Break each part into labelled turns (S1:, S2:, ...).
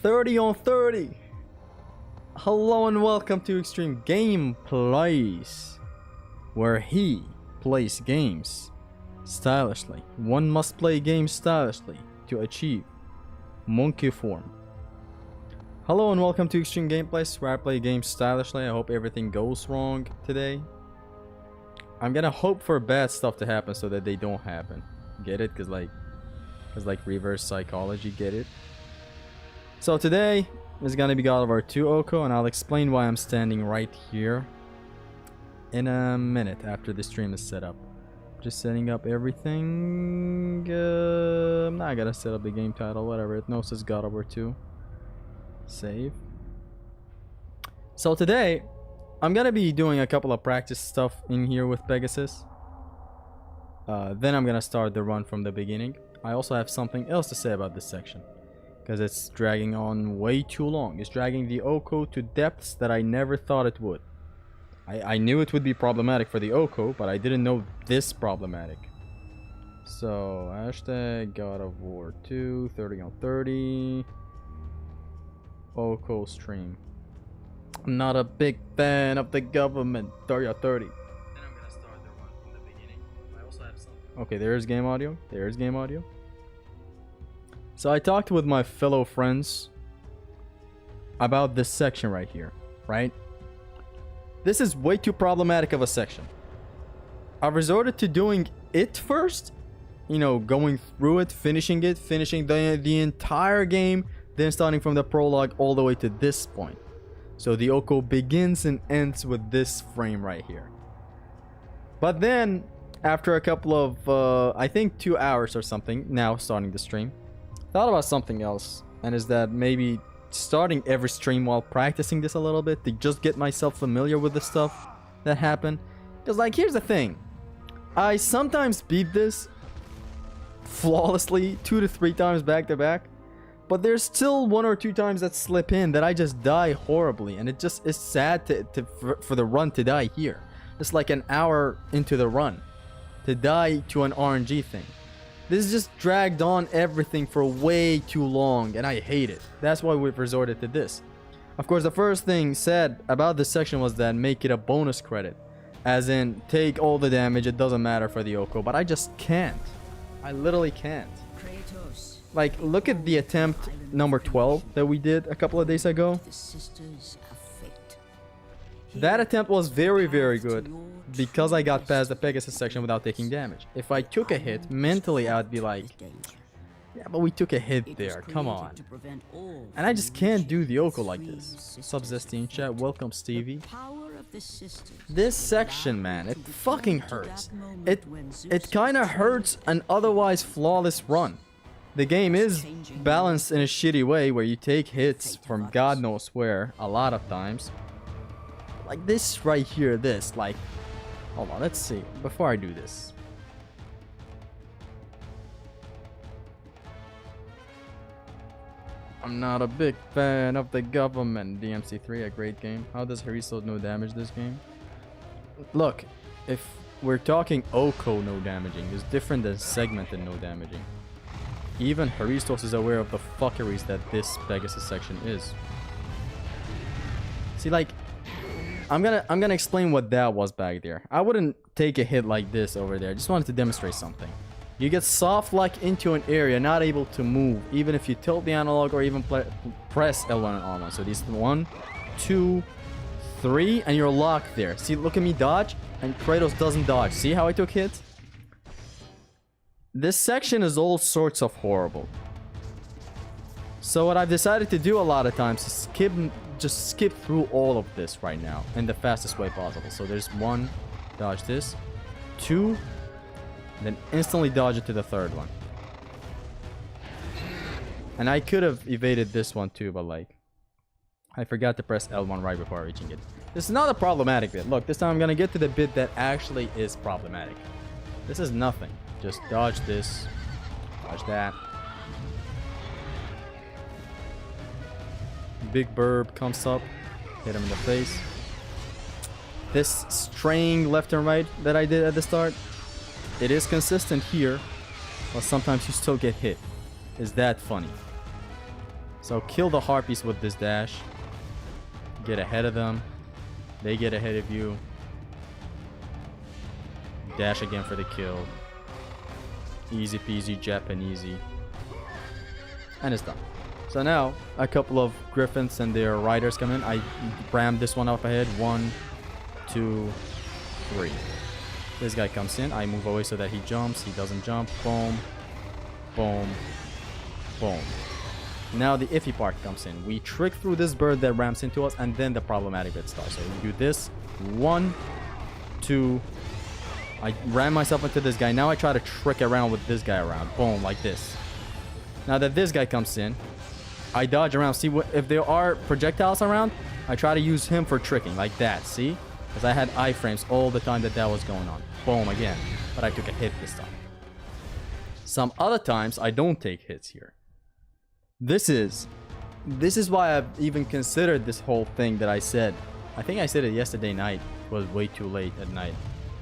S1: 30 on 30. Hello and welcome to Extreme Gameplays, where he plays games stylishly. One must play games stylishly to achieve monkey form. Hello and welcome to Extreme Gameplays, where I play games stylishly. I hope everything goes wrong today. I'm gonna hope for bad stuff to happen so that they don't happen. Get it? Cause like reverse psychology. Get it? So today is gonna be God of War 2 Oko, and I'll explain why I'm standing right here in a minute after the stream is set up. Just setting up everything. I'm not gonna set up the game title, whatever. It knows it's God of War 2. Save. So today, I'm gonna be doing a couple of practice stuff in here with Pegasus. Then I'm gonna start the run from the beginning. I also have something else to say about this section, because it's dragging on way too long. It's dragging the Oko to depths that I never thought it would. I knew it would be problematic for the Oko, but I didn't know this problematic. So, hashtag God of War 2, 30 on 30. Oko stream. I'm not a big fan of the government. 30 on 30. Then I'm gonna start the run from the beginning. I also have something. Okay, there's game audio. There's game audio. So I talked with my fellow friends about this section right here, right? This is way too problematic of a section. I've resorted to doing it first, you know, going through it, finishing the entire game, then starting from the prologue all the way to this point. So the Oko begins and ends with this frame right here. But then, after a couple of, I think 2 hours or something, now starting the stream, thought about something else, and is that maybe starting every stream while practicing this a little bit to just get myself familiar with the stuff that happened. Because like, here's the thing, I sometimes beat this flawlessly 2 to 3 times back to back, but there's still 1 or 2 times that slip in that I just die horribly, and it just is sad for the run to die here. It's like an hour into the run to die to an RNG thing. This just dragged on everything for way too long, and I hate it. That's why we've resorted to this. Of course, the first thing said about this section was that make it a bonus credit. As in, take all the damage, it doesn't matter for the Oko, but I just can't. I literally can't. Like, look at the attempt number 12 that we did a couple of days ago. That attempt was very, very good because I got past the Pegasus section without taking damage. If I took a hit, mentally I would be like, yeah, but we took a hit there, come on. And I just can't do the Oko like this. Sub Zesty in chat, welcome Stevie. This section, man, it fucking hurts. It kind of hurts an otherwise flawless run. The game is balanced in a shitty way where you take hits from God knows where a lot of times. Like this right here, this, like, hold on, let's see, before I do this. I'm not a big fan of the government. DMC3, a great game. How does Haristo no damage this game? Look, if we're talking Oko no damaging, it's different than segmented no damaging. Even Haristos is aware of the fuckeries that this Pegasus section is. See, like, I'm gonna explain what that was back there. I wouldn't take a hit like this over there. I just wanted to demonstrate something. You get soft lock into an area, not able to move, even if you tilt the analog or even press L1 and R1. So these 1, 2, 3, and you're locked there. See, look at me dodge, and Kratos doesn't dodge. See how I took hits? This section is all sorts of horrible. So what I've decided to do a lot of times is just skip through all of this right now in the fastest way possible. So there's 1, dodge this, 2, then instantly dodge it to the 3rd one. And I could have evaded this one too, but like, I forgot to press L1 right before reaching it. This is not a problematic bit. Look, this time I'm gonna get to the bit that actually is problematic. This is nothing. Just dodge this, dodge that. Big burb comes up, hit him in the face. This straying left and right that I did at the start, it is consistent here, but sometimes you still get hit. Is that funny? So kill the harpies with this dash. Get ahead of them. They get ahead of you. Dash again for the kill. Easy peasy Japanesey. And it's done. So now a couple of griffins and their riders come in. I ram this one up ahead. 1, 2, 3. This guy comes in. I move away so that he jumps. He doesn't jump. Boom. Boom. Boom. Now the iffy part comes in. We trick through this bird that rams into us, and then the problematic bit starts. So we do this. 1, 2. I ram myself into this guy. Now I try to trick around with this guy around. Boom, like this. Now that this guy comes in, I dodge around. See, what if there are projectiles around, I try to use him for tricking, like that. See? Because I had iframes all the time that was going on. Boom, again. But I took a hit this time. Some other times, I don't take hits here. This is why I've even considered this whole thing that I said. I think I said it yesterday night. It was way too late at night.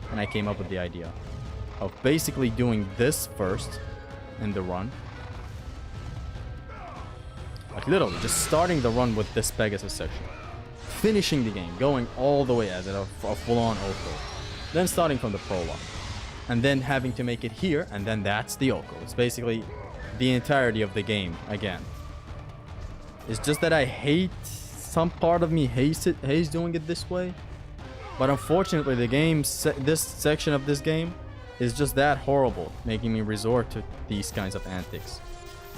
S1: And I came up with the idea of basically doing this first in the run. Like literally just starting the run with this Pegasus section. Finishing the game, going all the way as a full-on Oko. Then starting from the prologue. And then having to make it here, and then that's the Oko. It's basically the entirety of the game again. It's just that I hate, some part of me hates doing it this way. But unfortunately the game, this section of this game is just that horrible, making me resort to these kinds of antics.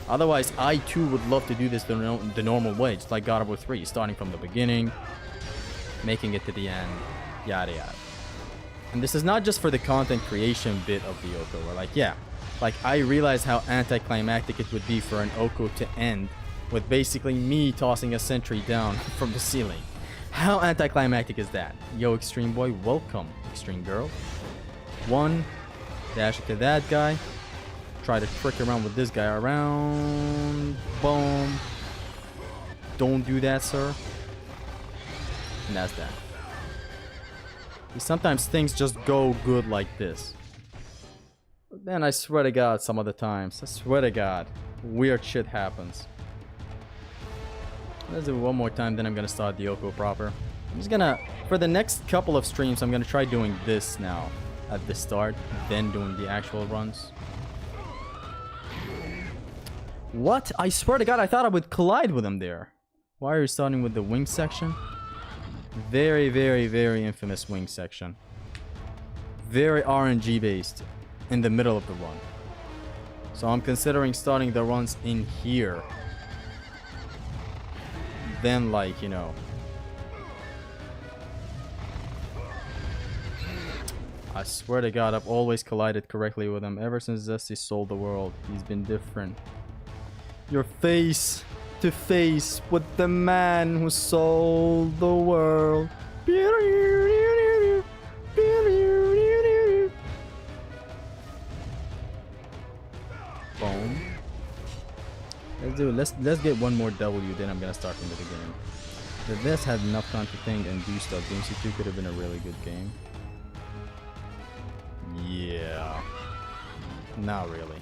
S1: Otherwise, I too would love to do this the normal way, just like God of War 3, starting from the beginning, making it to the end, yada yada. And this is not just for the content creation bit of the Oko, where like, yeah, like I realize how anticlimactic it would be for an Oko to end with basically me tossing a sentry down from the ceiling. How anticlimactic is that? Yo, Extreme Boy, welcome, Extreme Girl. 1, dash it to that guy. Try to trick around with this guy around. Boom. Don't do that, sir. And that's that. Sometimes things just go good like this. But then I swear to God, some other times, I swear to God, weird shit happens. Let's do it one more time, then I'm gonna start the Oko proper. I'm just gonna, for the next couple of streams, I'm gonna try doing this now at the start, then doing the actual runs. What? I swear to God, I thought I would collide with him there. Why are you starting with the wing section? Very, very, very infamous wing section. Very RNG based in the middle of the run. So I'm considering starting the runs in here. Then, like, you know. I swear to God, I've always collided correctly with him. Ever since Zesty sold the world, he's been different. You're face to face with the man who sold the world. Boom. Let's do it. Let's get one more W, then I'm gonna start from the beginning. If this had enough time to think and do stuff, Game C2 could have been a really good game. Yeah. Not really.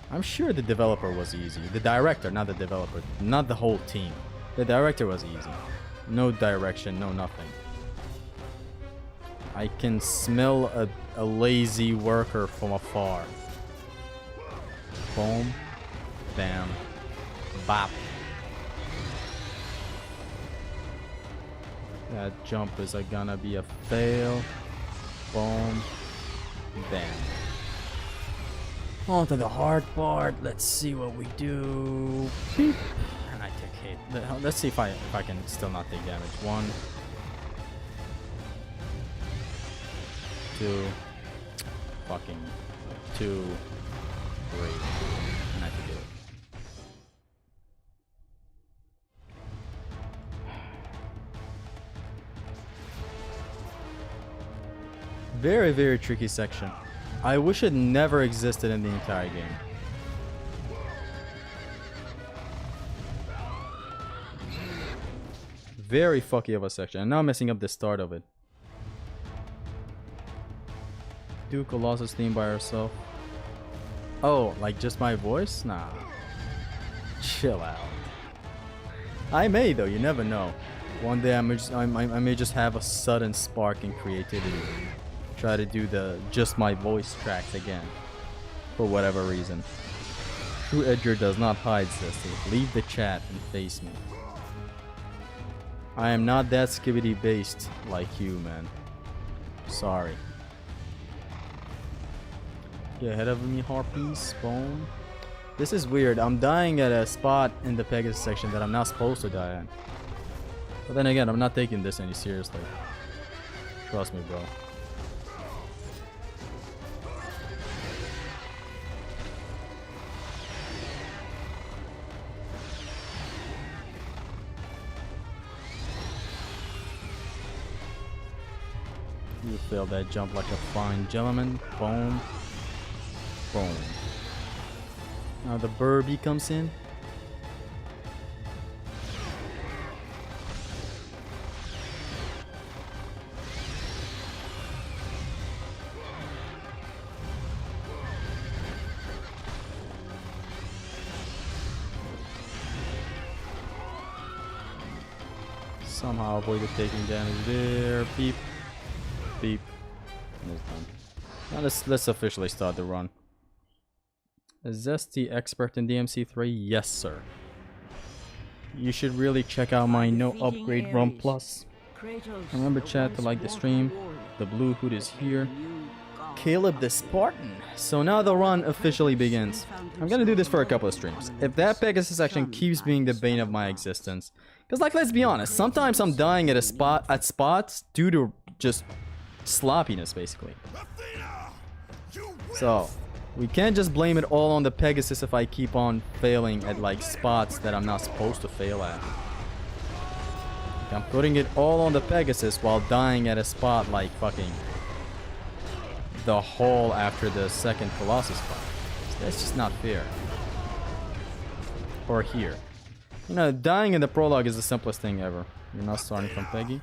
S1: I'm sure the developer was easy. The director, not the developer. Not the whole team. The director was easy. No direction, no nothing. I can smell a lazy worker from afar. Boom. Bam. Bop. That jump is gonna be a fail. Boom. Bam. On to the hard part. Let's see what we do. Beep. And I take hit. Let's see if I can still not take damage. 1, 2, fucking 2, 3, and I can do it. Very, very tricky section. I wish it never existed in the entire game. Very fucky of a section. And now I'm messing up the start of it. Do Colossus theme by herself. Oh, like just my voice? Nah. Chill out. I may though, you never know. One day I may just have a sudden spark in creativity. Try to do the just my voice tracks again. For whatever reason. True Edgar does not hide, Zesty. Leave the chat and face me. I am not that skibbity based like you, man. Sorry. Get ahead of me, Harpies. Boom. This is weird. I'm dying at a spot in the Pegasus section that I'm not supposed to die at. But then again, I'm not taking this any seriously. Trust me, bro. You failed that jump like a fine gentleman. Boom. Boom. Now the Burby comes in. Somehow avoided taking damage there. Beep. Beep. And it's done. Now let's officially start the run. Is Zesty expert in DMC3? Yes, sir. You should really check out my no upgrade run plus. Remember chat to like the stream. The blue hood is here. Caleb the Spartan. So now the run officially begins. I'm gonna do this for a couple of streams. If that Pegasus section keeps being the bane of my existence. Because like, let's be honest, sometimes I'm dying at spots due to just sloppiness, basically. So we can't just blame it all on the Pegasus if I keep on failing at like spots that I'm not supposed to fail at. Like, I'm putting it all on the Pegasus while dying at a spot like fucking the hole after the second Colossus fight. That's just not fair. Or here. You know, dying in the prologue is the simplest thing ever. You're not starting from Peggy.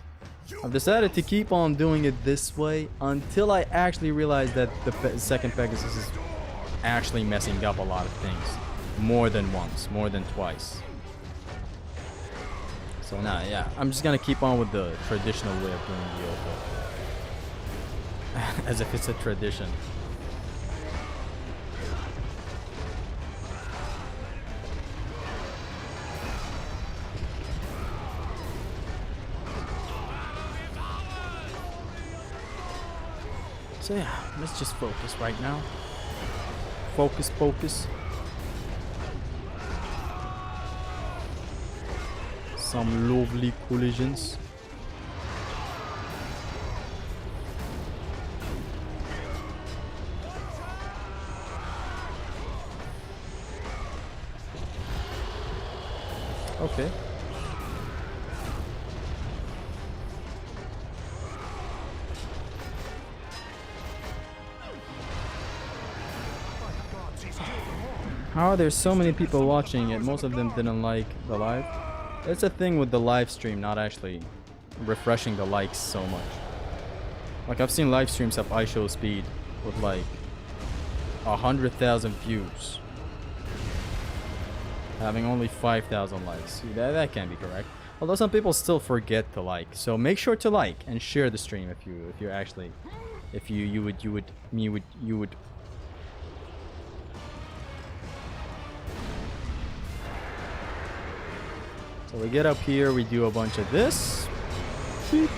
S1: I've decided to keep on doing it this way until I actually realize that the second Pegasus is actually messing up a lot of things. More than once, more than twice. So now, yeah, I'm just gonna keep on with the traditional way of doing the Yoko. As if it's a tradition. So yeah, let's just focus right now. Focus, focus. Some lovely collisions. Okay. How are there so many people watching yet most of them didn't like the live? It's a thing with the live stream not actually refreshing the likes so much. Like I've seen live streams of iShow speed with like 100,000 views having only 5,000 likes. See, that can't be correct. Although some people still forget to like, so make sure to like and share the stream if you actually you would. So we get up here, we do a bunch of this. Beep.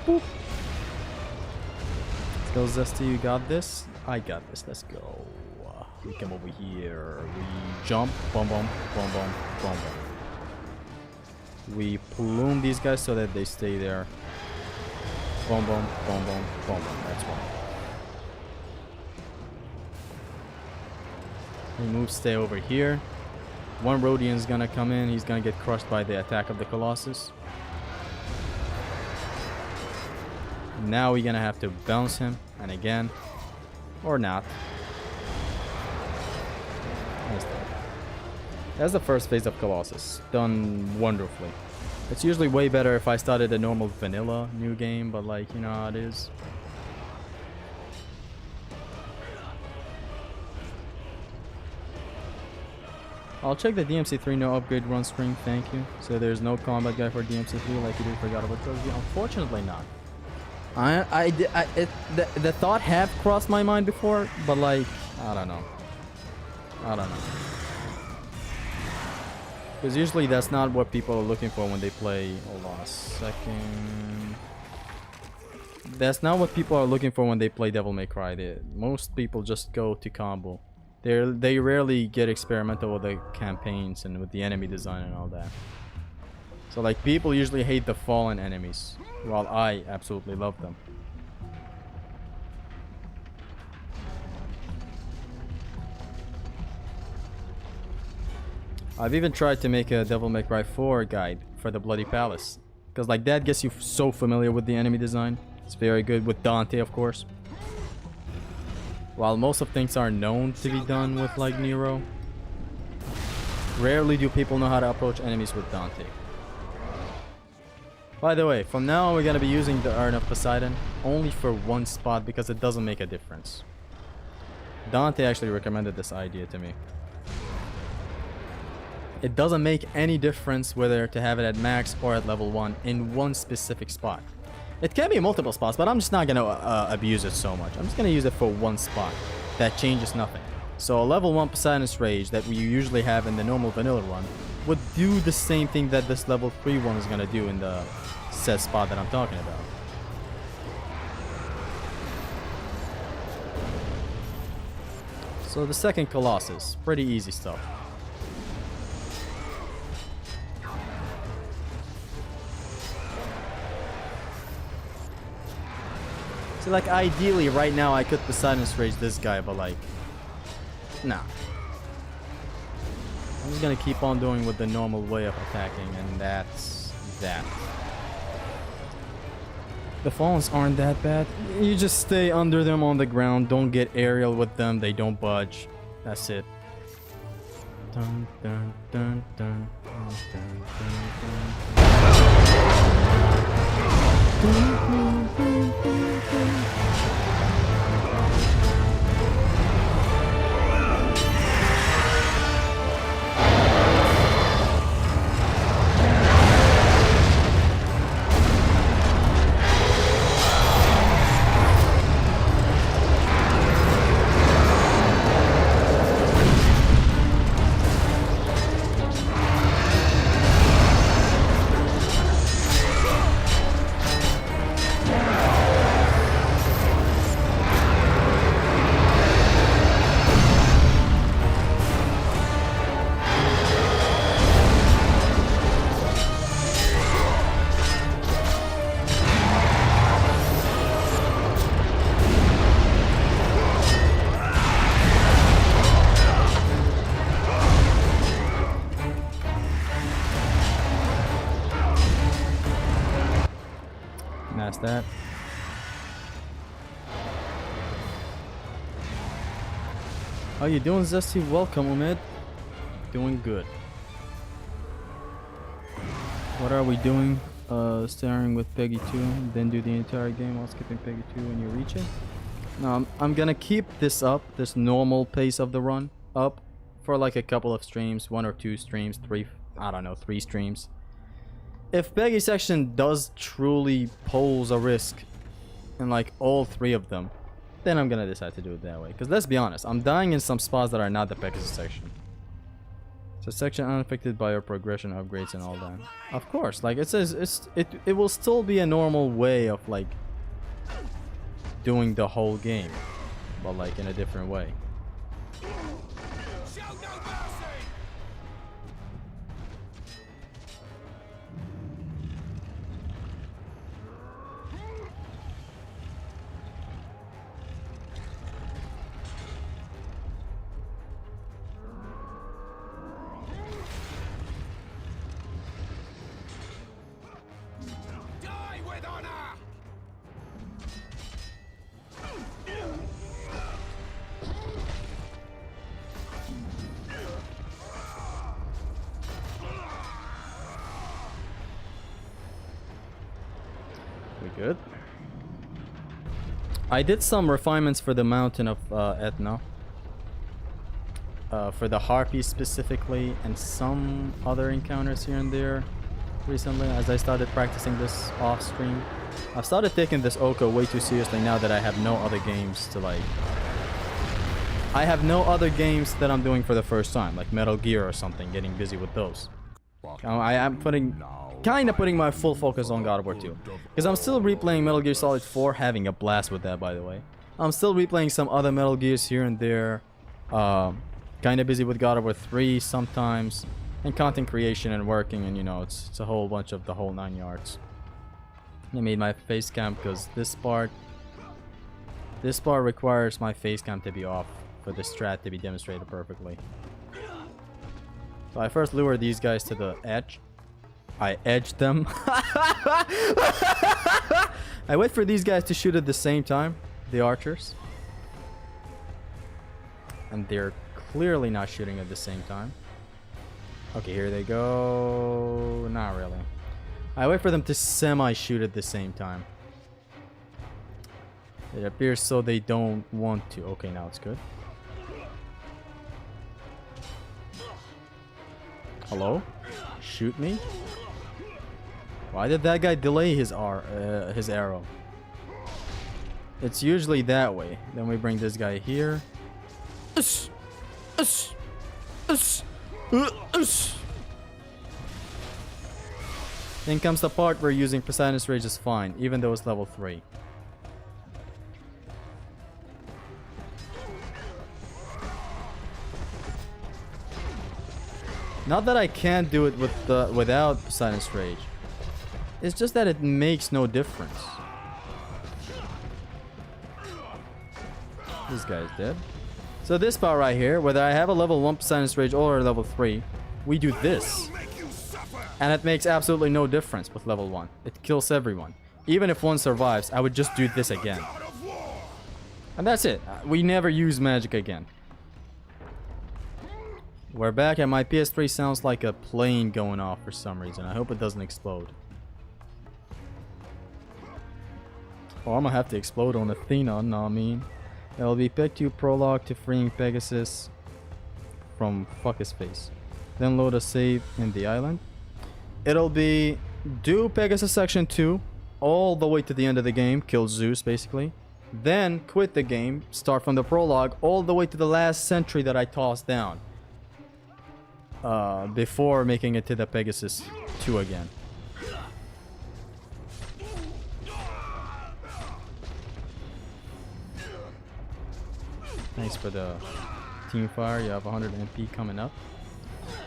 S1: Boop. Let's go, Zesty, you got this? I got this, let's go. We come over here, we jump, boom, boom, boom, boom, boom, boom. We plume these guys so that they stay there. Boom, boom, boom, boom, boom, boom, that's one. We move, stay over here. One Rhodian's gonna come in, he's gonna get crushed by the attack of the Colossus. Now we're gonna have to bounce him, and again, or not. That's the first phase of Colossus, done wonderfully. It's usually way better if I started a normal vanilla new game, but like, you know how it is. I'll check the DMC3 no upgrade run string, thank you. So there's no combat guy for DMC3 like you did for God of War Trilogy? Unfortunately not. The thought have crossed my mind before, but like, I don't know. Because usually that's not what people are looking for when they play. Hold on a second. That's not what people are looking for when they play Devil May Cry. Most people just go to combo. They rarely get experimental with the campaigns and with the enemy design and all that. So like people usually hate the fallen enemies, while I absolutely love them. I've even tried to make a Devil May Cry 4 guide for the Bloody Palace, because like that gets you so familiar with the enemy design. It's very good with Dante, of course. While most of things are known to be done with like Nero, rarely do people know how to approach enemies with Dante. By the way, from now on we're gonna be using the Urn of Poseidon only for one spot because it doesn't make a difference. Dante actually recommended this idea to me. It doesn't make any difference whether to have it at max or at level 1 in one specific spot. It can be multiple spots, but I'm just not gonna abuse it so much. I'm just gonna use it for one spot. That changes nothing. So a level 1 Poseidon's Rage that we usually have in the normal vanilla run would do the same thing that this level 3 one is gonna do in the set spot that I'm talking about. So the second Colossus, pretty easy stuff. So like ideally right now I could Poseidon's Rage this guy, but like, nah. I'm just gonna keep on doing with the normal way of attacking, and that's that. The Fallens aren't that bad. You just stay under them on the ground, don't get aerial with them, they don't budge. That's it. Dun, dun, dun, dun, dun, dun, dun, That's that. How you doing, Zesty? Welcome, Umid. Doing good. What are we doing? Starting with Peggy 2, then do the entire game while skipping Peggy 2 when you reach it. Now I'm gonna keep this up, this normal pace of the run up for like a couple of streams, 1 or 2 streams, 3, I don't know, 3 streams. If Peggy section does truly pose a risk in like all 3 of them, then I'm gonna decide to do it that way. Because let's be honest, I'm dying in some spots that are not the Peggy section. It's a section unaffected by your progression upgrades and all that. Of course, like it says, it will still be a normal way of like doing the whole game, but like in a different way. Good. I did some refinements for the mountain of Etna. for the harpies specifically, and some other encounters here and there recently as I started practicing this off stream. I've started taking this Oko way too seriously now that I have no other games to like... I have no other games that I'm doing for the first time, like Metal Gear or something, getting busy with those. I am kind of putting my full focus on God of War 2. Because I'm still replaying Metal Gear Solid 4, having a blast with that, by the way. I'm still replaying some other Metal Gears here and there. Kind of busy with God of War 3 sometimes. And content creation and working, and you know, it's a whole bunch of the whole 9 yards. I made my face cam because this part requires my face cam to be off for the strat to be demonstrated perfectly. So I first lure these guys to the edge. I edge them. I wait for these guys to shoot at the same time, the archers. And they're clearly not shooting at the same time. Okay, here they go. Not really. I wait for them to semi-shoot at the same time. It appears so they don't want to. Okay, now it's good. Hello? Shoot me? Why did that guy delay his arrow? It's usually that way. Then we bring this guy here. Then comes the part where using Poseidon's Rage is fine, even though it's level 3. Not that I can't do it without Poseidon's Rage. It's just that it makes no difference. This guy's dead. So this part right here, whether I have a level 1 Poseidon's Rage or a level 3, we do this. And it makes absolutely no difference with level 1. It kills everyone. Even if one survives, I would just do this again. And that's it. We never use magic again. We're back and my PS3 sounds like a plane going off for some reason. I hope it doesn't explode. Oh, I'm gonna have to explode on Athena, no I mean. It'll be Peg 2 prologue to freeing Pegasus from fuck his face. Then load a save in the island. It'll be do Pegasus section 2 all the way to the end of the game, kill Zeus basically. Then quit the game, start from the prologue all the way to the last sentry that I tossed down. Before making it to the Pegasus 2 again. Thanks for the team fire. You have 100 MP coming up.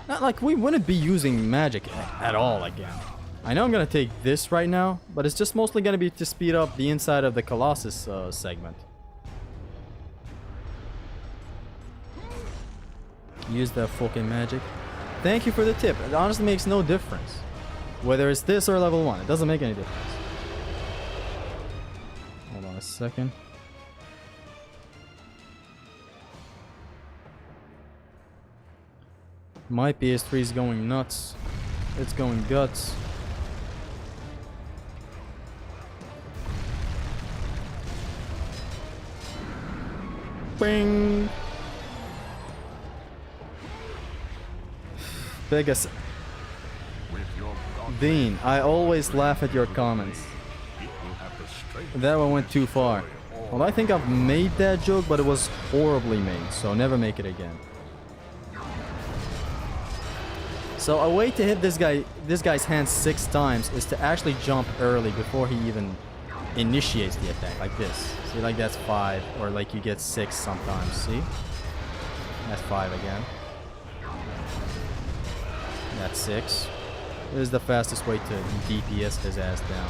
S1: Not like we wouldn't be using magic at all again. I know I'm gonna take this right now, but it's just mostly gonna be to speed up the inside of the Colossus segment. Use the fucking magic. Thank you for the tip. It honestly makes no difference. Whether it's this or level 1, it doesn't make any difference. Hold on a second. My PS3 is going nuts. It's going guts. Bing! Vegas. Dean, I always laugh at your comments. That one went too far. Well, I think I've made that joke, but it was horribly made, so never make it again. So a way to hit this guy's hand 6 times is to actually jump early before he even initiates the attack, like this. See, like that's 5, or like you get 6 sometimes, see? That's 5 again. That's 6. This is the fastest way to DPS his ass down.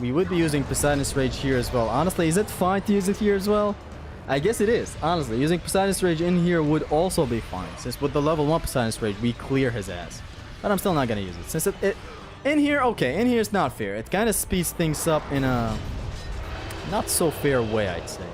S1: We would be using Poseidon's Rage here as well. Honestly, is it fine to use it here as well? I guess it is. Honestly, using Poseidon's Rage in here would also be fine, since with the level 1 Poseidon's Rage, we clear his ass. But I'm still not gonna use it, since it in here, okay, in here it's not fair. It kind of speeds things up in a not so fair way, I'd say.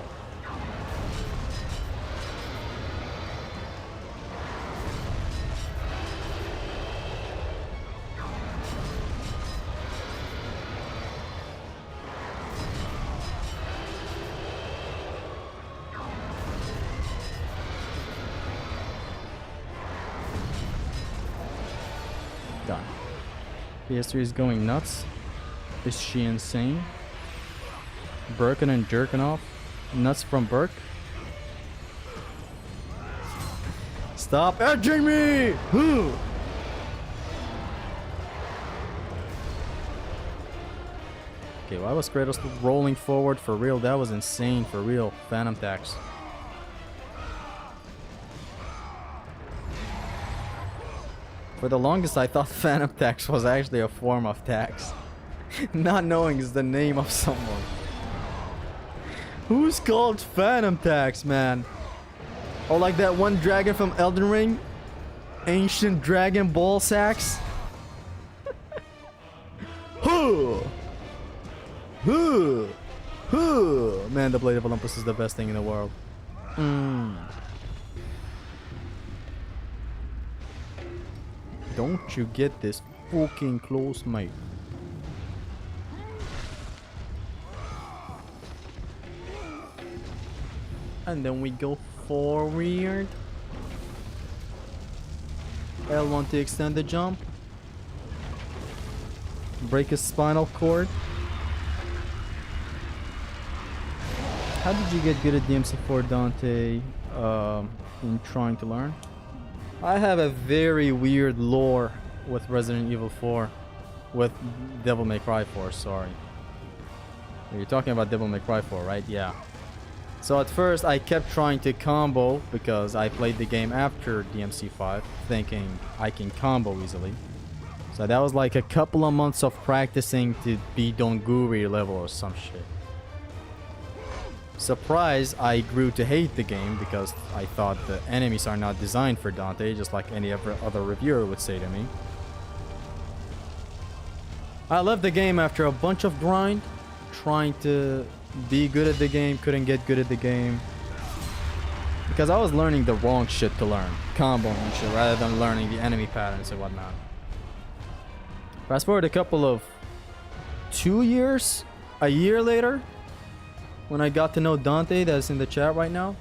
S1: PS3 is going nuts. Is she insane? Birkin and jerking off. Nuts from Burke. Stop edging me! Okay, why was Kratos rolling forward for real? That was insane for real. Phantom tax. For the longest, I thought Phantom tax was actually a form of tax. Not knowing is the name of someone. Who's called Phantom tax, man? Or like that one dragon from Elden Ring? Ancient Dragon Ball Sacks? Man, the Blade of Olympus is the best thing in the world. Don't you get this fucking close, mate? And then we go forward. L1 to extend the jump. Break his spinal cord. How did you get good at DMC4, Dante, in trying to learn? I have a very weird lore with Resident Evil 4. With Devil May Cry 4, sorry. You're talking about Devil May Cry 4, right? Yeah. So at first I kept trying to combo because I played the game after DMC5 thinking I can combo easily. So that was like a couple of months of practicing to be Donguri level or some shit. Surprise, I grew to hate the game because I thought the enemies are not designed for Dante, just like any other reviewer would say to me. I left the game after a bunch of grind, trying to be good at the game, couldn't get good at the game. Because I was learning the wrong shit to learn, combo and shit, rather than learning the enemy patterns and whatnot. Fast forward a couple of 2 years, a year later, when I got to know Dante, that's in the chat right now.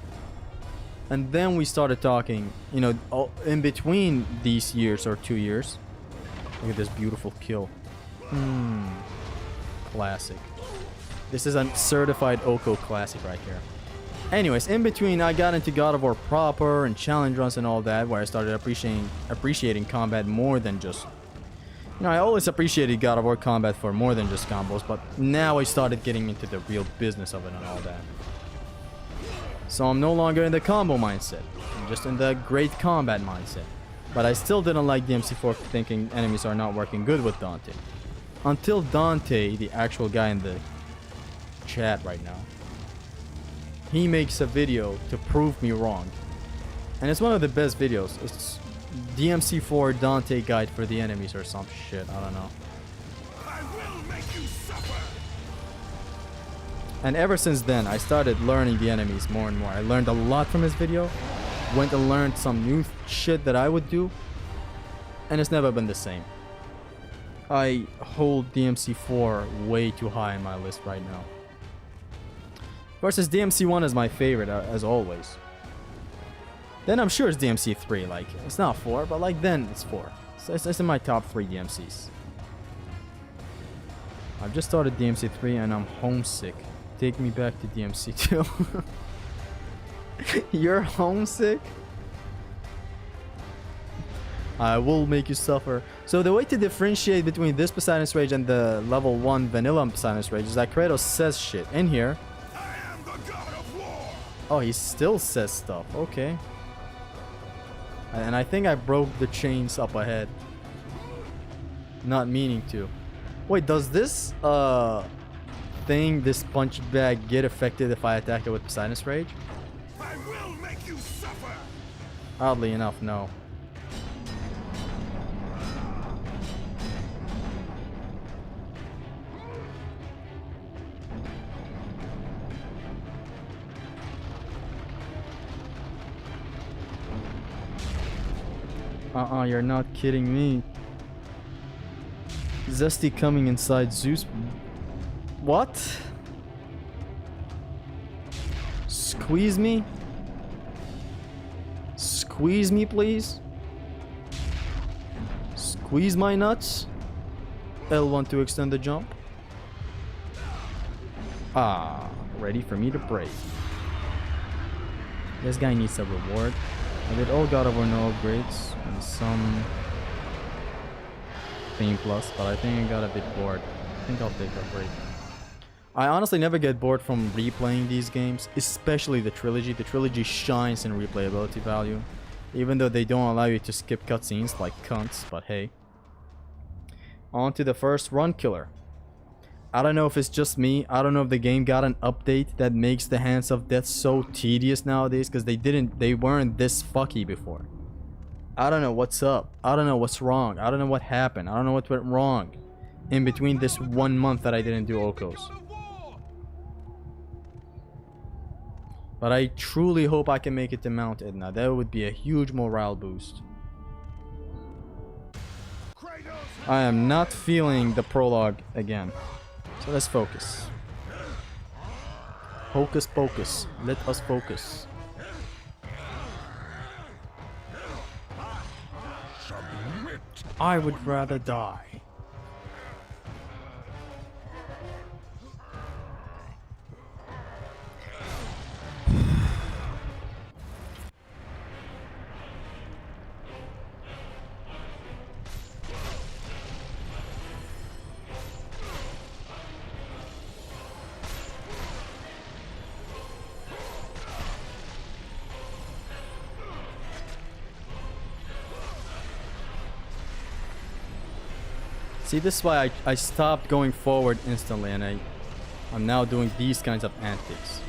S1: And then we started talking, you know, in between these years or 2 years. Look at this beautiful kill. Classic. This is a certified Oko classic right here. Anyways, in between, I got into God of War proper and challenge runs and all that, where I started appreciating combat more than just... You know, I always appreciated God of War combat for more than just combos, but now I started getting into the real business of it and all that. So I'm no longer in the combo mindset. I'm just in the great combat mindset. But I still didn't like DMC4 thinking enemies are not working good with Dante. Until Dante, the actual guy in the chat right now, he makes a video to prove me wrong. And it's one of the best videos. It's DMC4 Dante guide for the enemies or some shit. I don't know.
S2: I will make you suffer.
S1: And ever since then, I started learning the enemies more and more. I learned a lot from his video. Went and learned some new shit that I would do. And it's never been the same. I hold DMC4 way too high on my list right now. Versus DMC1 is my favorite, as always. Then I'm sure it's DMC3, like, it's not 4, but like then it's 4. So it's in my top 3 DMCs. I've just started DMC3 and I'm homesick. Take me back to DMC2. You're homesick? I will make you suffer. So the way to differentiate between this Poseidon's Rage and the level 1 vanilla Poseidon's Rage is that Kratos says shit in here.
S2: I am the god of war.
S1: Oh, he still says stuff. Okay. And I think I broke the chains up ahead. Not meaning to. Wait, does this thing, this punch bag, get affected if I attack it with Poseidon's Rage?
S2: I will make you suffer.
S1: Oddly enough, no. You're not kidding me. Zesty coming inside Zeus. What? Squeeze me? Squeeze me, please? Squeeze my nuts? L1 to extend the jump. Ah, ready for me to break. This guy needs a reward. I did all God of War no upgrades and some Theme Plus, but I think I got a bit bored. I think I'll take a break. I honestly never get bored from replaying these games, especially the trilogy. The trilogy shines in replayability value, even though they don't allow you to skip cutscenes like cunts, but hey. On to the first run killer. I don't know if it's just me. I don't know if the game got an update that makes the Hands of Death so tedious nowadays, because they weren't this fucky before. I don't know what's up. I don't know what's wrong. I don't know what happened. I don't know what went wrong in between this 1 month that I didn't do Okos. But I truly hope I can make it to Mount Edna. That would be a huge morale boost. I am not feeling the prologue again. So let's focus. Hocus pocus. Let us focus. I would rather die. See, this is why I stopped going forward instantly, and I'm now doing these kinds of antics.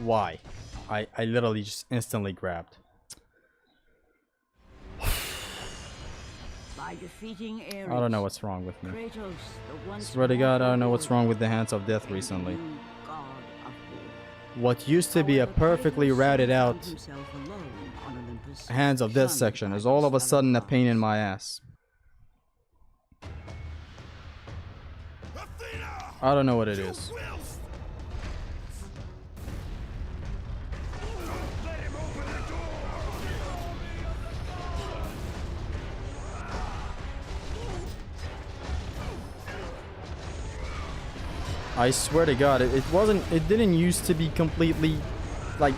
S1: Why? I literally just instantly grabbed.
S3: By defeating Ares,
S1: I don't know what's wrong with me.
S3: Kratos, the once
S1: Swear to God, I don't know what's wrong with the
S3: warrior,
S1: Hands of Death recently.
S3: became god of war.
S1: What used to be a perfectly
S3: However,
S1: ratted
S3: Kratos
S1: out
S3: found himself alone on Olympus,
S1: Hands of Death
S3: shunned
S1: section
S3: by
S1: is all of a
S3: his
S1: sudden a
S3: fellow
S1: pain in
S3: gods.
S1: my ass.
S2: Athena!
S1: I don't know what it is.
S2: Will let him open the door!
S1: I swear to God, it didn't used to be completely, like,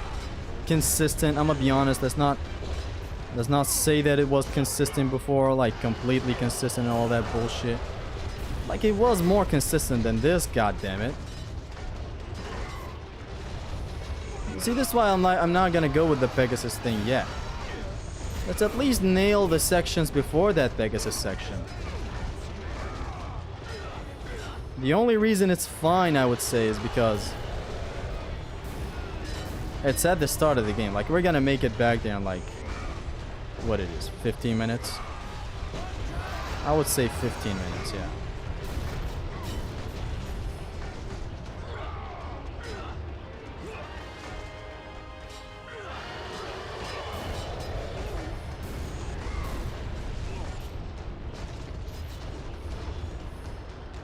S1: consistent. I'm gonna be honest, let's not say that it was consistent before, like, completely consistent and all that bullshit. Like, it was more consistent than this, goddammit. See, this is why I'm not gonna go with the Pegasus thing yet. Let's at least nail the sections before that Pegasus section. The only reason it's fine, I would say, is because it's at the start of the game. Like, we're gonna make it back there in, like, what it is, 15 minutes? I would say 15 minutes, yeah.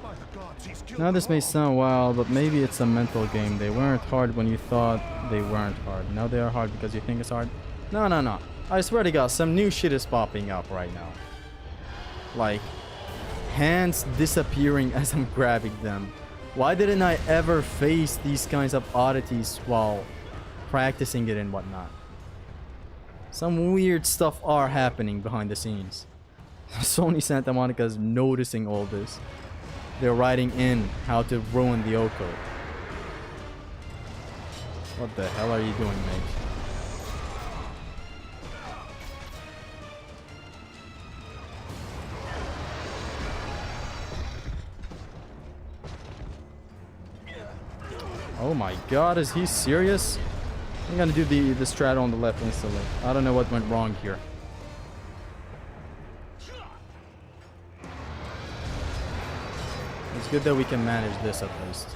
S2: By the gods, he's killed
S1: Now this
S2: them
S1: may
S2: all.
S1: sound wild, but maybe it's a mental game. They weren't hard when you thought they weren't hard. Now they are hard because you think it's hard. No, no, no. I swear to God, some new shit is popping up right now. Like, hands disappearing as I'm grabbing them. Why didn't I ever face these kinds of oddities while practicing it and whatnot? Some weird stuff are happening behind the scenes. Sony Santa Monica is noticing all this. They're writing in how to ruin the Oko. What the hell are you doing, mate? Oh my God, is he serious? I'm gonna do the strat on the left instantly. I don't know what went wrong here. It's good that we can manage this at least.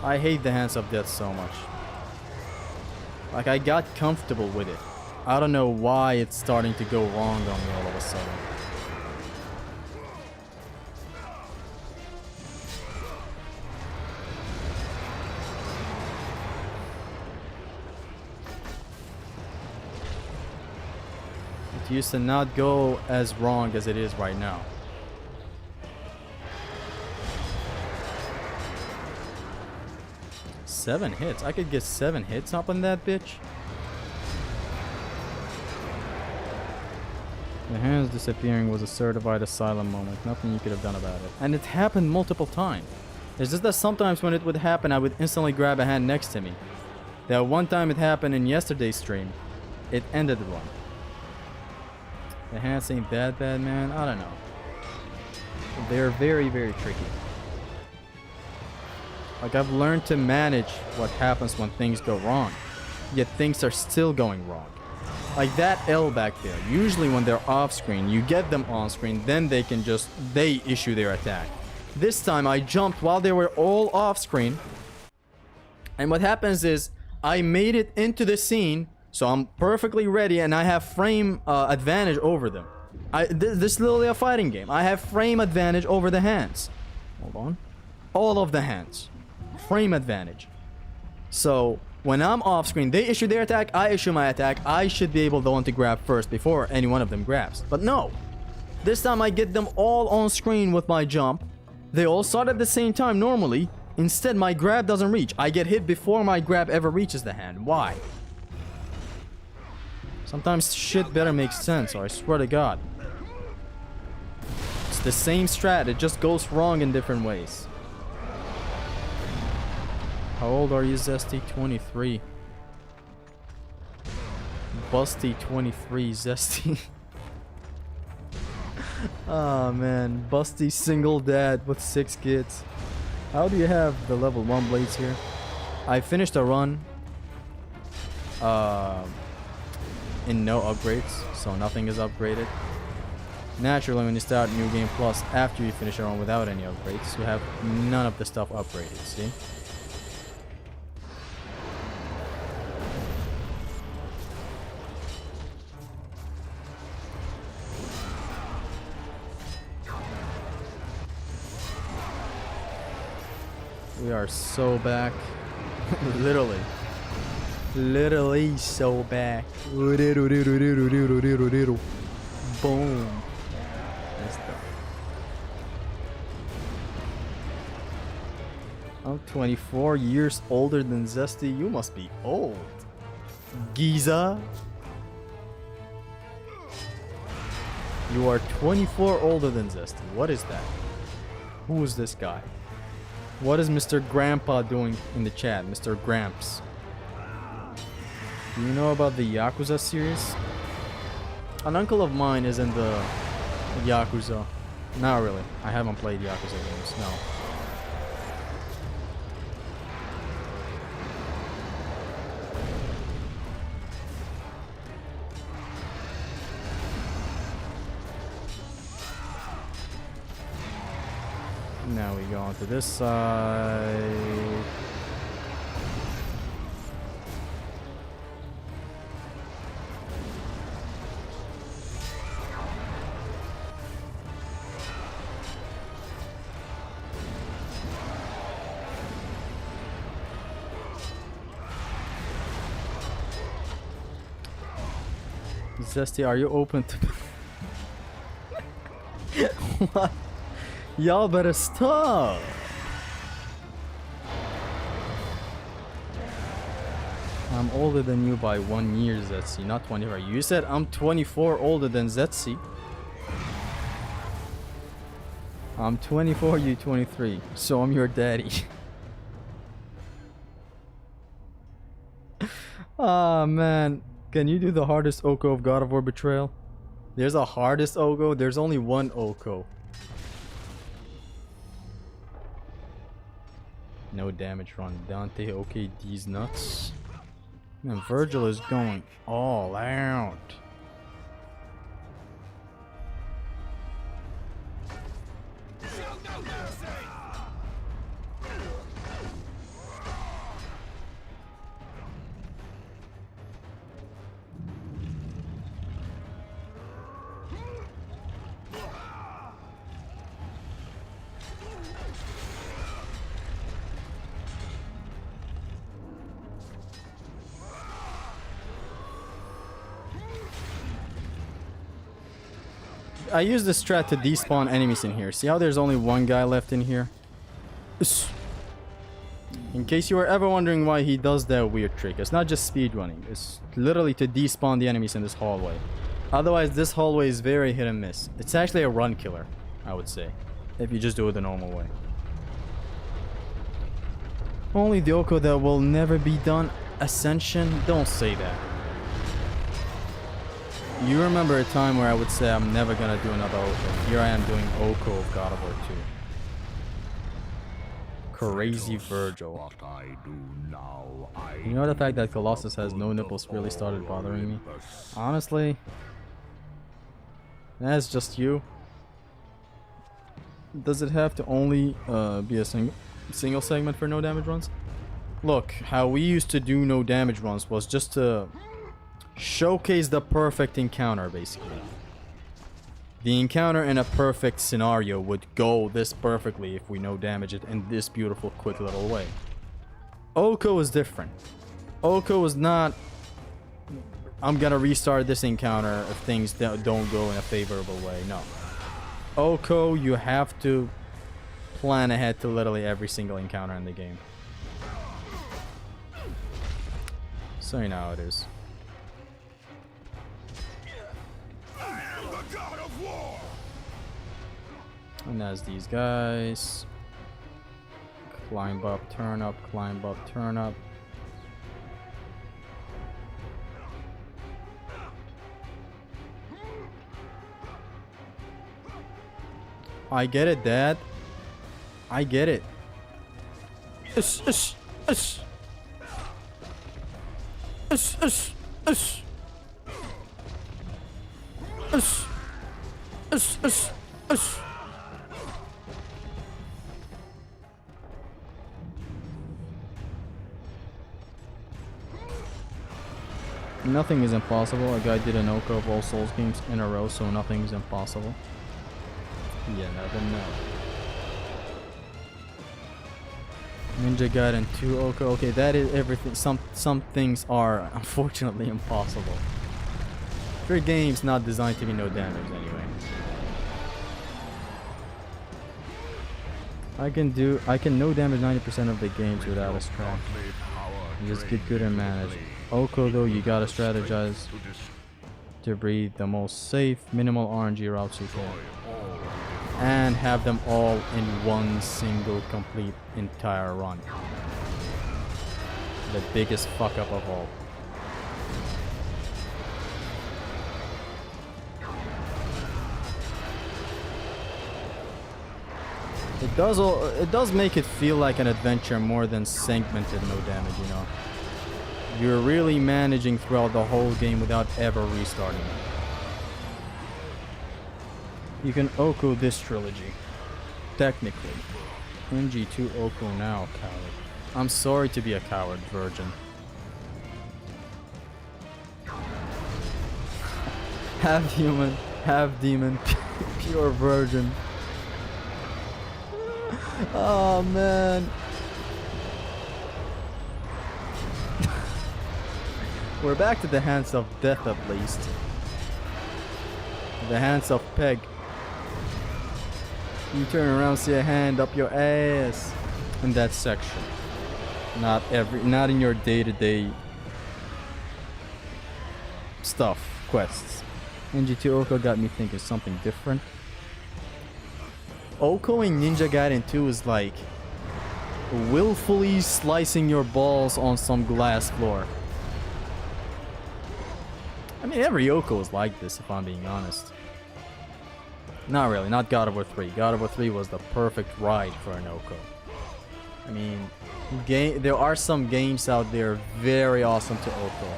S1: I hate the Hands of Death so much. Like, I got comfortable with it. I don't know why it's starting to go wrong on me all of a sudden. It used to not go as wrong as it is right now. Seven hits. I could get 7 hits up on that bitch. The hands disappearing was a certified asylum moment. Nothing you could have done about it. And it happened multiple times. It's just that sometimes when it would happen, I would instantly grab a hand next to me. That one time it happened in yesterday's stream. It ended the run. The hands ain't that bad, man. I don't know. They're very, very tricky. Like, I've learned to manage what happens when things go wrong. Yet things are still going wrong. Like that L back there. Usually when they're off screen, you get them on screen, then they can just, they issue their attack. This time I jumped while they were all off screen. And what happens is, I made it into the scene, so I'm perfectly ready and I have frame advantage over them. This is literally a fighting game. I have frame advantage over the hands. Hold on. All of the hands. Frame advantage. So when I'm off screen, they issue their attack, I issue my attack. I should be able the one to grab first before any one of them grabs. But no. This time I get them all on screen with my jump. They all start at the same time normally. Instead, my grab doesn't reach. I get hit before my grab ever reaches the hand. Why? Sometimes shit better make sense, or I swear to God. It's the same strat, it just goes wrong in different ways. How old are you, Zesty? 23. Busty 23, Zesty. Oh man, Busty single dad with 6 kids. How do you have the level 1 blades here? I finished a run in no upgrades, so nothing is upgraded. Naturally, when you start New Game Plus after you finish a run without any upgrades, you have none of the stuff upgraded, see? We are so back. Literally. Literally so back. Boom. That's the... I'm 24 years older than Zesty. You must be old. Giza. You are 24 older than Zesty. What is that? Who is this guy? What is Mr. Grandpa doing in the chat? Mr. Gramps. Do you know about the Yakuza series? An uncle of mine is in the Yakuza. Not really. I haven't played Yakuza games, no. Now we go on to this side. Zesty, are you open to... What? Y'all better stop. I'm older than you by 1 year, Zetsy, not 24. You said I'm 24 older than Zetsy. I'm 24, you 23. So I'm your daddy. Ah, man. Can you do the hardest Oko of God of War Betrayal? There's a hardest Oko. There's only one Oko. No damage run. Dante, okay, these nuts. Man, Virgil is going all out. I use this strat to despawn enemies in here. See how there's only one guy left in here? In case you were ever wondering why he does that weird trick, it's not just speedrunning. It's literally to despawn the enemies in this hallway. Otherwise, this hallway is very hit and miss. It's actually a run killer, I would say, if you just do it the normal way. Only the Oko that will never be done. Ascension? Don't say that. You remember a time where I would say I'm never gonna do another Oko. Here I am doing Oko of God of War 2. Crazy Virgil. You know, the fact that Colossus has no nipples really started bothering me. Honestly, that's just you. Does it have to only be a single segment for no damage runs? Look, how we used to do no damage runs was just to showcase the perfect encounter, basically. The encounter in a perfect scenario would go this perfectly if we no damage it in this beautiful, quick little way. Oko is different. Oko is not, I'm gonna restart this encounter if things don't go in a favorable way. No. Oko, you have to plan ahead to literally every single encounter in the game. So you know how it is.
S2: I am the god of war.
S1: And that's these guys. Climb up, turn up, climb up, turn up. I get it, Dad. I get it. Ush, ush, ush. Ush, ush, ush. Ush. Ush, ush, ush. Nothing is impossible. A guy did an Oko of all Souls games in a row, so nothing is impossible. You never know. Ninja Gaiden 2 Oko. Okay, that is everything. Some things are unfortunately impossible. Your game's not designed to be no damage anyway. I can no damage 90% of the games without a strat. You just get good and manage. Oko though, you gotta strategize to breed the most safe, minimal RNG routes you can. And have them all in one single complete entire run. The biggest fuck up of all. It does make it feel like an adventure more than segmented no damage, you know. You're really managing throughout the whole game without ever restarting it. You can Oko this trilogy. Technically. NG2 Oko now, coward. I'm sorry to be a coward, virgin. Half human, half demon, pure virgin. Oh man. We're back to the hands of death at least. The hands of Peg. You turn around, see a hand up your ass in that section. Not in your day-to-day stuff, quests. NG2 Oko got me thinking something different. Okoing Ninja Gaiden 2 is like willfully slicing your balls on some glass floor. I mean, every Oko is like this, if I'm being honest. Not really, not God of War 3. God of War 3 was the perfect ride for an Oko. I mean, there are some games out there very awesome to Oko.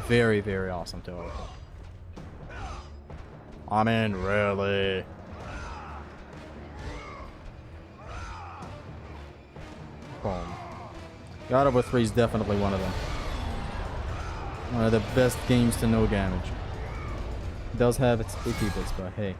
S1: Very, very awesome to Oko. I mean, really. Boom. God of War 3 is definitely one of them. One of the best games to no damage. It does have its icky bits, but hey.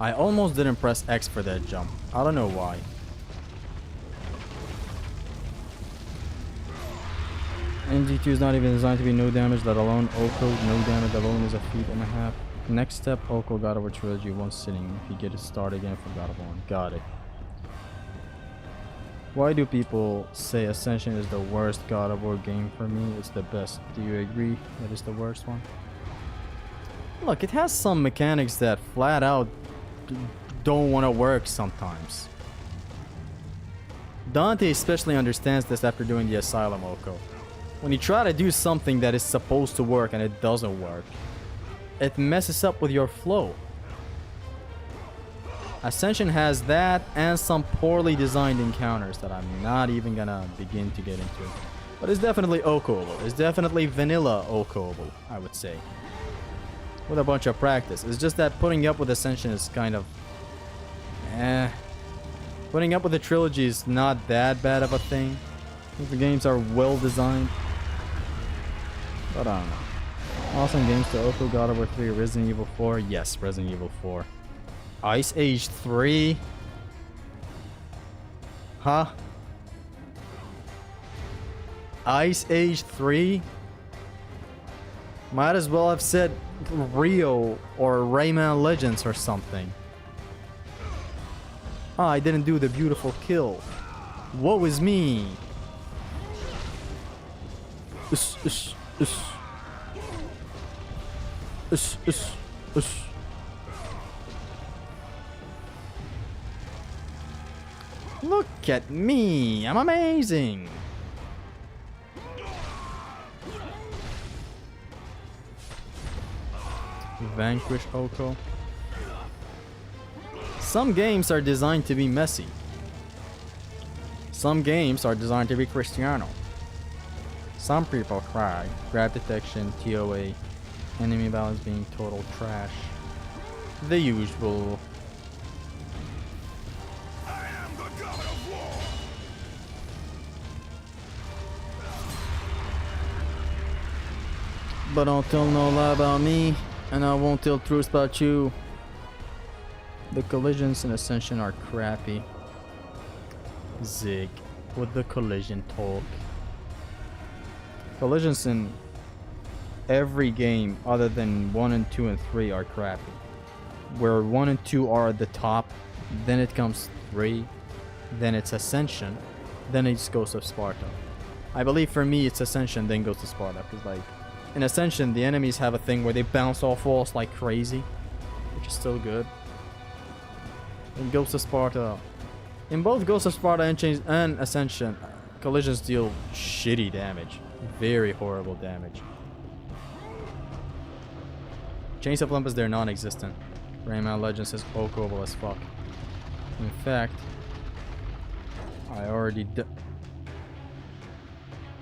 S1: I almost didn't press X for that jump. I don't know why. NG2 is not even designed to be no damage, let alone Oko. No damage alone is a feat and a half. Next step, Oko God of War Trilogy, one sitting. If you get it started again for God of War. Got it. Why do people say Ascension is the worst God of War game? For me, it's the best. Do you agree that it's the worst one? Look, it has some mechanics that flat out don't want to work sometimes. Dante especially understands this after doing the Asylum Oko. When you try to do something that is supposed to work and it doesn't work, it messes up with your flow. Ascension has that and some poorly designed encounters that I'm not even gonna begin to get into. But it's definitely Oko-able. It's definitely vanilla Oko-able, I would say. With a bunch of practice. It's just that putting up with Ascension is kind of... Putting up with the trilogy is not that bad of a thing. If the games are well designed. But I don't know. Awesome games to Oko, God of War 3, Resident Evil 4. Yes, Resident Evil 4. Ice Age 3? Huh? Ice Age 3? Might as well have said Rio or Rayman Legends or something. Ah, I didn't do the beautiful kill. Woe is me. Look at me, I'm amazing. Vanquish Oko. Some games are designed to be messy. Some games are designed to be Cristiano. Some people cry. Grab detection, TOA, enemy balance being total trash. The usual.
S2: I am the god of war.
S1: But don't tell no lie about me, and I won't tell truths about you. The collisions in Ascension are crappy. Zig with the collision talk. Collisions in every game other than 1 and 2 and 3 are crappy. Where 1 and 2 are at the top, then it comes 3, then it's Ascension, then it's Ghost of Sparta. I believe for me it's Ascension, then Ghost of Sparta, because like in Ascension the enemies have a thing where they bounce off walls like crazy, which is still good. In Ghost of Sparta, in both Ghost of Sparta and Ascension, collisions deal shitty damage, very horrible damage. Chains of Olympus, they're non-existent. Rayman Legends is Oko-able as fuck. In fact, I already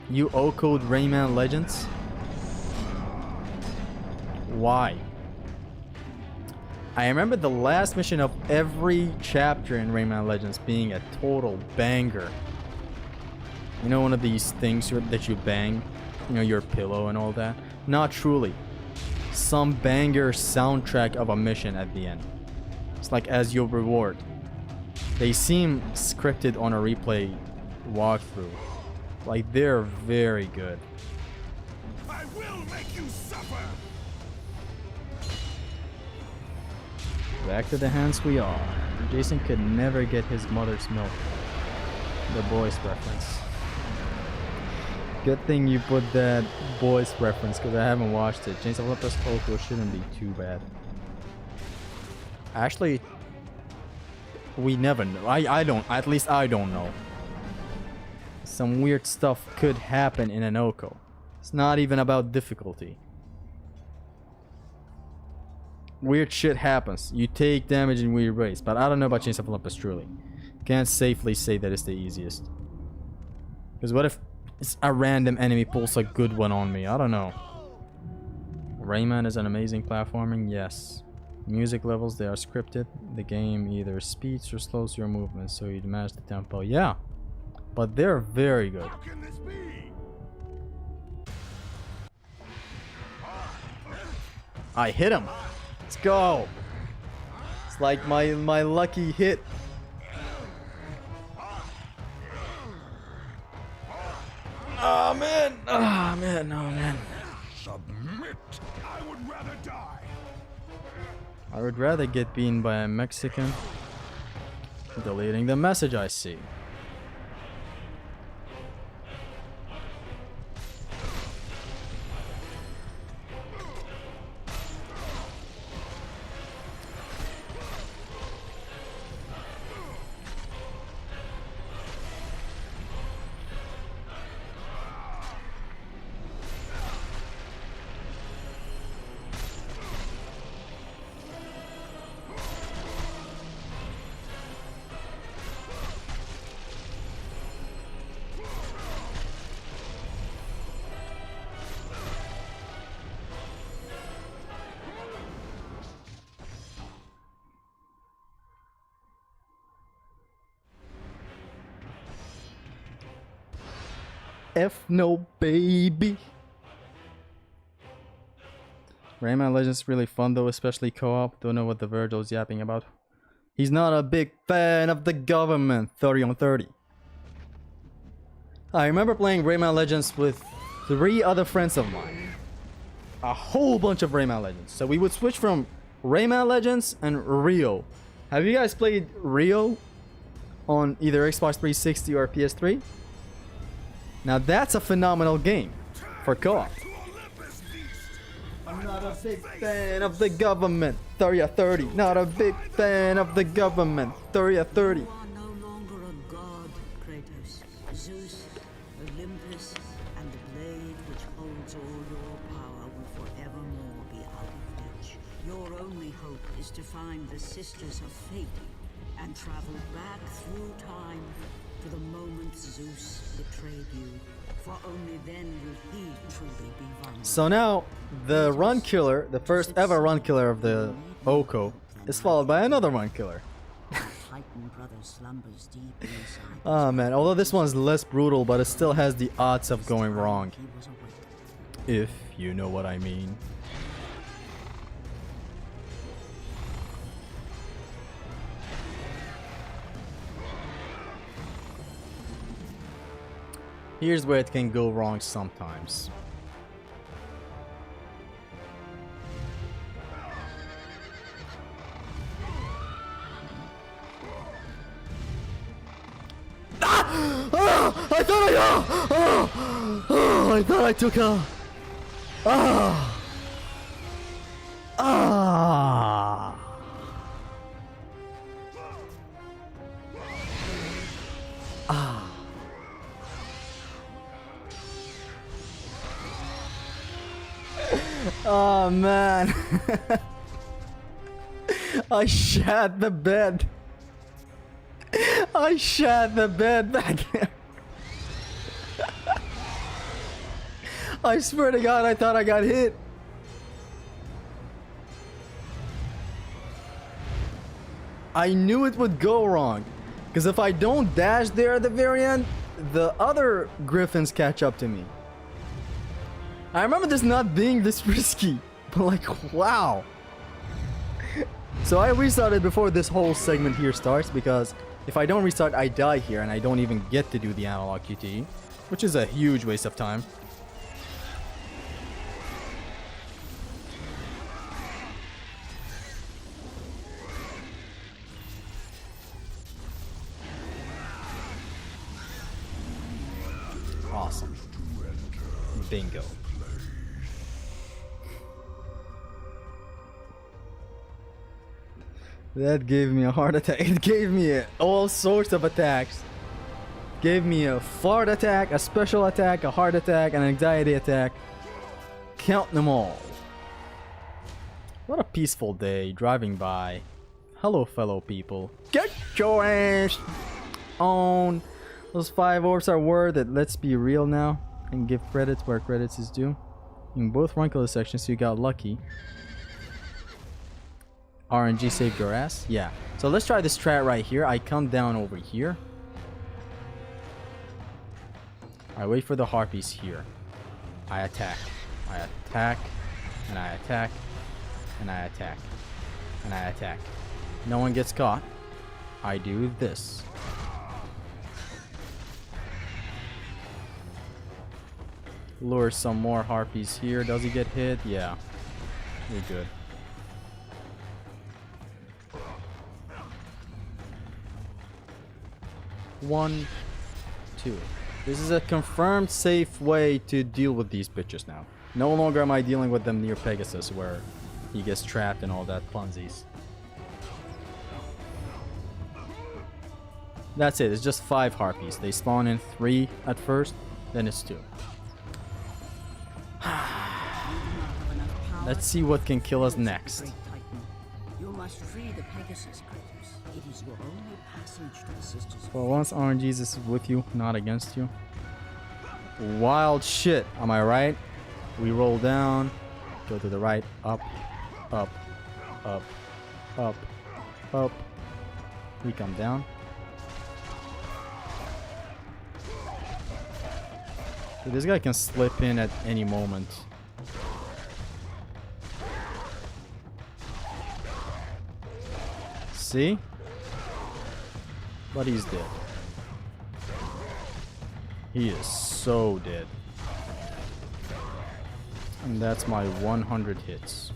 S1: You Oko'd Rayman Legends? Why? I remember the last mission of every chapter in Rayman Legends being a total banger. You know, one of these things that you bang, you know, your pillow and all that? Not truly. Some banger soundtrack of a mission at the end. It's like as your reward. They seem scripted on a replay walkthrough. Like they're very good.
S2: I will make you suffer.
S1: Back to the hands we are. Jason could never get his mother's milk. The boys reference. Good thing you put that boys reference because I haven't watched it. Chains of Olympus Oko shouldn't be too bad. Actually, we never know. I don't. At least I don't know. Some weird stuff could happen in an Oko. It's not even about difficulty. Weird shit happens. You take damage in weird ways. But I don't know about Chains of Olympus truly. Can't safely say that it's the easiest. Because what if a random enemy pulls a good one on me? I don't know. Rayman is an amazing platforming, yes. Music levels, they are scripted. The game either speeds or slows your movement so you match the tempo. Yeah, but they're very good.
S2: How can this be?
S1: I hit him. Let's go. like my lucky hit. Oh man! Oh man! Oh man!
S2: Submit. I would rather die.
S1: I would rather get beaten by a Mexican. Deleting the message I see. F no baby. Rayman Legends really fun though, especially co-op. Don't know what the Virgil's yapping about. He's not a big fan of the government. 30 on 30. I remember playing Rayman Legends with 3 other friends of mine. A whole bunch of Rayman Legends. So we would switch from Rayman Legends and Rio. Have you guys played Rio on either Xbox 360 or PS3? Now that's a phenomenal game for co-op. I'm not a big fan of the government. 30 or 30. Not a big fan of the government. 30 or 30.
S3: You are no longer a god, Kratos. Zeus, Olympus, and the blade which holds all your power will forevermore be out of reach. Your only hope is to find the Sisters of Fate and travel back through time to the moment Zeus betrayed you. For only then will he truly be vulnerable.
S1: So now, the run killer, the first ever run killer of the Oko, is followed by another run killer.
S3: Titan brother slumbers deep inside.
S1: Oh man, although this one's less brutal, but it still has the odds of going wrong.
S3: He was awake.
S1: If you know what I mean. Here's where it can go wrong sometimes. Ah! Oh, I thought I thought I took a ah ah ah. Oh man. I shat the bed. I shat the bed back there. I swear to God, I thought I got hit. I knew it would go wrong. Because if I don't dash there at the very end, the other griffins catch up to me. I remember this not being this risky, but like, wow. So I restarted before this whole segment here starts, because if I don't restart, I die here and I don't even get to do the analog QTE, which is a huge waste of time. Awesome. Bingo. That gave me a heart attack. It gave me all sorts of attacks. Gave me a fart attack, a special attack, a heart attack, an anxiety attack. Count them all. What a peaceful day driving by. Hello, fellow people. Get your ass on. Those 5 orbs are worth it. Let's be real now and give credits where credits is due. In both Runkeler sections, you got lucky. RNG saved your ass? Yeah. So let's try this strat right here. I come down over here. I wait for the harpies here. I attack. I attack. And I attack. And I attack. And I attack. No one gets caught. I do this. Lure some more harpies here. Does he get hit? Yeah. You're good. One, two. This is a confirmed safe way to deal with these bitches now. No longer am I dealing with them near Pegasus where he gets trapped and all that funsies. That's it. It's just 5 harpies. They spawn in 3 at first, then it's 2. Let's see what can kill us next.
S3: You must free the Pegasus, Kratos. It is your only passage to the Sisters.
S1: For once, RNGesus is with you, not against you. Wild shit, am I right? We roll down, go to the right, up, up, up, up, up. We come down. Dude, this guy can slip in at any moment. See? But he's dead. He is so dead. And that's my 100 hits.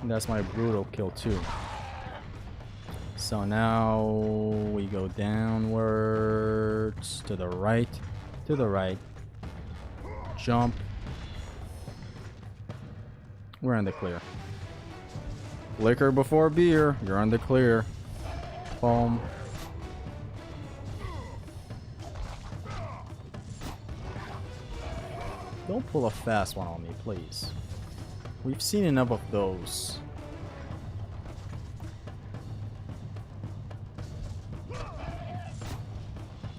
S1: And that's my brutal kill too. So now we go downwards to the right, jump. We're in the clear. Liquor before beer, you're in the clear. Boom. Don't pull a fast one on me, please. We've seen enough of those.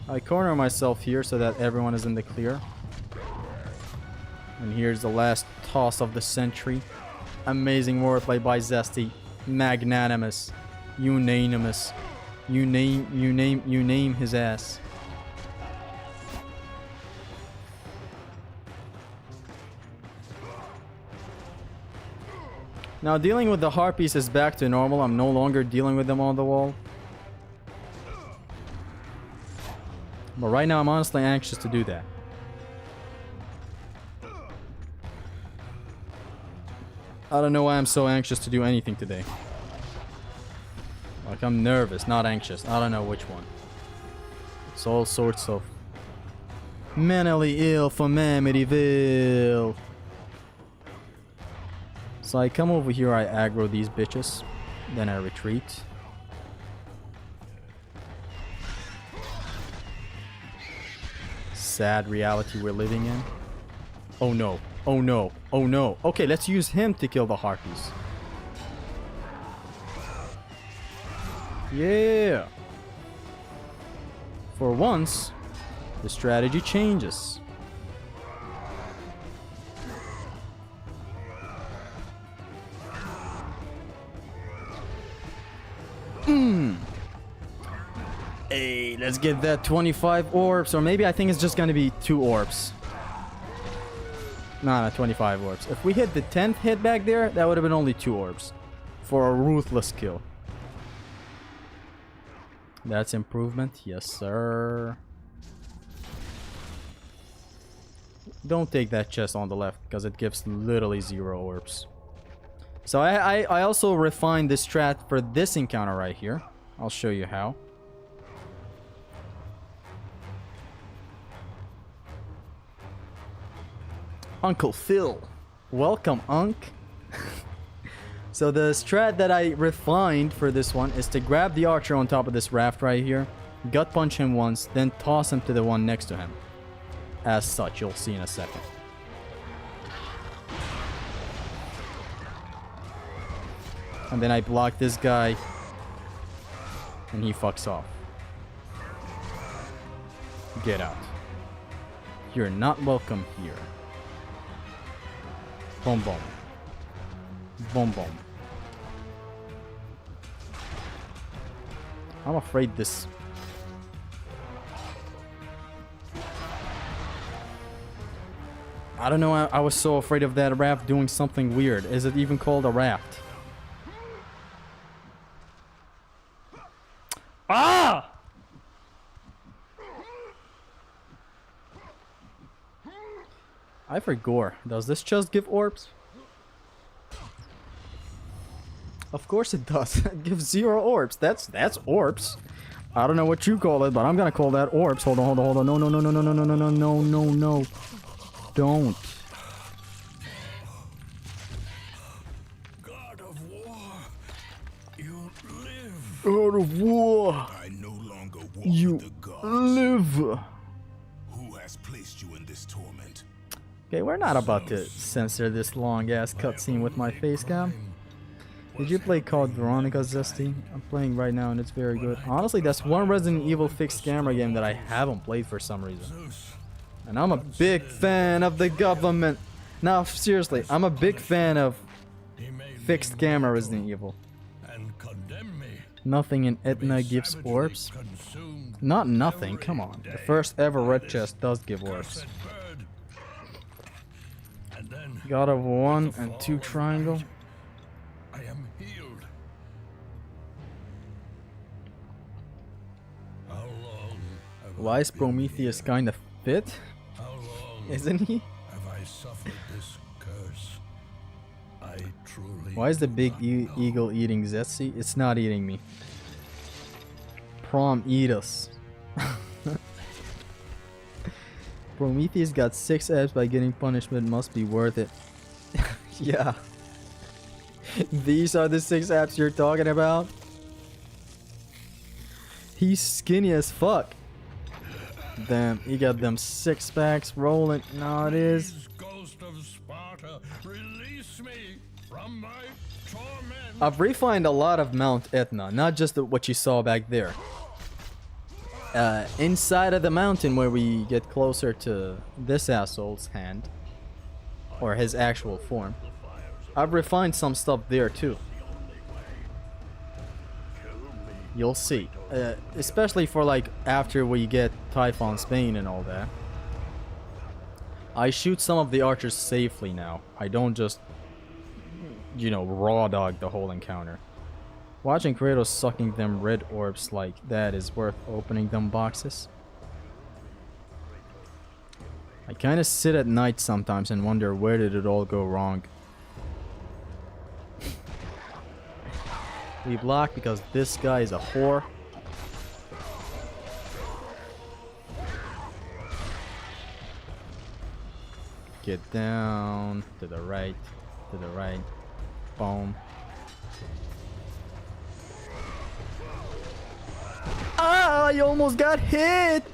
S1: I corner myself here so that everyone is in the clear. And here's the last toss of the century. Amazing wordplay by Zesty. Magnanimous. Unanimous. You name his ass. Now dealing with the harpies is back to normal. I'm no longer dealing with them on the wall. But right now I'm honestly anxious to do that. I don't know why I'm so anxious to do anything today. Like I'm nervous, not anxious. I don't know which one. It's all sorts of mentally ill from Amityville. So I come over here, I aggro these bitches, then I retreat. Sad reality we're living in. Oh no, oh no, oh no. Okay, let's use him to kill the harpies. Yeah. For once, the strategy changes. Hey, let's get that 25 orbs, or maybe I think it's just gonna be 2 orbs. Nah, not 25 orbs. If we hit the 10th hit back there, that would have been only 2 orbs. For a ruthless kill. That's improvement, yes sir. Don't take that chest on the left, because it gives literally 0 orbs. So I also refined this strat for this encounter right here. I'll show you how. Uncle Phil. Welcome, Unc. So the strat that I refined for this one is to grab the archer on top of this raft right here, gut punch him once, then toss him to the one next to him. As such, you'll see in a second. And then I block this guy, and he fucks off. Get out. You're not welcome here. Boom, boom. Boom, boom. I'm afraid this... I don't know, I was so afraid of that raft doing something weird. Is it even called a raft? I forgot. Does this chest give orbs? Of course it does. It gives 0 orbs. That's orbs. I don't know what you call it, but I'm gonna call that orbs. Hold on. No, no, no, no, no, no, no, no, no, no, no. Don't.
S2: God of War, you live.
S1: God of War.
S2: I no longer walk
S1: You
S2: with the gods.
S1: live.
S2: Who has placed you in this torment?
S1: Okay, we're not about to censor this long ass cutscene with my face cam. Did you play Code Veronica, Zesty? I'm playing right now and it's very good. Honestly, that's one Resident Evil fixed camera game that I haven't played for some reason. And I'm a big fan of the government. Now, seriously, I'm a big fan of fixed camera Resident Evil. Nothing in Etna gives orbs? Not nothing, come on. The first ever red chest does give orbs. God of 1 and 2 triangle.
S2: I am healed. How long have
S1: Why is Prometheus kind of fit?
S2: How long
S1: Isn't he?
S2: have I suffered this curse? I truly.
S1: Why is the big eagle eating Zetsi? It's not eating me. Prom eat us. Prometheus got 6 abs by getting punishment, must be worth it. Yeah. These are the 6 abs you're talking about? He's skinny as fuck. Damn, he got them 6 packs rolling. No, it is.
S2: Ghost of Sparta, release me from my torment.
S1: I've refined a lot of Mount Etna, not just what you saw back there. Inside of the mountain where we get closer to this asshole's hand, or his actual form, I've refined some stuff there too. You'll see. Especially for like after we get Typhon Spain and all that. I shoot some of the archers safely now. I don't just, you know, raw dog the whole encounter. Watching Kratos sucking them red orbs like that is worth opening them boxes. I kinda sit at night sometimes and wonder where did it all go wrong. We block because this guy is a whore. Get down to the right, boom. Ah, I almost got hit!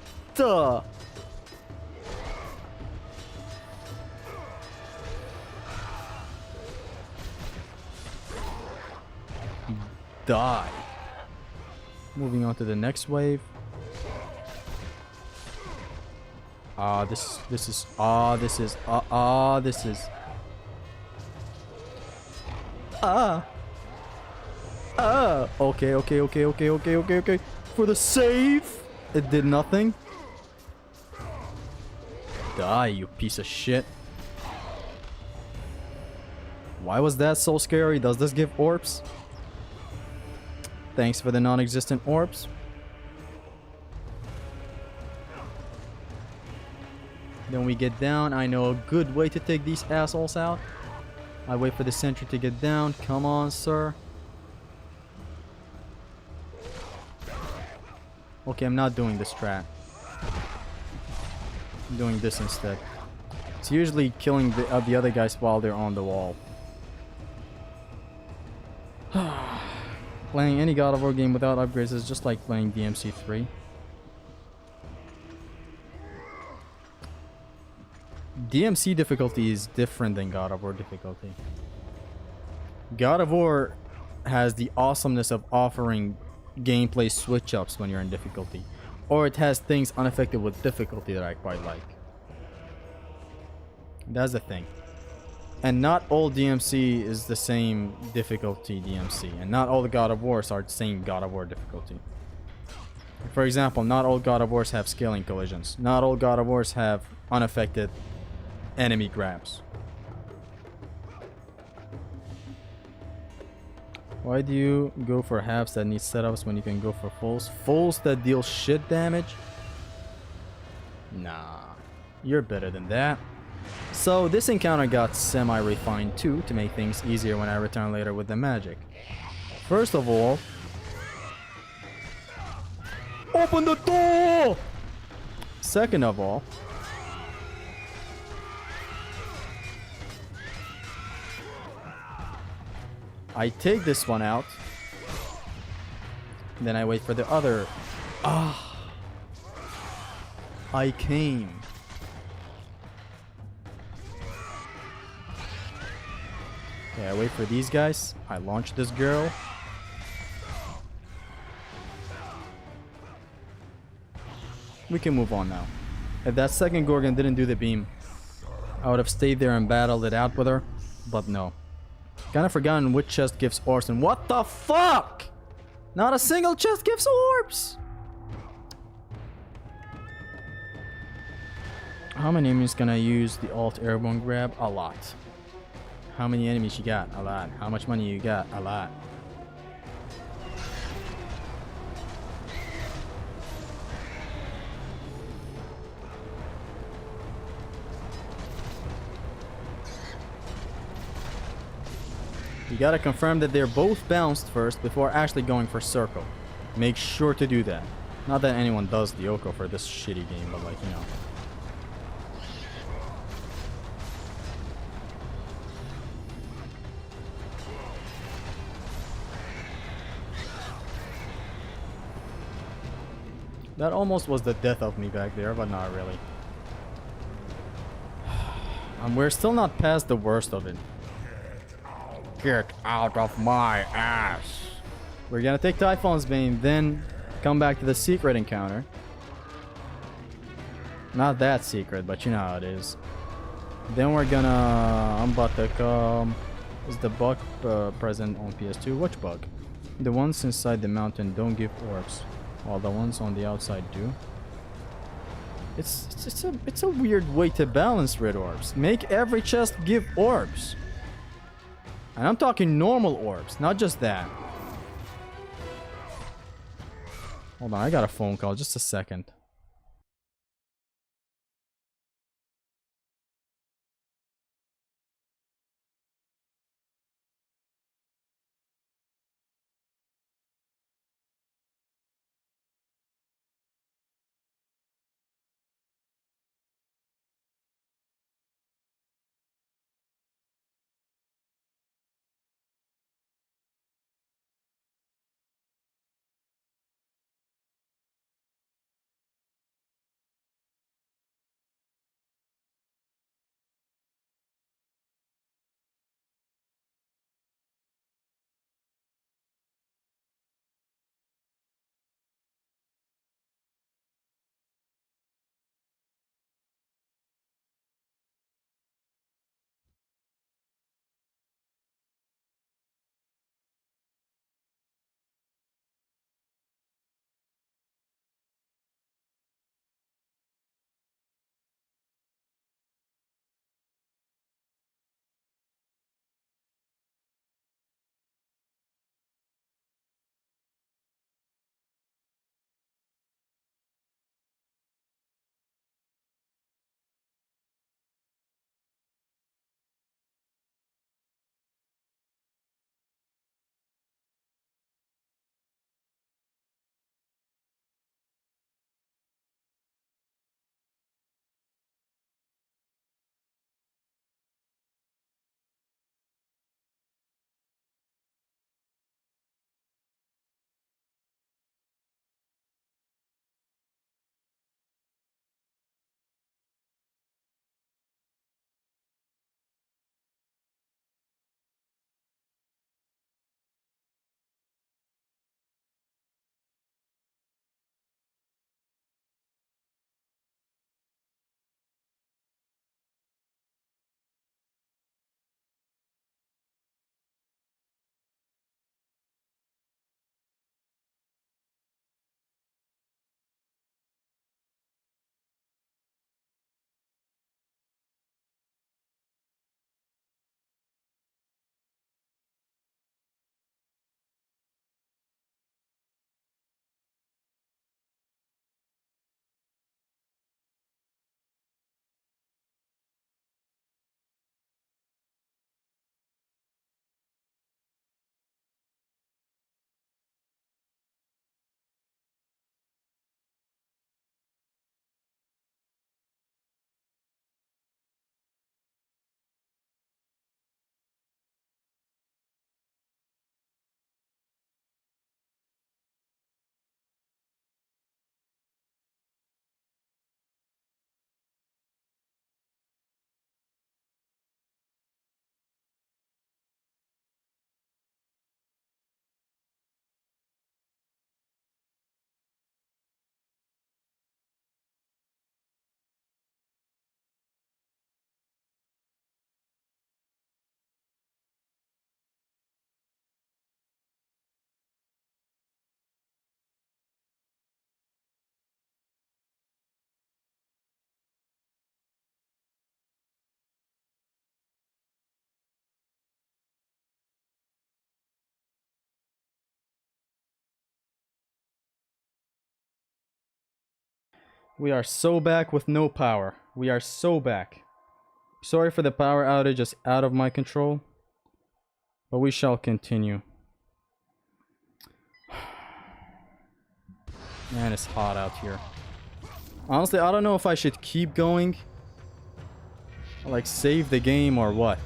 S1: Die. Moving on to the next wave. This is okay. For the save, it did nothing. Die, you piece of shit. Why was that so scary? Does this give orbs? Thanks for the non-existent orbs. Then we get down. I know a good way to take these assholes out. I wait for the sentry to get down. Come on, sir. Okay, I'm not doing this strat. I'm doing this instead. It's usually killing the other guys while they're on the wall. Playing any God of War game without upgrades is just like playing DMC 3. DMC difficulty is different than God of War difficulty. God of War has the awesomeness of offering gameplay switch-ups when you're in difficulty. Or it has things unaffected with difficulty that I quite like. That's the thing. And not all DMC is the same difficulty DMC. And not all the God of Wars are the same God of War difficulty. For example, not all God of Wars have scaling collisions. Not all God of Wars have unaffected enemy grabs. Why do you go for halves that need setups when you can go for fulls? Fulls that deal shit damage? Nah. You're better than that. So this encounter got semi-refined too to make things easier when I return later with the magic. First of all, open the door! Second of all, I take this one out. Then I wait for the other. Ah! I came. Okay, I wait for these guys. I launch this girl. We can move on now. If that second Gorgon didn't do the beam, I would have stayed there and battled it out with her. But no. Kinda forgotten which chest gives orbs and what the fuck? Not a single chest gives orbs! How many enemies can I use the alt airborne grab? A lot. How many enemies you got? A lot. How much money you got? A lot. You gotta confirm that they're both bounced first before actually going for circle. Make sure to do that. Not that anyone does the Oko for this shitty game, but like, you know. That almost was the death of me back there, but not really. And we're still not past the worst of it. Get out of my ass. We're gonna take Typhon's Bane, then come back to the secret encounter. Not that secret, but you know how it is. Then we're gonna... I'm about to come... Is the bug present on PS2? Which bug? The ones inside the mountain don't give orbs, while the ones on the outside do. It's a weird way to balance red orbs. Make every chest give orbs. And I'm talking normal orbs, not just that. Hold on, I got a phone call. Just a second. We are so back with no power. We are so back. Sorry for the power outage, it's out of my control. But we shall continue. Man, it's hot out here. Honestly, I don't know if I should keep going. Like, save the game or what.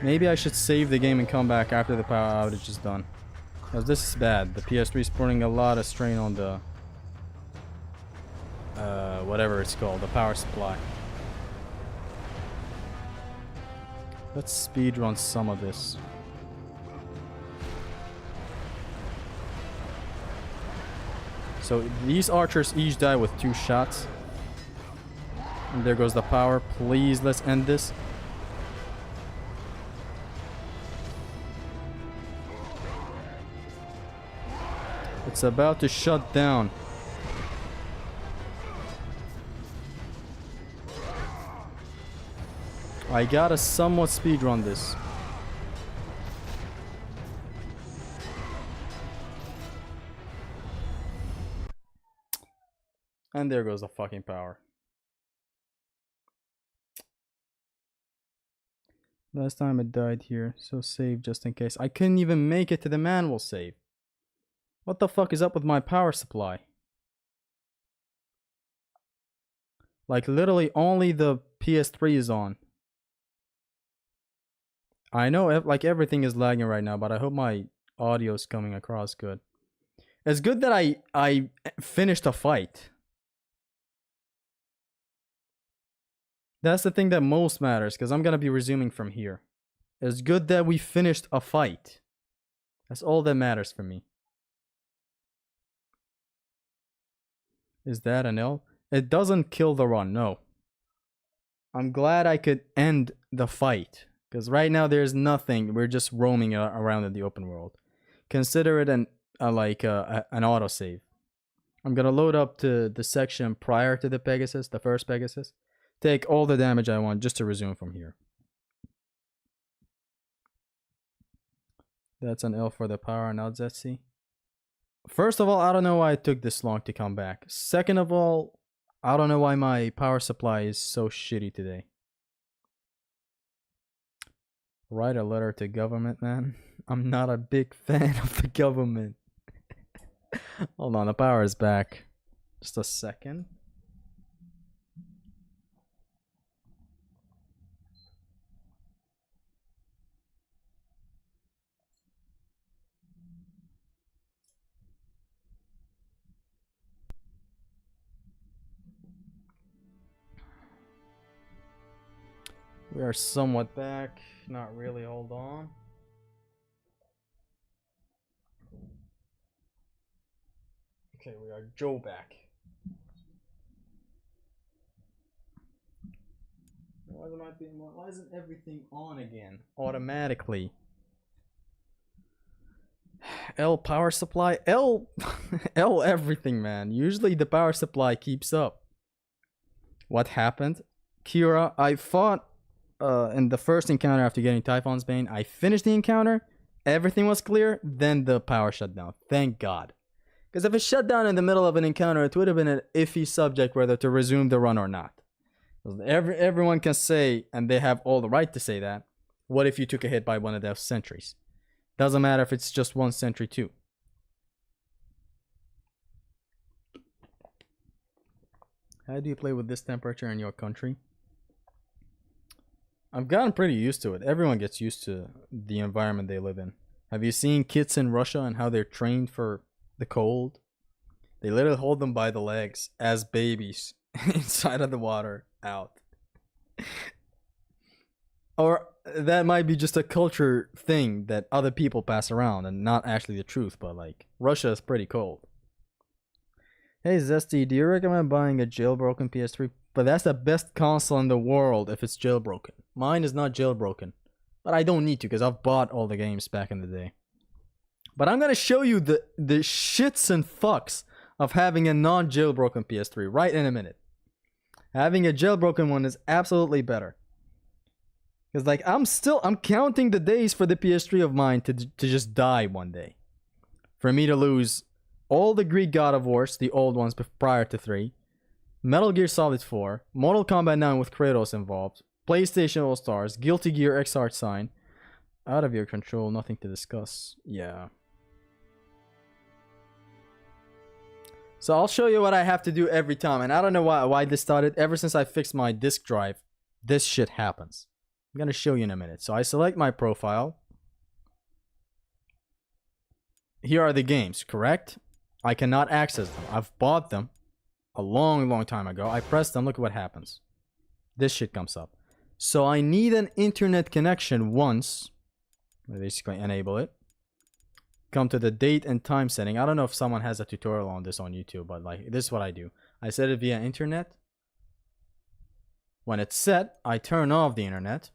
S1: Maybe I should save the game and come back after the power outage is done. Because this is bad. The PS3 is putting a lot of strain on the... whatever it's called, the power supply. Let's speedrun some of this. So these archers each die with 2 shots. And there goes the power. Please, let's end this. It's about to shut down. I gotta somewhat speedrun this. And there goes the fucking power. Last time it died here, so save just in case. I couldn't even make it to the manual save. What the fuck is up with my power supply? Like literally only the PS3 is on. I know like everything is lagging right now, but I hope my audio is coming across good. It's good that I finished a fight. That's the thing that most matters, because I'm gonna be resuming from here. It's good that we finished a fight. That's all that matters for me. Is that an L? It doesn't kill the run, no. I'm glad I could end the fight. Because right now there's nothing. We're just roaming around in the open world. Consider it an autosave. I'm gonna load up to the section prior to the Pegasus, the first Pegasus. Take all the damage I want just to resume from here. That's an L for the power, now Zetsi. First of all, I don't know why it took this long to come back. Second of all, I don't know why my power supply is so shitty today. Write a letter to government, man. I'm not a big fan of the government. Hold on, the power is back. Just a second. We are somewhat back. Not really, hold on. Okay, we are Joe back. Why isn't everything on again? Automatically. L power supply. L L everything, man. Usually the power supply keeps up. What happened? Kira, I fought in the first encounter after getting Typhon's Bane. I finished the encounter, everything was clear, then the power shut down. Thank God. Because if it shut down in the middle of an encounter, it would have been an iffy subject whether to resume the run or not. Everyone can say, and they have all the right to say that, what if you took a hit by one of those sentries? Doesn't matter if it's just one sentry too. How do you play with this temperature in your country? I've gotten pretty used to it. Everyone gets used to the environment they live in. Have you seen kids in Russia and how they're trained for the cold? They literally hold them by the legs as babies inside of the water out. Or that might be just a culture thing that other people pass around and not actually the truth, but like Russia is pretty cold. Hey Zesty, do you recommend buying a jailbroken PS3? But that's the best console in the world if it's jailbroken. Mine is not jailbroken. But I don't need to because I've bought all the games back in the day. But I'm going to show you the shits and fucks of having a non-jailbroken PS3 right in a minute. Having a jailbroken one is absolutely better. Because like I'm counting the days for the PS3 of mine to just die one day. For me to lose all the Greek God of Wars, the old ones prior to 3, Metal Gear Solid 4, Mortal Kombat 9 with Kratos involved, PlayStation All Stars, Guilty Gear Xrd Sign, Out of Your Control, nothing to discuss. Yeah. So I'll show you what I have to do every time, and I don't know why this started. Ever since I fixed my disk drive, this shit happens. I'm gonna show you in a minute. So I select my profile. Here are the games, correct? I cannot access them. I've bought them a long time ago. I press them, look at what happens. This shit comes up. So I need an internet connection once. I basically enable it. Come to the date and time setting. I don't know if someone has a tutorial on this on YouTube, but like this is what I do. I set it via internet. When it's set, I turn off the internet.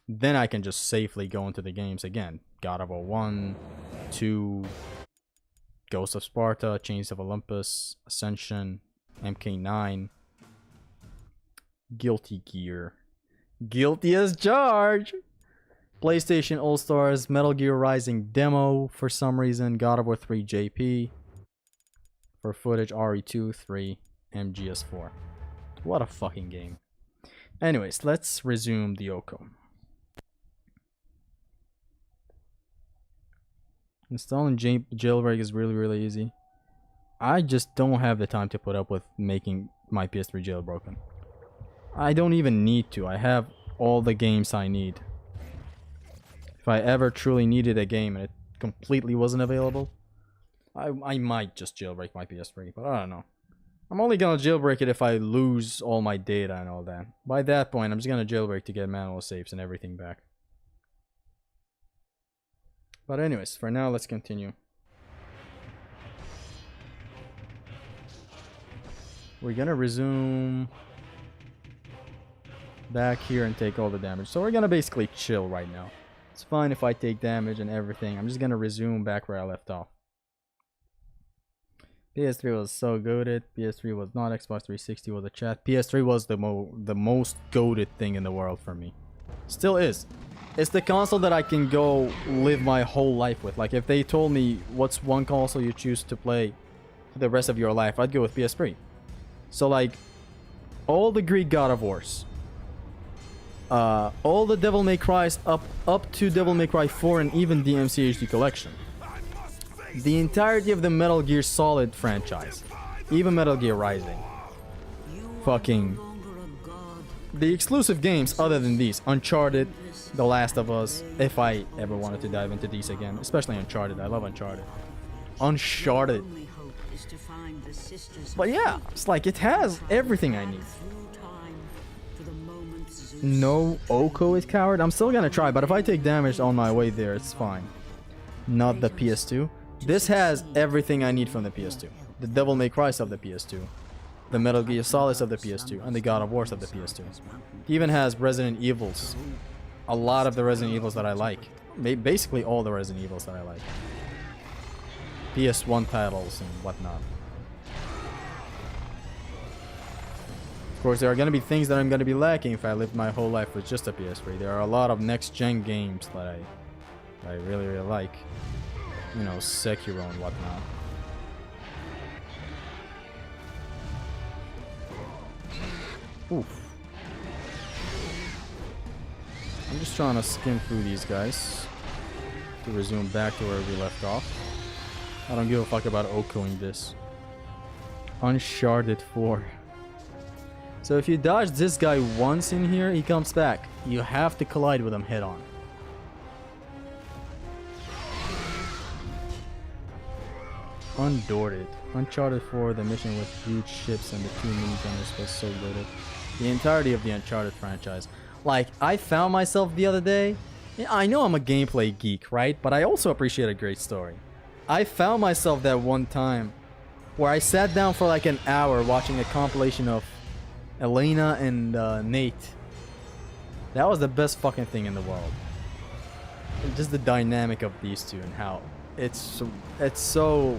S1: Then I can just safely go into the games again. God of War 1, 2, Ghost of Sparta, Chains of Olympus, Ascension, MK9, Guilty Gear, Guilty as Charged, PlayStation All Stars, Metal Gear Rising demo for some reason, God of War 3 JP, for footage RE2, 3, MGS4. What a fucking game. Anyways, let's resume the OCO. Installing jailbreak is really easy. I just don't have the time to put up with making my PS3 jailbroken. I don't even need to. I have all the games I need. If I ever truly needed a game and it completely wasn't available, I might just jailbreak my PS3, but I don't know. I'm only gonna jailbreak it if I lose all my data and all that. By that point, I'm just gonna jailbreak to get manual saves and everything back. But anyways, for now, let's continue. We're gonna resume back here and take all the damage. So we're gonna basically chill right now. It's fine if I take damage and everything. I'm just gonna resume back where I left off. PS3 was so goated. PS3 was not. Xbox 360 was a chat. PS3 was the most goated thing in the world for me. Still is. It's the console that I can go live my whole life with. Like, if they told me what's one console you choose to play for the rest of your life, I'd go with PS3. So, like, all the Greek God of Wars, all the Devil May Cry's up to Devil May Cry 4 and even the MCHD collection, the entirety of the Metal Gear Solid franchise, even Metal Gear Rising, fucking the exclusive games other than these, Uncharted, The Last of Us, if I ever wanted to dive into these again, especially Uncharted. I love Uncharted. Uncharted. But yeah, it's like it has everything I need. No OCO is coward. I'm still gonna try, but if I take damage on my way there, it's fine. Not the PS2. This has everything I need from the PS2. The Devil May Cry of the PS2. The Metal Gear Solid of the PS2. And the God of Wars of the PS2. It even has Resident Evils. A lot of the Resident Evils that I like. Basically all the Resident Evils that I like. PS1 titles and whatnot. Of course, there are going to be things that I'm going to be lacking if I live my whole life with just a PS3. There are a lot of next-gen games that I really like. You know, Sekiro and whatnot. Oof. I'm just trying to skim through these guys to resume back to where we left off. I don't give a fuck about OCOing this. Uncharted 4. So if you dodge this guy once in here, he comes back. You have to collide with him head on. Undaunted. Uncharted 4, the mission with huge ships and the 2 minigunners was so loaded. The entirety of the Uncharted franchise. Like, I found myself the other day. I know I'm a gameplay geek, right? But I also appreciate a great story. I found myself that one time where I sat down for like an hour watching a compilation of Elena and Nate. That was the best fucking thing in the world. Just the dynamic of these two and how it's so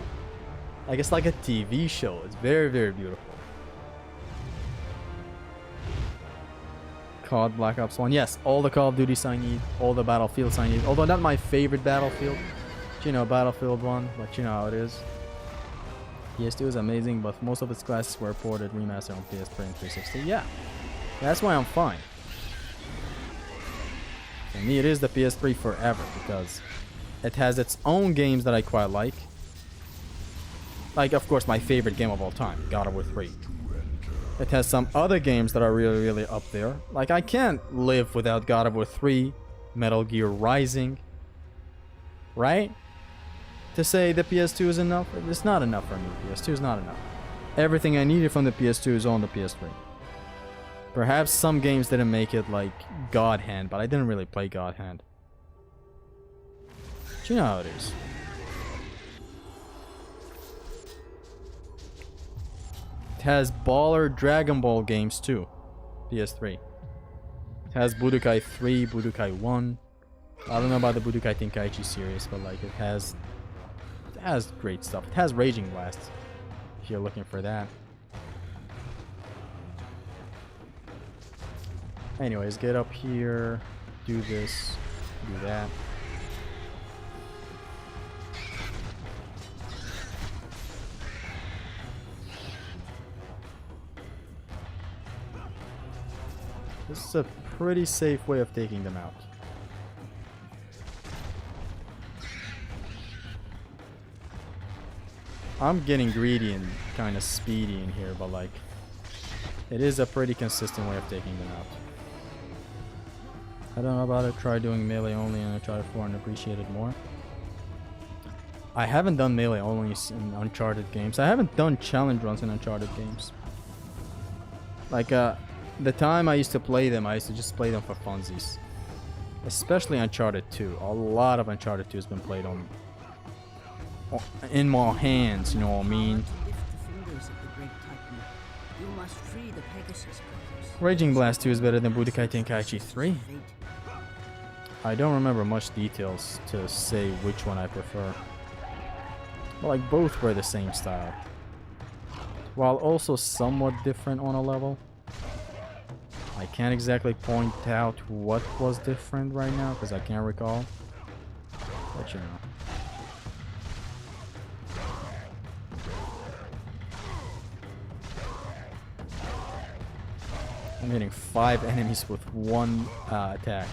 S1: like it's like a TV show. It's very beautiful. COD Black Ops 1. Yes, all the Call of Duties I need, all the Battlefields I need. Although not my favorite Battlefield, You know, Battlefield 1, but you know how it is. PS2 is amazing, but most of its classes were ported remastered on PS3 and 360. Yeah, that's why I'm fine. For me, it is the PS3 forever because it has its own games that I quite like. Like, of course, my favorite game of all time, God of War 3. It has some other games that are really, really up there. Like, I can't live without God of War 3, Metal Gear Rising. Right? To say the PS2 is enough, it's not enough for me. PS2 is not enough. Everything I needed from the PS2 is on the PS3. Perhaps some games didn't make it, like God Hand, but I didn't really play God Hand. But you know how it is. It has baller Dragon Ball games too. PS3. It has Budokai 3, Budokai 1. I don't know about the Budokai Tenkaichi series, but like it has great stuff. It has Raging Blast, if you're looking for that. Anyways, get up here, do this, do that. This is a pretty safe way of taking them out. I'm getting greedy and kind of speedy in here, but like, it is a pretty consistent way of taking them out. I don't know about it. Try doing melee only and I try for and appreciate it more. I haven't done melee only in Uncharted games. I haven't done challenge runs in Uncharted games. Like, the time I used to play them, I used to just play them for funsies. Especially Uncharted 2. A lot of Uncharted 2 has been played on in my hands, you know what I mean? Raging Blast 2 is better than Budokai Tenkaichi 3. I don't remember much details to say which one I prefer. But like both were the same style. While also somewhat different on a level. I can't exactly point out what was different right now because I can't recall. But you know. I'm hitting 5 enemies with one attack.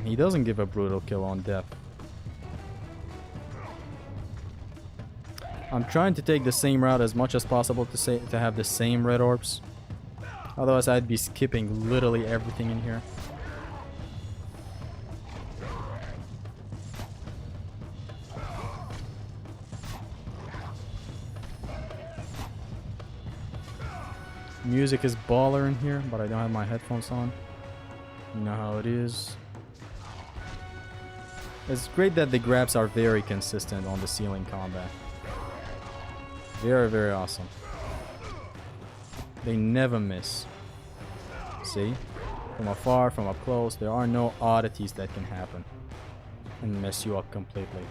S1: He doesn't give a brutal kill on death. I'm trying to take the same route as much as possible to have the same red orbs. Otherwise I'd be skipping literally everything in here. Music is baller in here, but I don't have my headphones on. You know how it is. It's great that the grabs are very consistent on the ceiling combat. Very, very awesome. They never miss. See? From afar, from up close, there are no oddities that can happen and mess you up completely.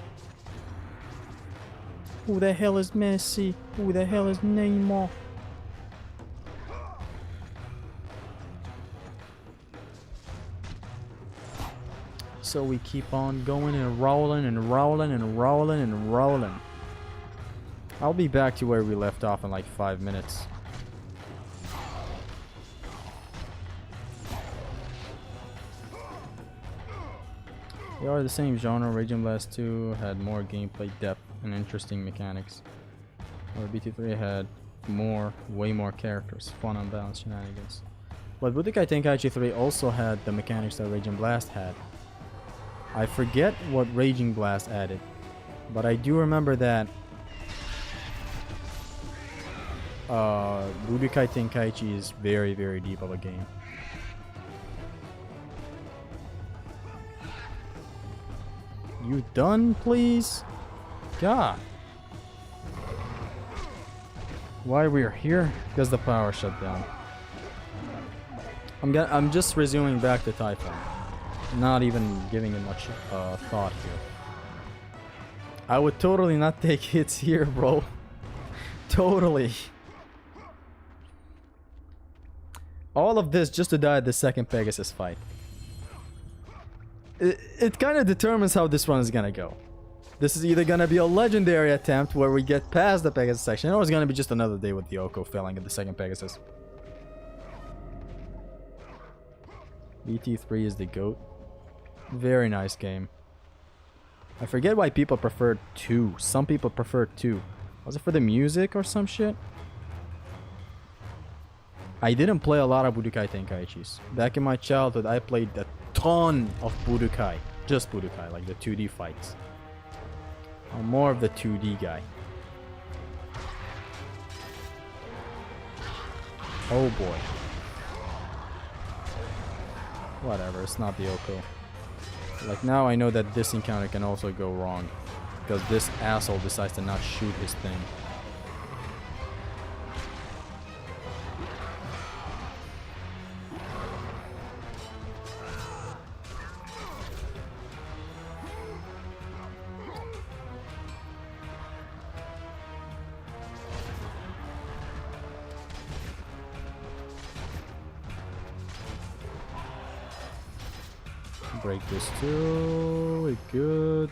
S1: Who the hell is Messi? Who the hell is Neymar? So we keep on going and rolling and rolling and rolling and rolling. I'll be back to where we left off in like 5 minutes. They are the same genre. Raging Blast 2 had more gameplay depth and interesting mechanics. Or BT3 had way more characters, fun unbalanced shenanigans. But Budokai Tenkaichi 3 also had the mechanics that Raging Blast had. I forget what Raging Blast added, but I do remember that Budokai Tenkaichi is very, very deep of a game. You done, please? God. Why we're here? Because the power shut down. I'm just resuming back to Typhon. not even giving it much thought here. I would totally not take hits here, bro. Totally. All of this just to die at the second Pegasus fight. It kind of determines how this run is gonna go. This is either gonna be a legendary attempt where we get past the Pegasus section, or it's gonna be just another day with the Oko failing at the second Pegasus. BT3 is the GOAT. Very nice game. I forget why people preferred 2. Some people preferred 2. Was it for the music or some shit? I didn't play a lot of Budokai Tenkaichis. Back in my childhood, I played a ton of Budokai. Just Budokai, like the 2D fights. I'm more of the 2D guy. Oh boy. Whatever, it's not the Oko. Like, now I know that this encounter can also go wrong. Because this asshole decides to not shoot his thing. Break this too. We good.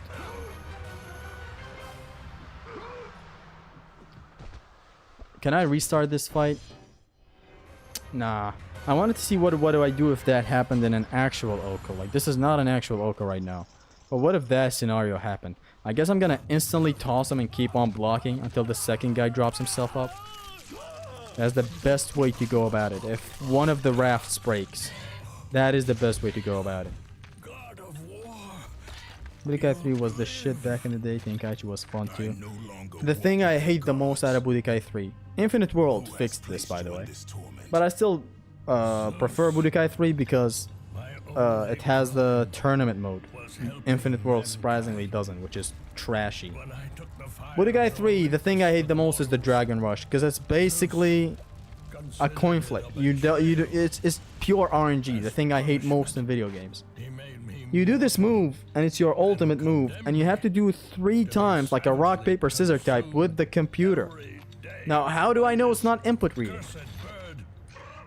S1: Can I restart this fight? Nah. I wanted to see what do I do if that happened in an actual Oko. Like, this is not an actual Oko right now. But what if that scenario happened? I guess I'm gonna instantly toss him and keep on blocking until the second guy drops himself up. That's the best way to go about it. If one of the rafts breaks, that is the best way to go about it. Budokai 3 was the shit back in the day. Tenkaichi was fun too. The thing I hate the most out of Budokai 3. Infinite World fixed this, by the way. But I still prefer Budokai 3 because it has the tournament mode. Infinite World surprisingly doesn't, which is trashy. Budokai 3, the thing I hate the most is the Dragon Rush, because it's basically a coin flip. It's pure RNG, the thing I hate most in video games. You do this move, and it's your ultimate move, and you have to do it 3 times, like a rock, paper, scissors type, with the computer. Now, how do I know it's not input reading?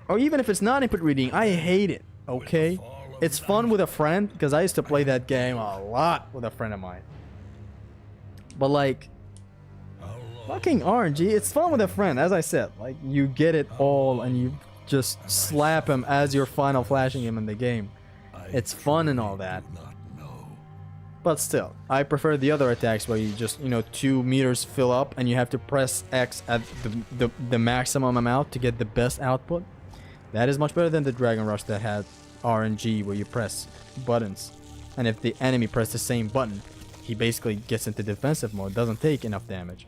S1: Or even if it's not input reading, I hate it, okay? It's fun with a friend, because I used to play that game a lot with a friend of mine. But like, fucking RNG, it's fun with a friend, as I said. Like, you get it all, and you just slap him as you're final flashing him in the game. It's fun and all that. But still, I prefer the other attacks where you just, 2 meters fill up and you have to press X at the maximum amount to get the best output. That is much better than the Dragon Rush that had RNG where you press buttons. And if the enemy presses the same button, he basically gets into defensive mode, doesn't take enough damage.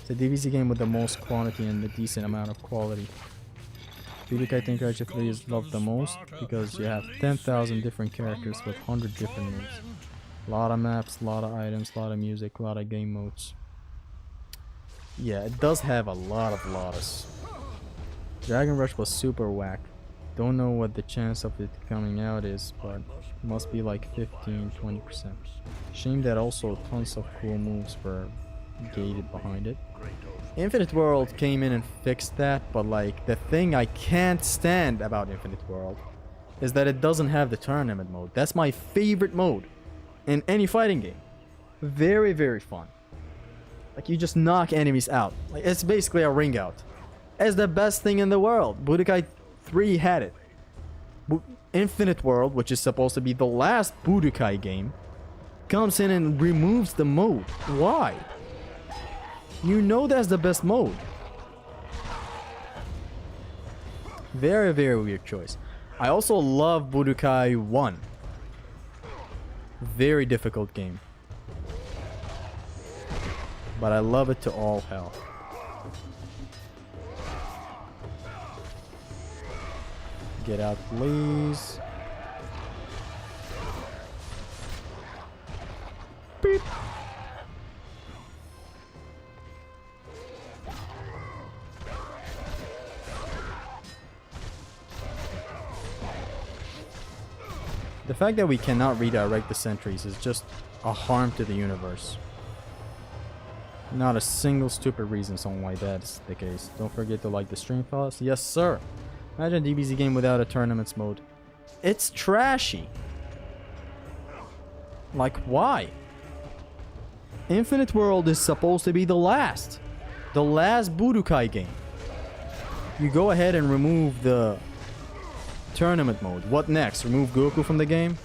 S1: It's a DBZ game with the most quantity and a decent amount of quality. Budokai Tenkaichi 3 is loved the most because you have 10,000 different characters with 100 different moves. A lot of maps, a lot of items, a lot of music, a lot of game modes. Yeah, it does have a lot of Lotus. Dragon Rush was super whack. Don't know what the chance of it coming out is, but must be like 15-20%. Shame that also tons of cool moves were gated behind it. Infinite World came in and fixed that, but like, the thing I can't stand about Infinite World is that it doesn't have the tournament mode. That's my favorite mode in any fighting game. Very, very fun. Like, you just knock enemies out. Like, it's basically a ring out. It's the best thing in the world. Budokai 3 had it. Infinite World, which is supposed to be the last Budokai game, comes in and removes the mode. Why? You know that's the best mode. Very, very weird choice. I also love Budokai 1. Very difficult game. But I love it to all hell. Get out, please. Beep. The fact that we cannot redirect the sentries is just a harm to the universe. Not a single stupid reason something like that is the case. Don't forget to like the stream, fellas. Yes, sir. Imagine a DBZ game without a tournaments mode. It's trashy. Like, why? Infinite World is supposed to be the last Budokai game. You go ahead and remove the tournament mode. What next? Remove Goku from the game?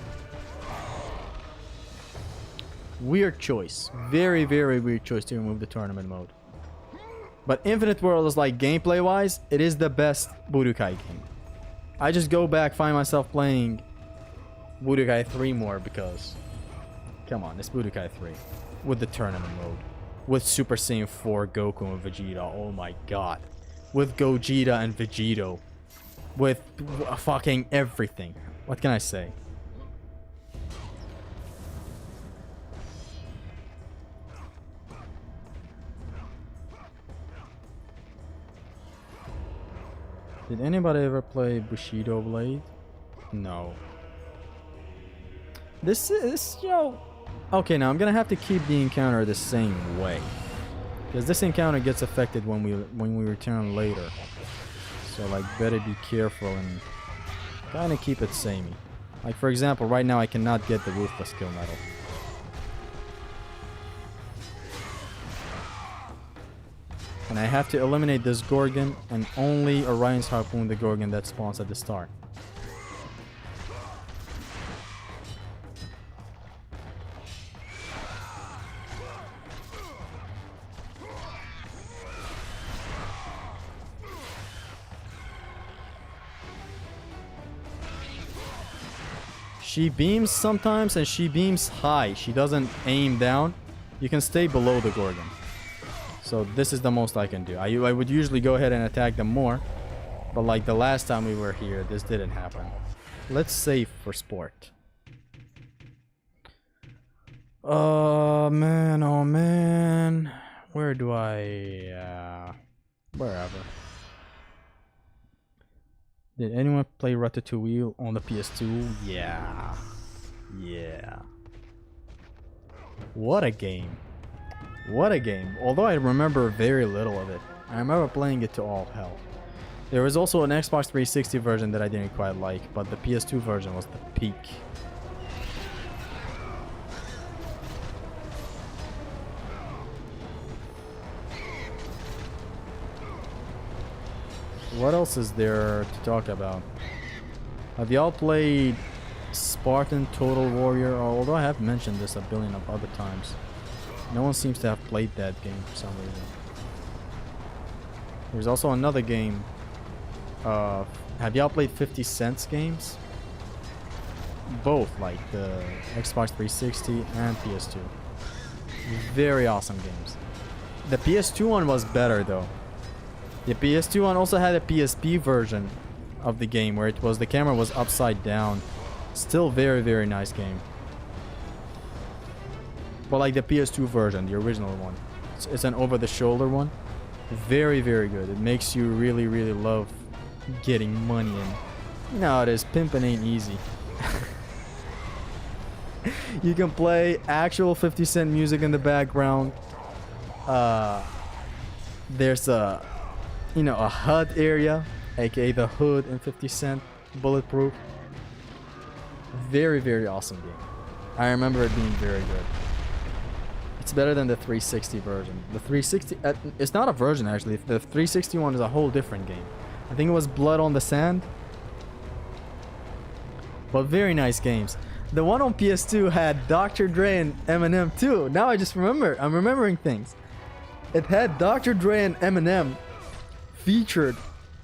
S1: Weird choice. Very, very weird choice to remove the tournament mode. But Infinite World is like, gameplay wise, it is the best Budokai game. I just go back, find myself playing Budokai 3 more because, come on, it's Budokai 3 with the tournament mode, with Super Saiyan 4 Goku and Vegeta. Oh my god, with Gogeta and Vegito, with fucking everything. What can I say? Did anybody ever play Bushido Blade? No. This is, you know... Okay, now I'm gonna have to keep the encounter the same way. Because this encounter gets affected when we return later. So, like, better be careful and kind of keep it samey. Like, for example, right now I cannot get the Ruthless Kill medal. And I have to eliminate this Gorgon and only Orion's Harpoon the Gorgon that spawns at the start. She beams sometimes and she beams high. She doesn't aim down. You can stay below the Gorgon. So this is the most I can do. I would usually go ahead and attack them more. But like the last time we were here, this didn't happen. Let's save for sport. Oh man, oh man. Where do I... wherever. Did anyone play Ratatouille on the PS2? Yeah. Yeah. What a game. What a game. Although I remember very little of it. I remember playing it to all hell. There was also an Xbox 360 version that I didn't quite like, but the PS2 version was the peak. What else is there to talk about? Have y'all played Spartan Total Warrior? Although I have mentioned this a billion of other times. No one seems to have played that game for some reason. There's also another game. Have y'all played 50 Cent games? Both, like the Xbox 360 and PS2. Very awesome games. The PS2 one was better though. The PS2 one also had a PSP version of the game where it was the camera was upside down. Still very, very nice game. But like the PS2 version, the original one. It's an over-the-shoulder one. Very, very good. It makes you really, really love getting money in. Nowadays, pimping ain't easy. You can play actual 50 Cent music in the background. There's a, you know, a HUD area, aka the hood in 50 Cent, bulletproof. Very, very awesome game. I remember it being very good. It's better than the 360 version. The 360, it's not a version actually. The 360 one is a whole different game. I think it was Blood on the Sand. But very nice games. The one on PS2 had Dr. Dre and Eminem too. Now I just remember. I'm remembering things. It had Dr. Dre and Eminem featured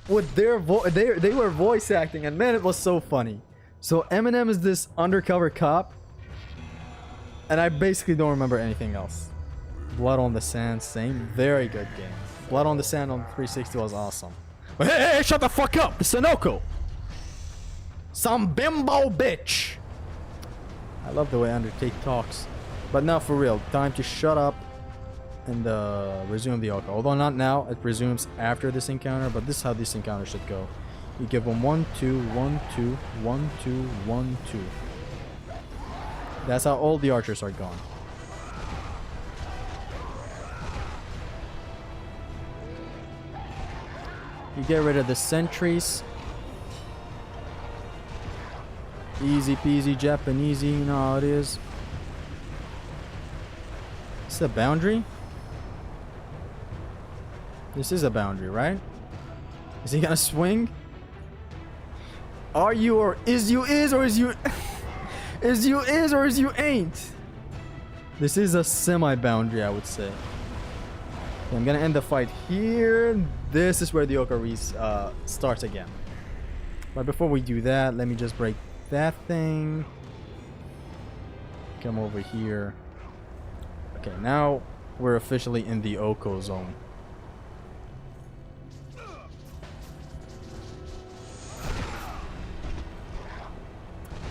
S1: with their they were voice acting, and man, it was so funny. So Eminem is this undercover cop. And I basically don't remember anything else. Blood on the Sand, same. Very good game. Blood on the Sand on 360 was awesome. But hey, shut the fuck up! It's Sunoco! Some bimbo bitch! I love the way Undertake talks. But now for real, time to shut up and resume the alcohol. Although not now, it resumes after this encounter, but this is how this encounter should go. You give them 1, 2, 1, 2, 1, 2, 1, 2. That's how all the archers are gone. You get rid of the sentries. Easy peasy Japanesey, you know how it is. Is this a boundary? This is a boundary, right? Is he gonna swing? Are you or is you is or is you is you is or is you ain't? This is a semi-boundary, I would say. Okay, I'm gonna end the fight here. This is where the Okari starts again. But before we do that, let me just break that thing. Come over here. Okay, now we're officially in the Oko zone.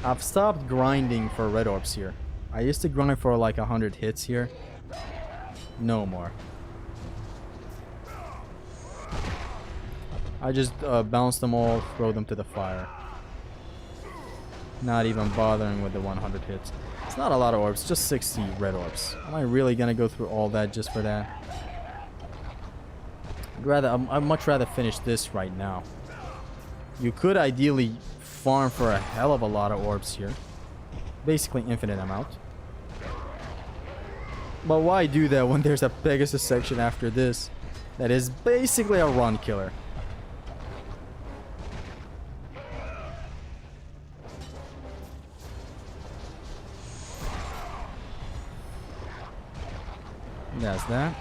S1: I've stopped grinding for red orbs here. I used to grind for like 100 hits here. No more. I just bounce them all, throw them to the fire. Not even bothering with the 100 hits. It's not a lot of orbs, just 60 red orbs. Am I really gonna go through all that just for that? I'd much rather finish this right now. You could ideally farm for a hell of a lot of orbs here. Basically infinite amount. But why do that when there's a Pegasus section after this that is basically a run killer? That's that.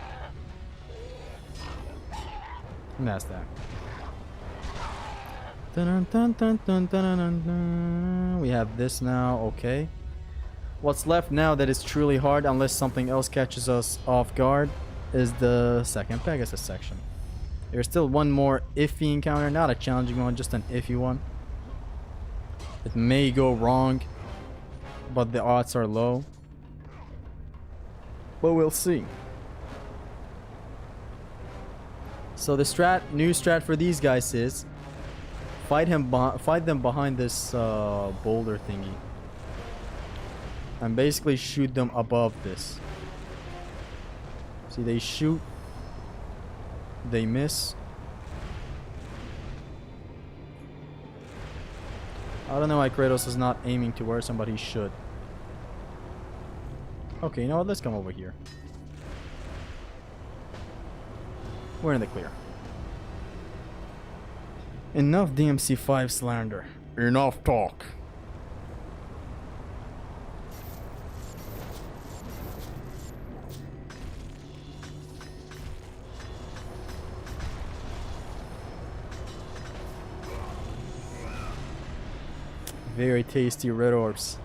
S1: And that's that. Dun, dun, dun, dun, dun, dun, dun, dun. We have this now, okay. What's left now that is truly hard, unless something else catches us off guard, is the second Pegasus section. There's still one more iffy encounter, not a challenging one, just an iffy one. It may go wrong, but the odds are low. But we'll see. So the new strat for these guys is fight them behind this boulder thingy, and basically shoot them above this. See, they shoot, they miss. I don't know why Kratos is not aiming towards them, but he should. Okay, you know what? Let's come over here. We're in the clear. Enough DMC5 slander. Enough talk. Very tasty red orbs.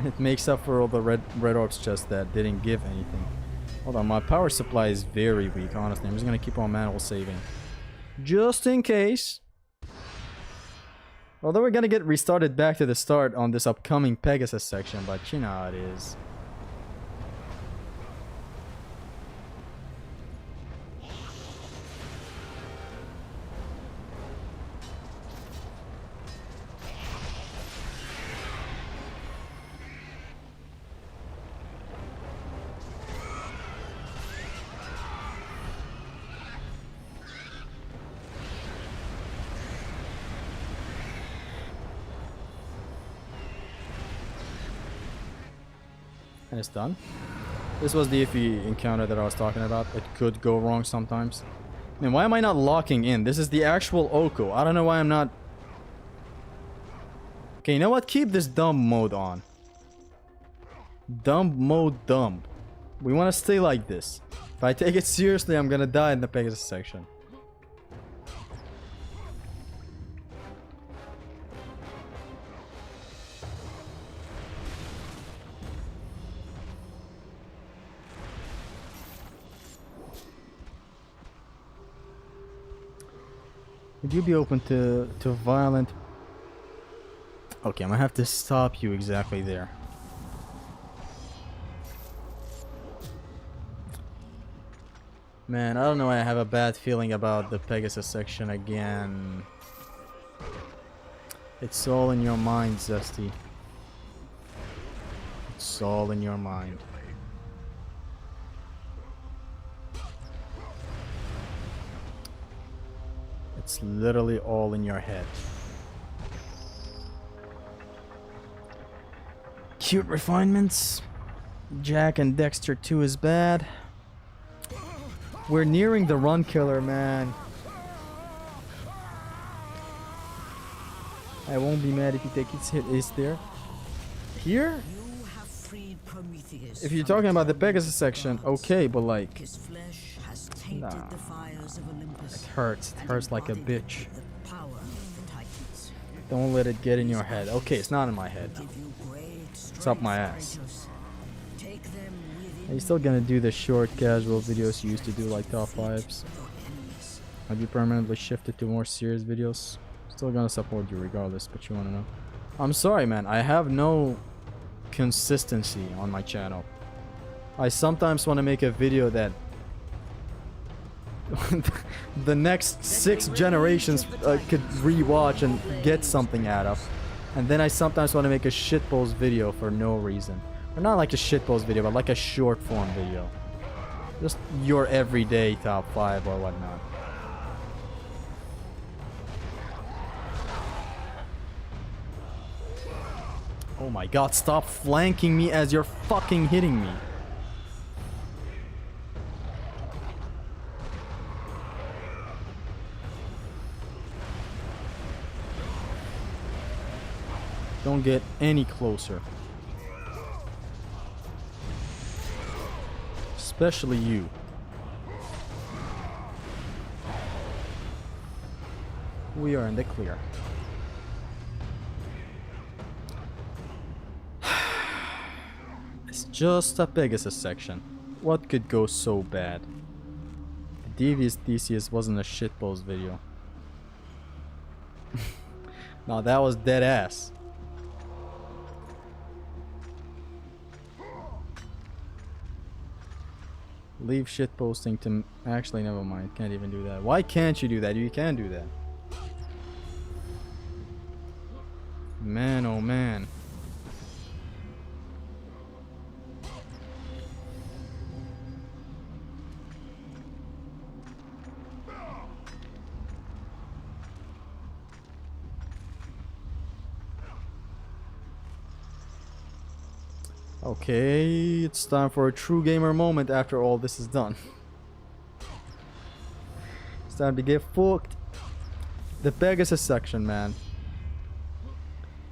S1: It makes up for all the red orbs just that didn't give anything. Hold on, my power supply is very weak, honestly. I'm just gonna keep on manual saving. Just in case. Although we're gonna get restarted back to the start on this upcoming Pegasus section, but you know how it is. And it's done. This was the iffy encounter that I was talking about. It could go wrong sometimes. Man, why am I not locking in? This is the actual Oko. I don't know why I'm not... Okay, you know what? Keep this dumb mode on. Dumb mode dumb. We want to stay like this. If I take it seriously, I'm gonna die in the Pegasus section. Would you be open to violent... Okay, I'm gonna have to stop you exactly there. Man, I don't know why I have a bad feeling about the Pegasus section again. It's all in your mind, Zesty. It's all in your mind. It's literally all in your head. Cute refinements. Jack and Dexter 2 is bad. We're nearing the run killer, man. I won't be mad if you take its hit. Is there? Here?
S3: You have freed Prometheus
S1: If you're
S3: from
S1: talking about the
S3: torment
S1: Pegasus
S3: of
S1: section,
S3: gods.
S1: okay, but like,
S3: His flesh has tainted
S1: Nah.
S3: the fires of Olympus.
S1: it hurts. It
S3: and
S1: hurts like a
S3: embodied
S1: bitch.
S3: The power of the Titans.
S1: Don't let it get in your head. Okay, it's not in my head.
S3: Give you great
S1: It's up my
S3: strength,
S1: ass.
S3: Kratos. Take them within
S1: Are you still gonna do the short, casual videos you used to do, like top 5s?
S3: your enemies.
S1: Have you permanently shifted to more serious videos? Still gonna support you regardless, but you wanna know. I'm sorry, man. I have no consistency on my channel. I sometimes want to make a video that the next 6 generations could rewatch and get something out of. And then I sometimes want to make a shitpost video for no reason. Or not like a shitpost video, but like a short form video. Just your everyday top 5 or whatnot. Oh my god, stop flanking me as you're fucking hitting me. Don't get any closer. Especially you. We are in the clear. It's just a Pegasus section. What could go so bad? The Devious Theseus wasn't a shitpost video. No, that was dead ass. Leave shitposting to... Actually, never mind. Can't even do that. Why can't you do that? You can do that. Man, oh man. Okay, it's time for a true gamer moment after all this is done. It's time to get fucked. The Pegasus section, man.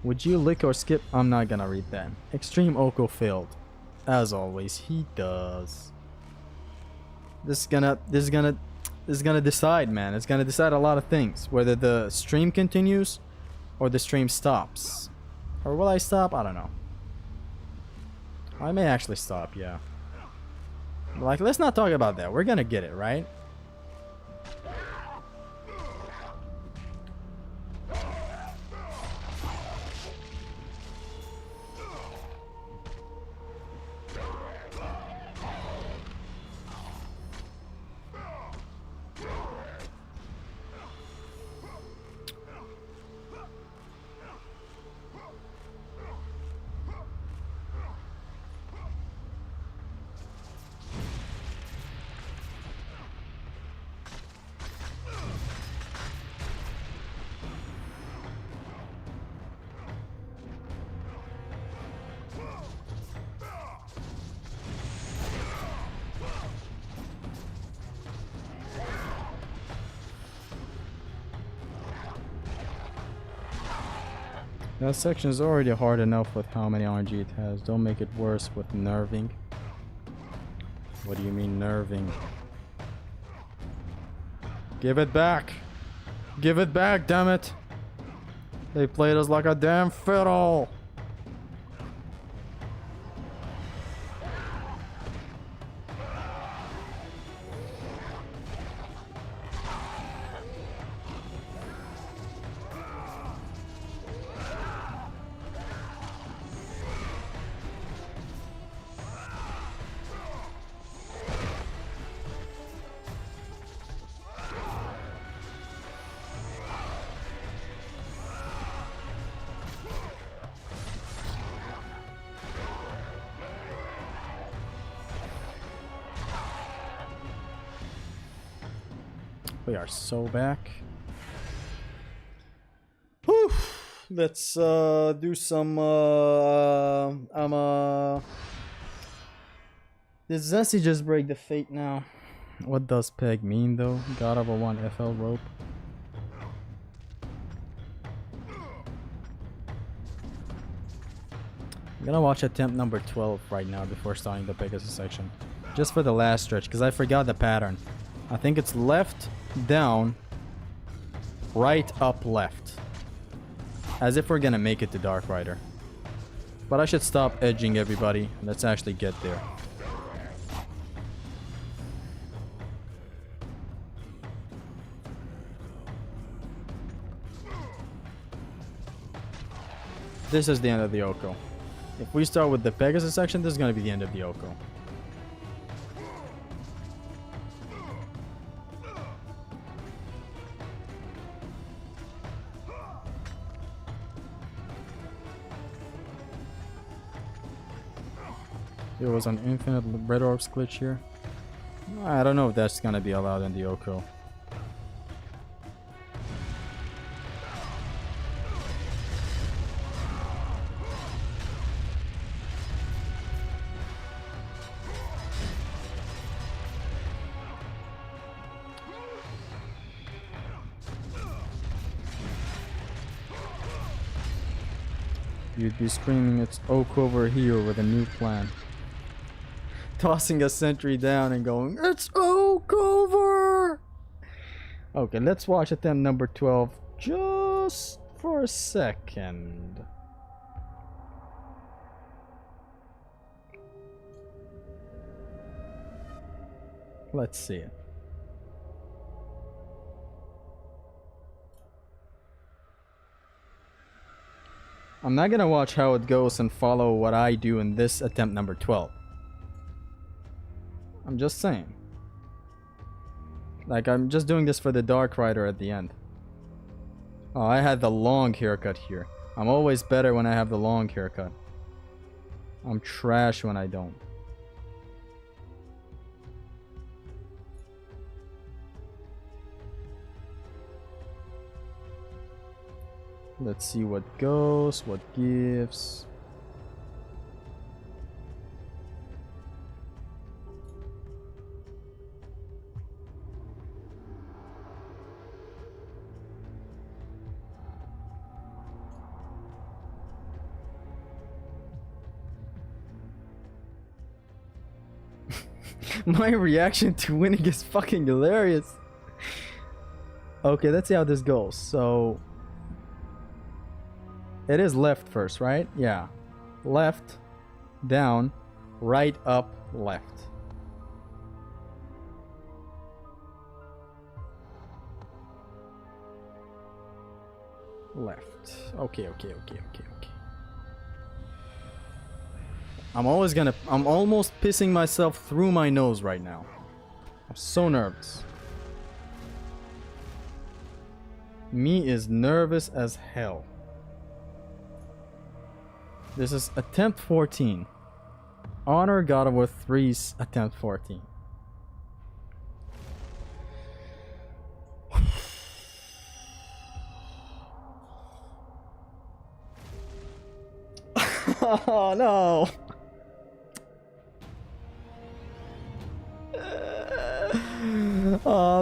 S1: Would you lick or skip? I'm not gonna read that. Extreme Oko failed. As always, he does. This is gonna decide, man. It's gonna decide a lot of things. Whether the stream continues or the stream stops. Or will I stop? I don't know. I may actually stop, yeah. But like, let's not talk about that. We're gonna get it, right? That section is already hard enough with how many RNG it has. Don't make it worse with nerving. What do you mean nerving? Give it back! Give it back, damn it! They played us like a damn fiddle! We are so back. Whew. Let's do some did Zessie just break the fate now? What does Peg mean though? God of a 1 FL rope. I'm gonna watch attempt number 12 right now before starting the Pegasus section. Just for the last stretch, because I forgot the pattern. I think it's left, down, right, up, left. As if we're gonna make it to Dark Rider. But I should stop edging everybody. Let's actually get there. This is the end of the Oko. If we start with the Pegasus section, this is going to be the end of the Oko. There was an infinite red orbs glitch here. I don't know if that's going to be allowed in the Oko. You'd be screaming, it's Oak over here with a new plan. Tossing a sentry down and going, it's Oak over! Okay, let's watch attempt number 12 just for a second. Let's see it. I'm not gonna watch how it goes and follow what I do in this attempt number 12. I'm just saying. Like, I'm just doing this for the Dark Rider at the end. Oh, I had the long haircut here. I'm always better when I have the long haircut. I'm trash when I don't. Let's see what goes, what gives. My reaction to winning is fucking hilarious. Okay, let's see how this goes. So it is left first, right? Yeah. Left, down, right, up, left. Left. Okay. I'm almost pissing myself through my nose right now. I'm so nervous. Me is nervous as hell. This is attempt 14. Honor God of War 3's attempt 14. Oh no.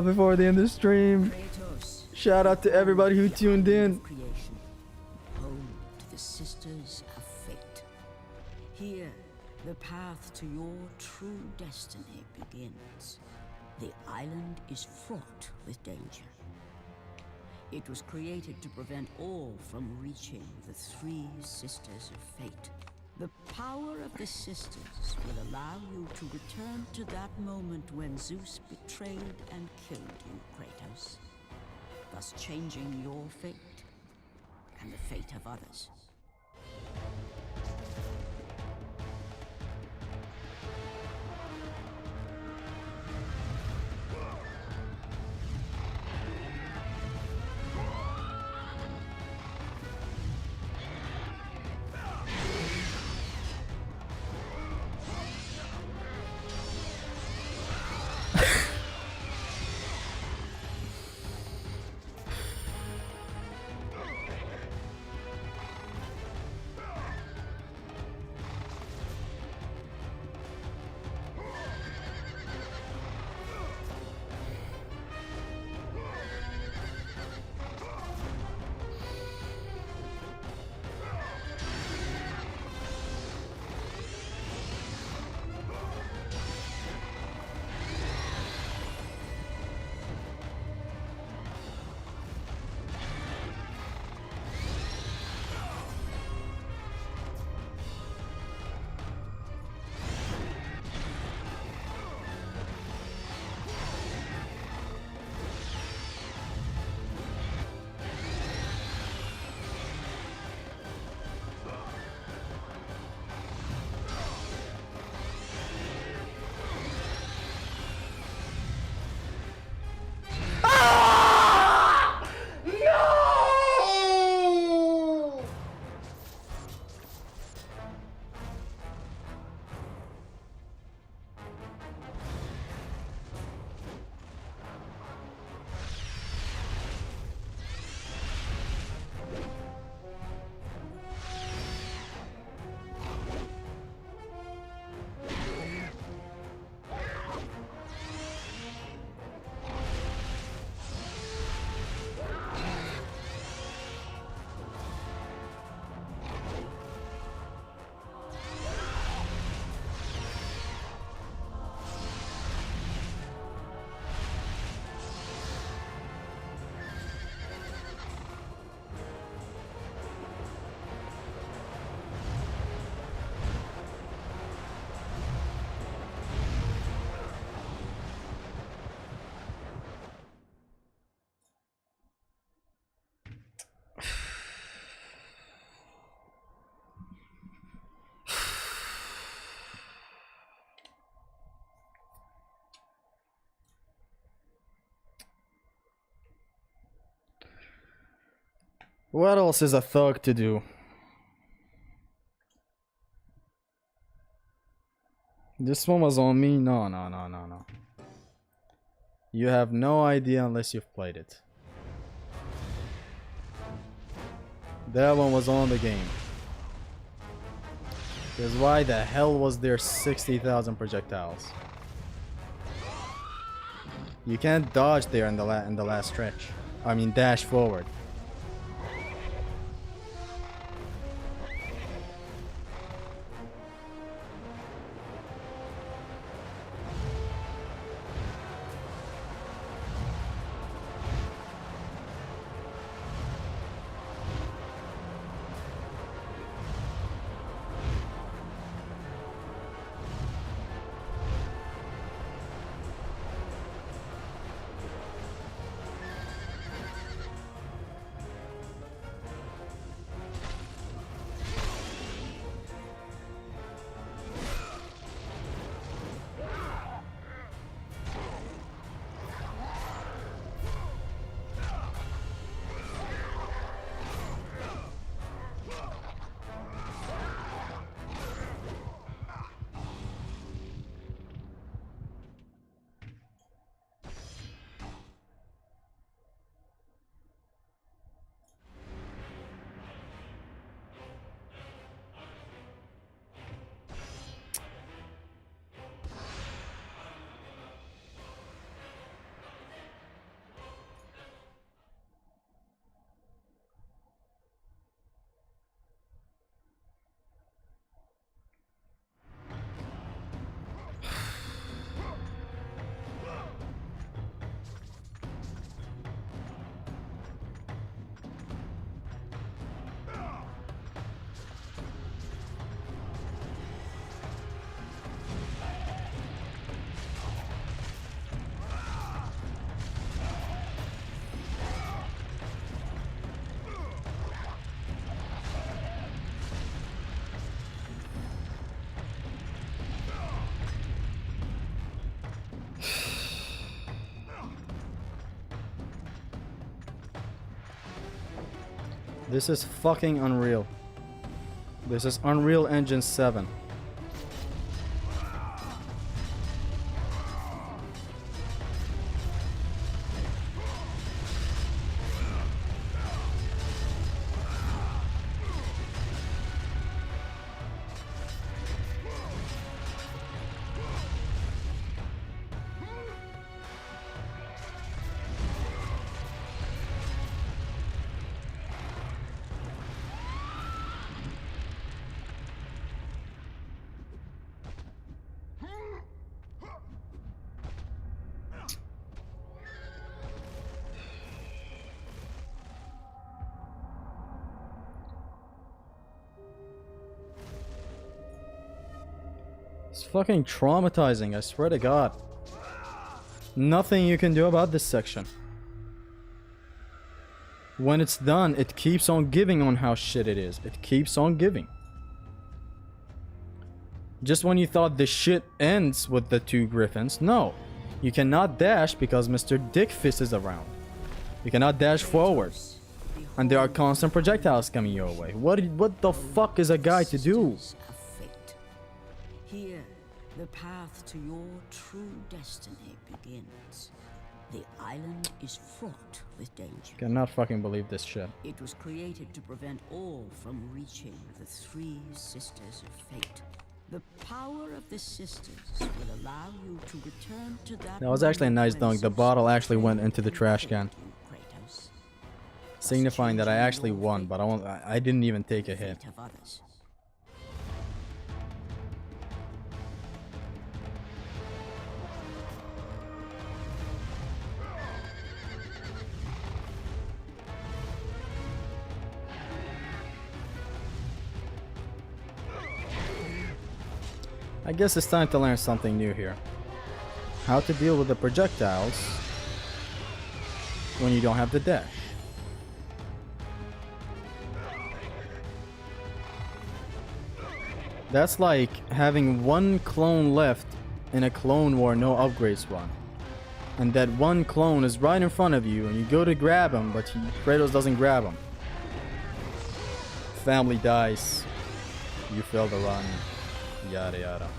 S1: Before the end of the stream, shout out to everybody who tuned in.
S3: Creation, home to the sisters of fate. Here, the path to your true destiny begins. The island is fraught with danger. It was created to prevent all from reaching the three sisters of fate. The power of the sisters will allow you to return to that moment when Zeus betrayed and killed you, Kratos, thus changing your fate and the fate of others.
S1: What else is a thug to do? This one was on me? No, no, no, no, no. You have no idea unless you've played it. That one was on the game. Because why the hell was there 60,000 projectiles? You can't dodge there in the last stretch. I mean dash forward. This is fucking unreal. This is Unreal Engine 7. It's fucking traumatizing, I swear to God. Nothing you can do about this section. When it's done, it keeps on giving on how shit it is. It keeps on giving. Just when you thought the shit ends with the two griffins, no. You cannot dash because Mr. Dickfist is around. You cannot dash forward. And there are constant projectiles coming your way. What the fuck is a guy to do?
S3: Here, the path to your true destiny begins. The island is fraught with danger.
S1: Cannot fucking believe this shit.
S3: It was created to prevent all from reaching the three sisters of fate. The power of the sisters will allow you to return to that
S1: was actually a nice dunk. The bottle actually went into the trash can, signifying that I actually won, but I didn't even take a hit. I guess it's time to learn something new here. How to deal with the projectiles when you don't have the dash. That's like having one clone left in a Clone War no upgrades run. And that one clone is right in front of you and you go to grab him, but Kratos doesn't grab him. family dies, you fail the run, yada yada.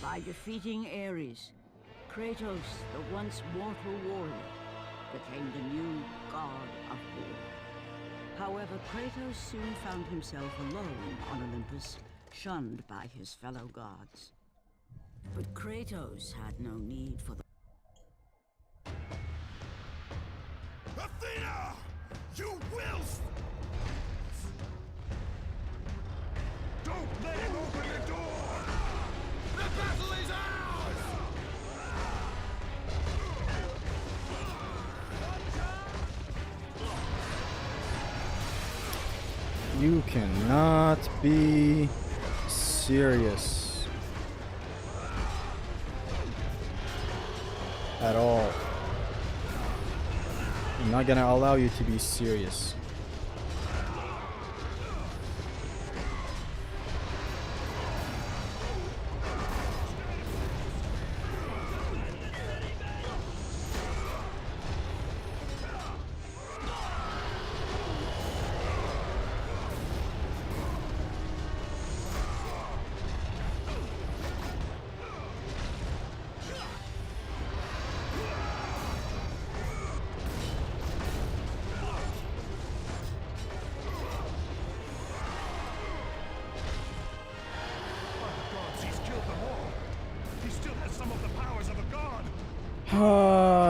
S3: By defeating Ares, Kratos, the once mortal warrior, became the new god of war. However, Kratos soon found himself alone on Olympus, shunned by his fellow gods. But Kratos had no need for the...
S2: Athena! You will... Don't let him open the door! The battle is ours!
S1: You cannot be serious at all. I'm not gonna allow you to be serious.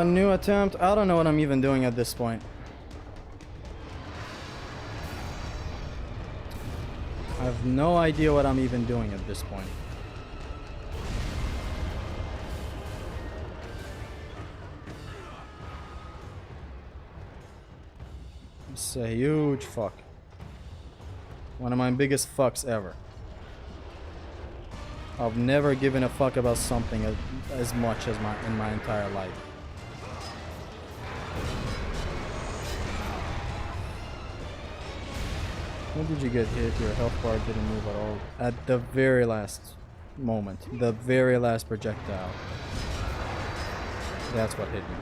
S1: New attempt. I don't know what I'm even doing at this point. I have no idea what I'm even doing at this point. It's a huge fuck. One of my biggest fucks ever. I've never given a fuck about something as much as in my entire life. When did you get hit? Your health bar didn't move at all. At the very last moment. The very last projectile. That's what hit me.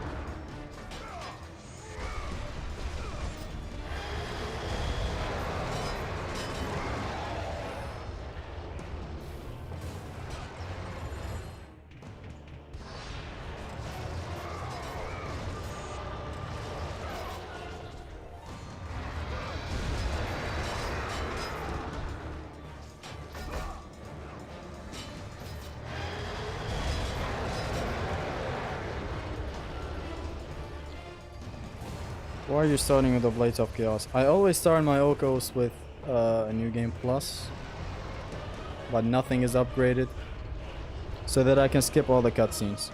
S1: Why are you starting with the Blades of Chaos? I always start my Okos with a New Game Plus, but nothing is upgraded, so that I can skip all the cutscenes.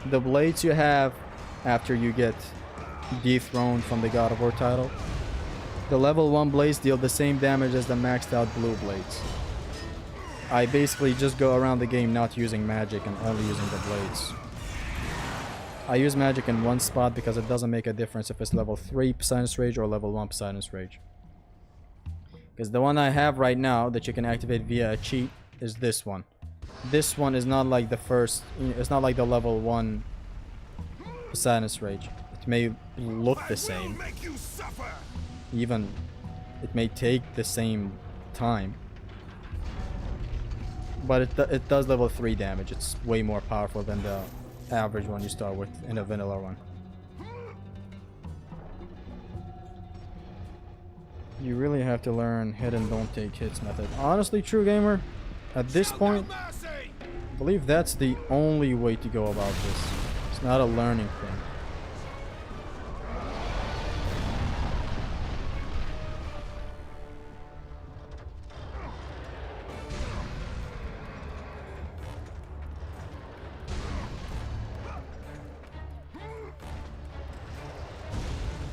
S1: The blades you have after you get dethroned from the God of War title, the level 1 blades deal the same damage as the maxed out blue blades. I basically just go around the game not using magic and only using the blades. I use magic in one spot because it doesn't make a difference if it's level 3 Poseidon's Rage or level 1 Poseidon's Rage. Because the one I have right now that you can activate via a cheat is this one. This one is not like the first, it's not like the level 1 Poseidon's Rage. It may look the same. Even it may take the same time. But it does level 3 damage. It's way more powerful than the average one you start with in a vanilla one. You really have to learn hit and don't take hits method. Honestly, true gamer, at this point, I believe that's the only way to go about this. It's not a learning thing.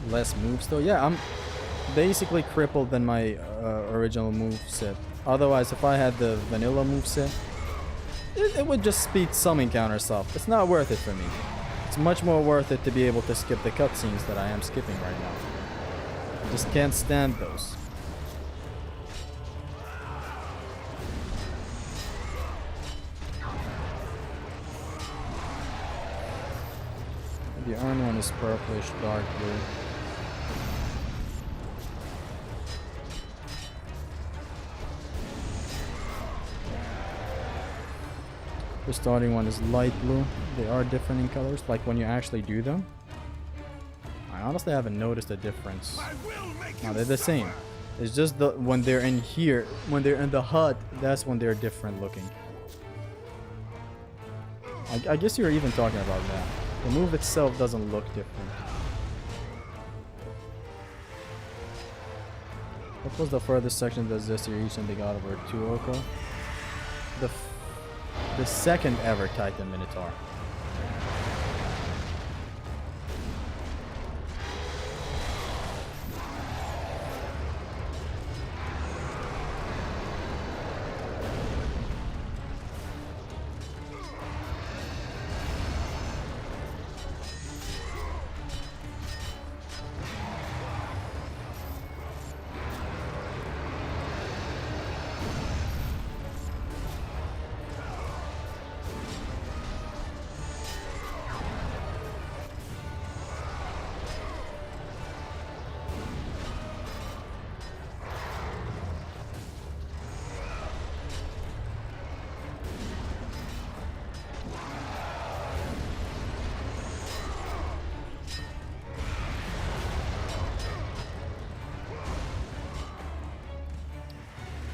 S1: less moves though. Yeah, I'm basically crippled than my original move set. Otherwise, if I had the vanilla move set, it would just speed some encounters up. It's not worth it for me. It's much more worth it to be able to skip the cutscenes that I am skipping right now. I just can't stand those. The iron one is purplish, dark blue. The starting one is light blue. They are different in colors, like when you actually do them. I honestly haven't noticed a difference. No, they're the same. It's just the when they're in here, when they're in the hut, that's when they're different looking. I guess you're even talking about that. The move itself doesn't look different. What was the furthest section that Zesty reached in the God of War 2 Oko? The second ever Titan Minotaur.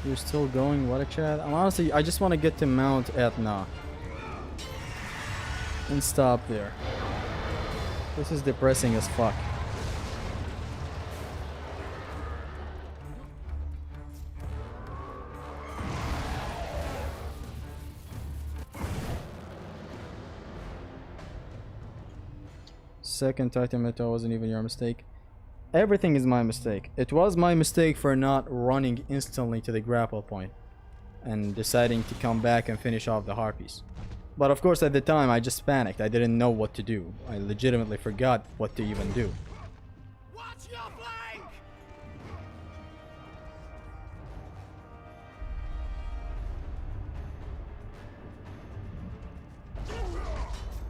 S1: You're still going? What a chat. I'm honestly, I just want to get to Mount Etna and stop there. This is depressing as fuck. Second Titan Minotaur wasn't even your mistake. Everything is my mistake. It was my mistake for not running instantly to the grapple point and deciding to come back and finish off the harpies. But of course at the time I just panicked. I didn't know what to do. I legitimately forgot what to even do.
S2: Watch your flank!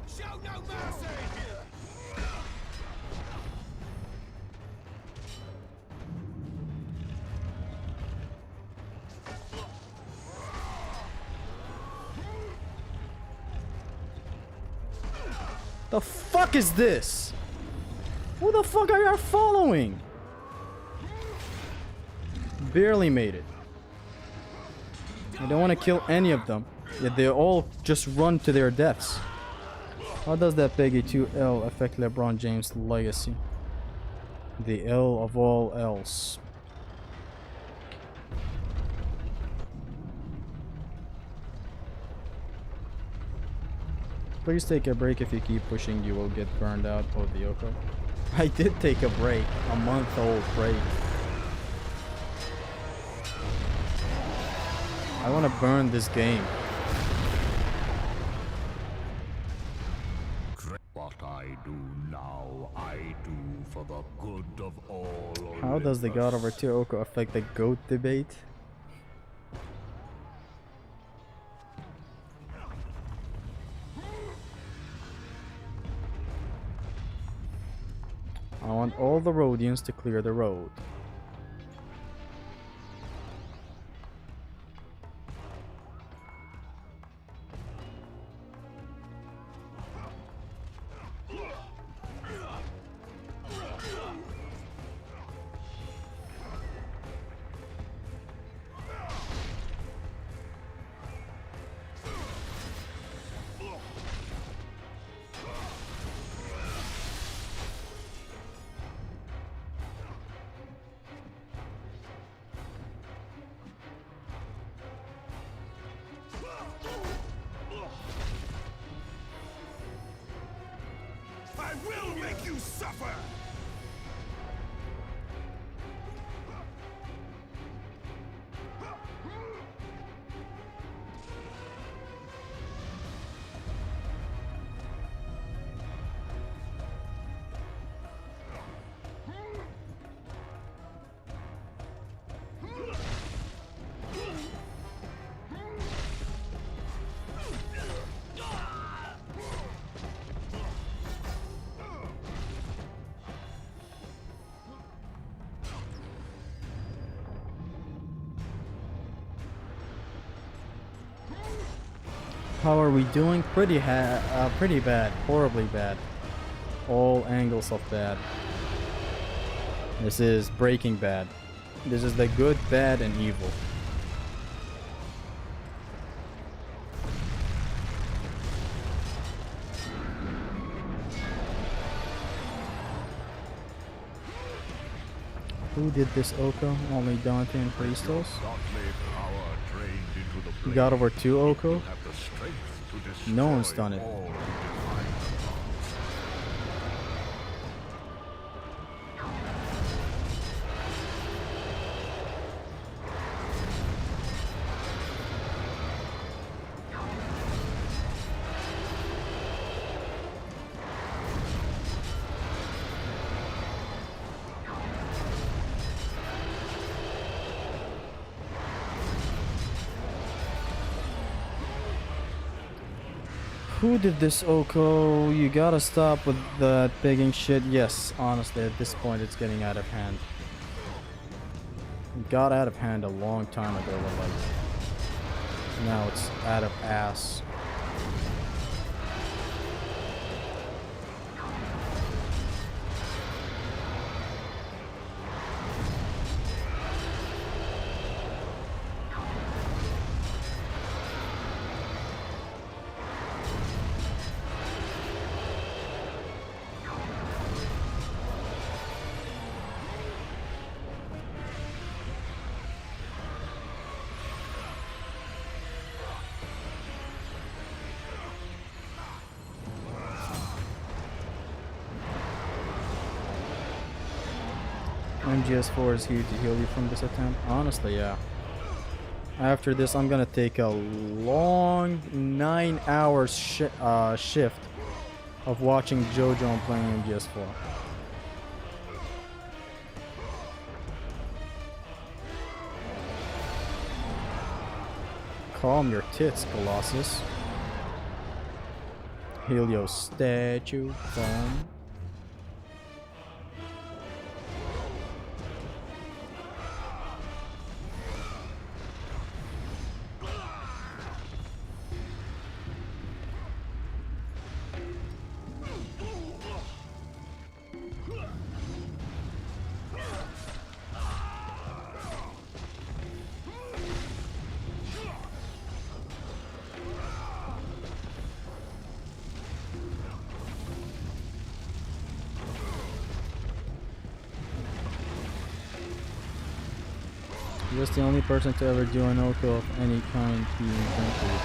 S2: Show no mercy!
S1: The fuck is this? Who the fuck are you following? Barely made it. I don't want to kill any of them, yet they all just run to their deaths. How does that Peggy 2L affect LeBron James' legacy? The L of all L's. Please take a break. If you keep pushing, you will get burned out. Oh, the Yoko. I did take a break. A month-old break. I want to burn this game.
S2: What I do now, I do for the good of all.
S1: How does the God of War 2 Oko affect the GOAT debate? I want all the Rhodians to clear the road.
S2: I will make you suffer!
S1: How are we doing? Pretty bad. Horribly bad. All angles of bad. This is Breaking Bad. This is the good, bad, and evil. Who did this Oko? Only Dante and Christos? God over 2 Oko? No one's done it. Who did this Oko? You gotta stop with that begging shit. Yes, honestly, at this point it's getting out of hand. It got out of hand a long time ago, but like now it's out of ass. MGS4 is here to heal you from this attempt. Honestly, yeah. After this, I'm gonna take a long 9-hour shift of watching JoJo and playing MGS4. Calm your tits, Colossus. Helio statue, phone. Just the only person to ever do an Oko of any kind being invented.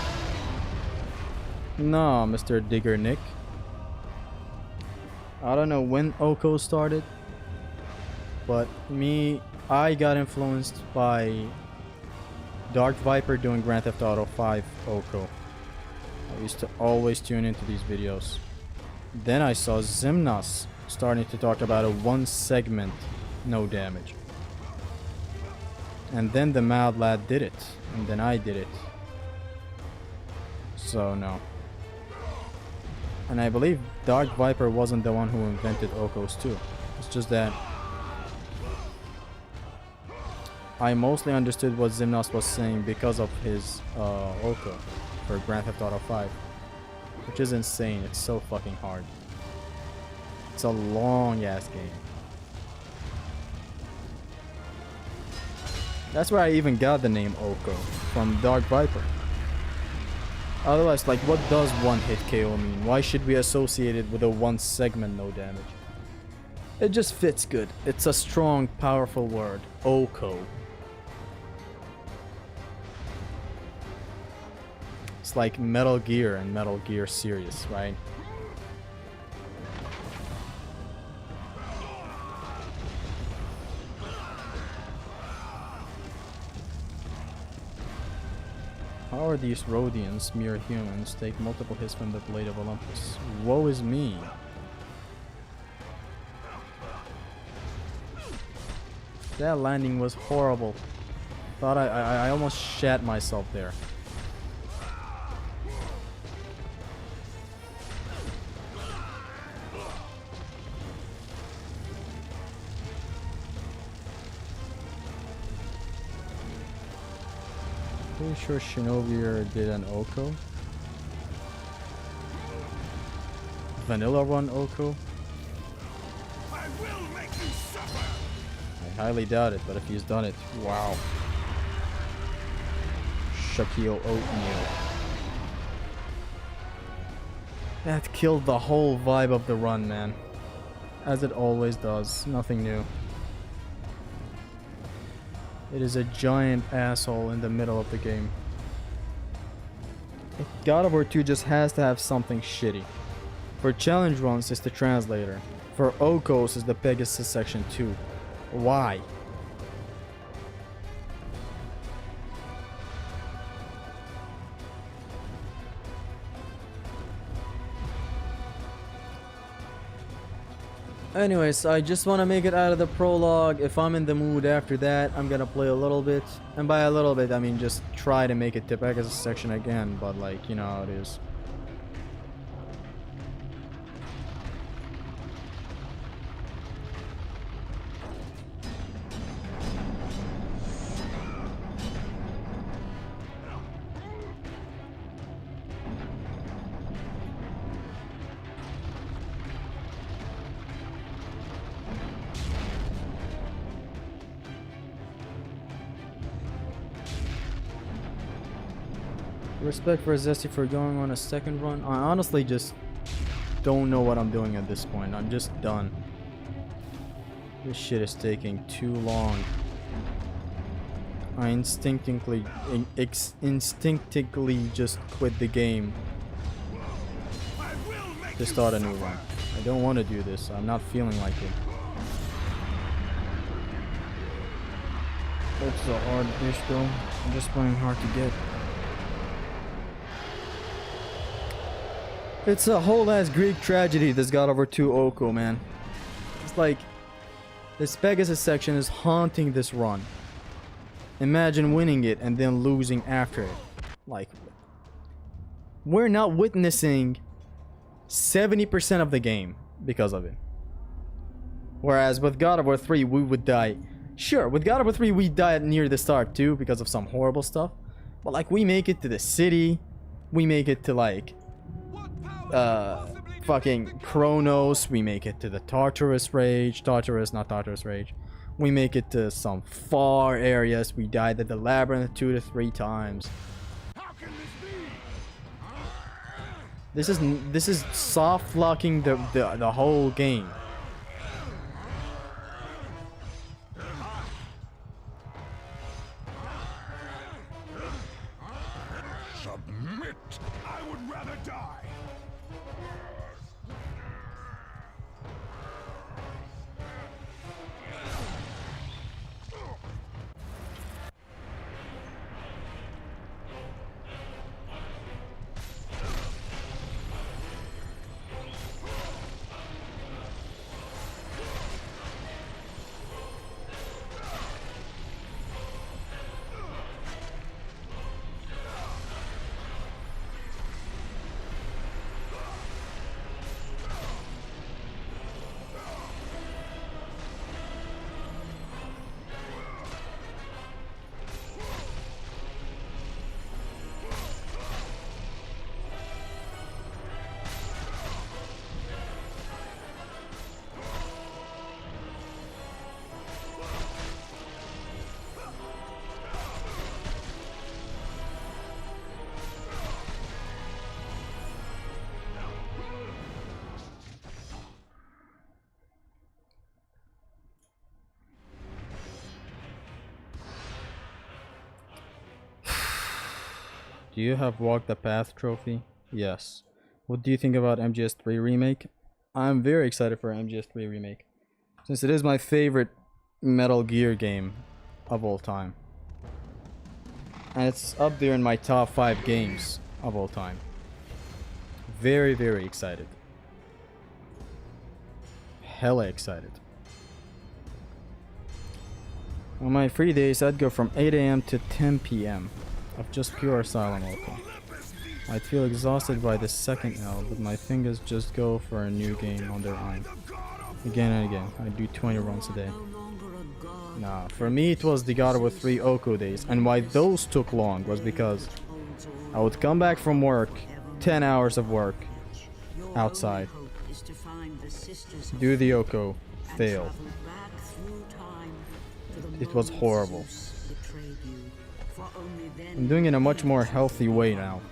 S1: No, Mr. Digger Nick. I don't know when Oko started, but I got influenced by Dark Viper doing Grand Theft Auto 5 Oko. I used to always tune into these videos. Then I saw Zimnas starting to talk about a 1 segment, no damage. And then the Mad Lad did it, and then I did it. So no. And I believe Dark Viper wasn't the one who invented Okos too. It's just that I mostly understood what Zimnas was saying because of his Oko for Grand Theft Auto 5. Which is insane, it's so fucking hard. It's a long ass game. That's where I even got the name Oko, from Dark Viper. Otherwise, like, what does One Hit K.O mean? Why should we associate it with a 1 segment no damage? It just fits good. It's a strong, powerful word. Oko. It's like Metal Gear and Metal Gear series, right? How are these Rhodians, mere humans, take multiple hits from the Blade of Olympus? Woe is me. That landing was horrible. Thought I almost shat myself there. Pretty sure Shinobi did an Oko. vanilla run Oko?
S2: I will make you suffer.
S1: I highly doubt it, but if he's done it, wow. Shaquille Oatmeal. That killed the whole vibe of the run, man. As it always does. Nothing new. It is a giant asshole in the middle of the game. God of War 2 just has to have something shitty. For challenge runs, it's the translator. For Okos, it's the Pegasus Section 2. Why? Anyways, I just want to make it out of the prologue. If I'm in the mood after that, I'm gonna play a little bit. And by a little bit, I mean just try to make it to Pegasus section again. But like, you know how it is. Respect for Zesty for going on a second run. I honestly just don't know what I'm doing at this point. I'm just done. This shit is taking too long. I instinctively just quit the game to start a new run. I don't want to do this. I'm not feeling like it. It's a hard dish though. I'm just playing hard to get. It's a whole ass Greek tragedy, this God of War 2 Oko, man. It's like this Pegasus section is haunting this run. Imagine winning it and then losing after it. Like, we're not witnessing 70% of the game because of it. Whereas with God of War 3 we would die. Sure, with God of War 3 we died near the start too because of some horrible stuff. But like, we make it to the city. We make it to like fucking Kronos. We make it to the Tartarus Rage. Not Tartarus Rage. We make it to some far areas. We died at the Labyrinth 2 to 3 times.
S2: How can
S1: This is soft locking the whole game.
S2: Submit. I would rather die.
S1: Do you have Walk the Path trophy? Yes. What do you think about MGS3 remake? I'm very excited for MGS3 remake, since it is my favorite Metal Gear game of all time. And it's up there in my top 5 games of all time. Very, very excited. Hella excited. On my free days, I'd go from 8 AM to 10 PM of just pure Asylum Local. I'd feel exhausted by the second L, but my fingers just go for a new game on their own. Again and again, I do 20 runs a day. Nah, for me it was the God of War 3 Oko days, and why those took long was because I would come back from work, 10 hours of work, outside,
S3: sisters have
S1: Do the
S3: fled
S1: Oko.
S3: and
S1: Fail.
S3: traveled back through time to the
S1: It was
S3: moment
S1: horrible.
S3: Zeus betrayed you, for only then
S1: I'm doing it in a much more
S3: you will
S1: healthy
S3: be
S1: way
S3: vulnerable.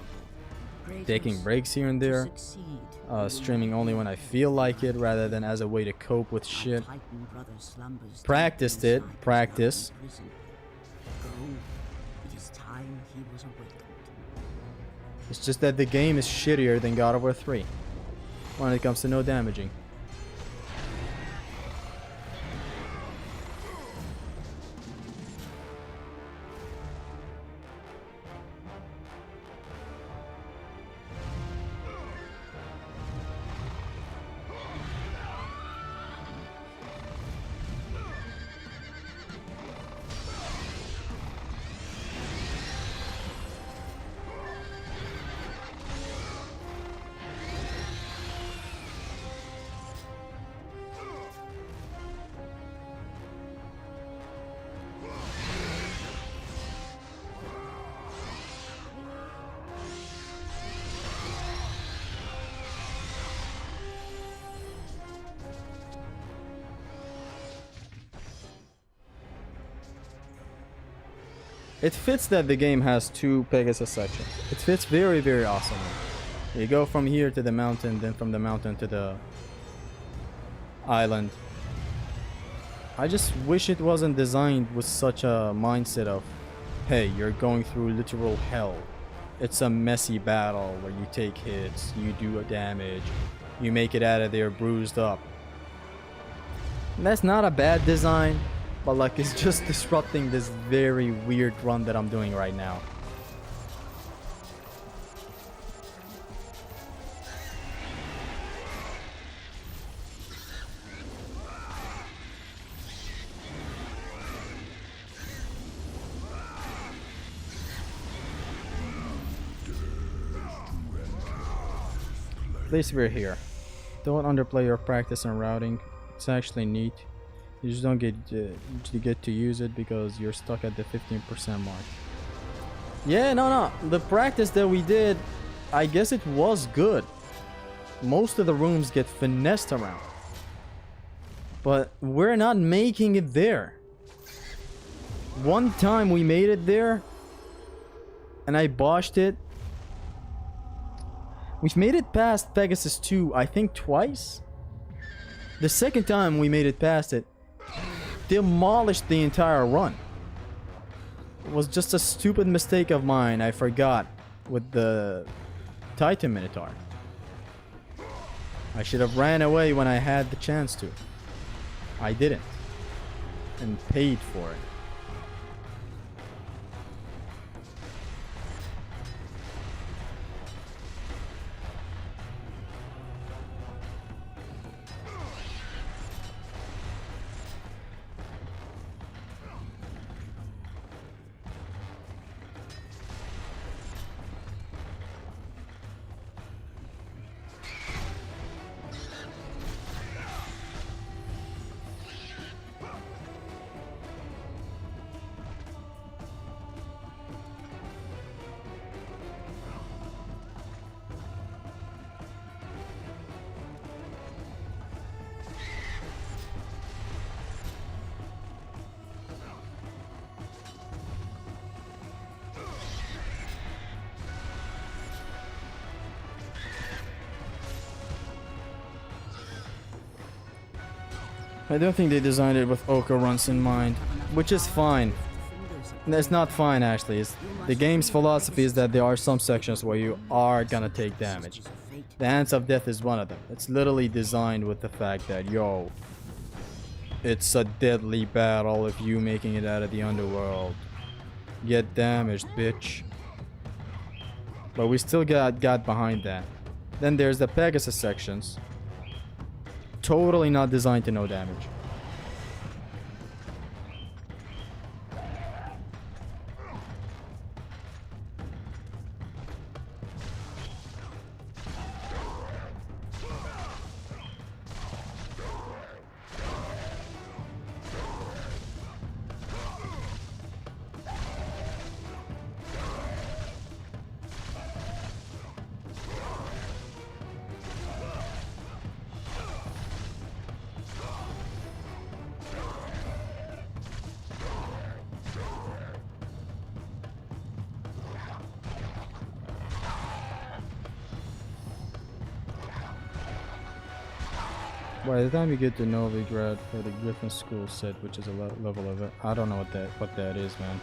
S1: now.
S3: Kratos,
S1: Taking breaks here and
S3: to
S1: there.
S3: succeed, you will
S1: Streaming
S3: not
S1: only
S3: be
S1: when I feel like it rather than as a way to cope with
S3: My
S1: shit.
S3: Titan brother slumbers
S1: Practiced
S3: deep
S1: it.
S3: inside his
S1: Practice.
S3: lonely prison. Go. It is time he was awakened.
S1: It's just that the game is shittier than God of War 3 when it comes to no damaging. It fits that the game has two Pegasus sections. It fits very, very awesomely. You go from here to the mountain, then from the mountain to the island. I just wish it wasn't designed with such a mindset of, hey, you're going through literal hell. It's a messy battle where you take hits, you do damage, you make it out of there bruised up. And that's not a bad design, but like it's just disrupting this very weird run that I'm doing right now. At least we're here. Don't underplay your practice on routing. It's actually neat. You just don't get to use it because you're stuck at the 15% mark. Yeah, no. The practice that we did, I guess it was good. Most of the rooms get finessed around. But we're not making it there. One time we made it there, and I botched it. We've made it past Pegasus 2, I think twice. The second time we made it past it, demolished the entire run. It was just a stupid mistake of mine, I forgot, with the Titan Minotaur. I should have ran away when I had the chance to. I didn't. And paid for it. I don't think they designed it with Oko runs in mind, which is fine. It's not fine actually. The game's philosophy is that there are some sections where you are gonna take damage. The Ants of Death is one of them. It's literally designed with the fact that, yo, it's a deadly battle if you making it out of the underworld. Get damaged, bitch. But we still got behind that. Then there's the Pegasus sections. Totally not designed to no damage. By the time you get to Novigrad for the Griffin School set, which is a level of it, I don't know what that is, man.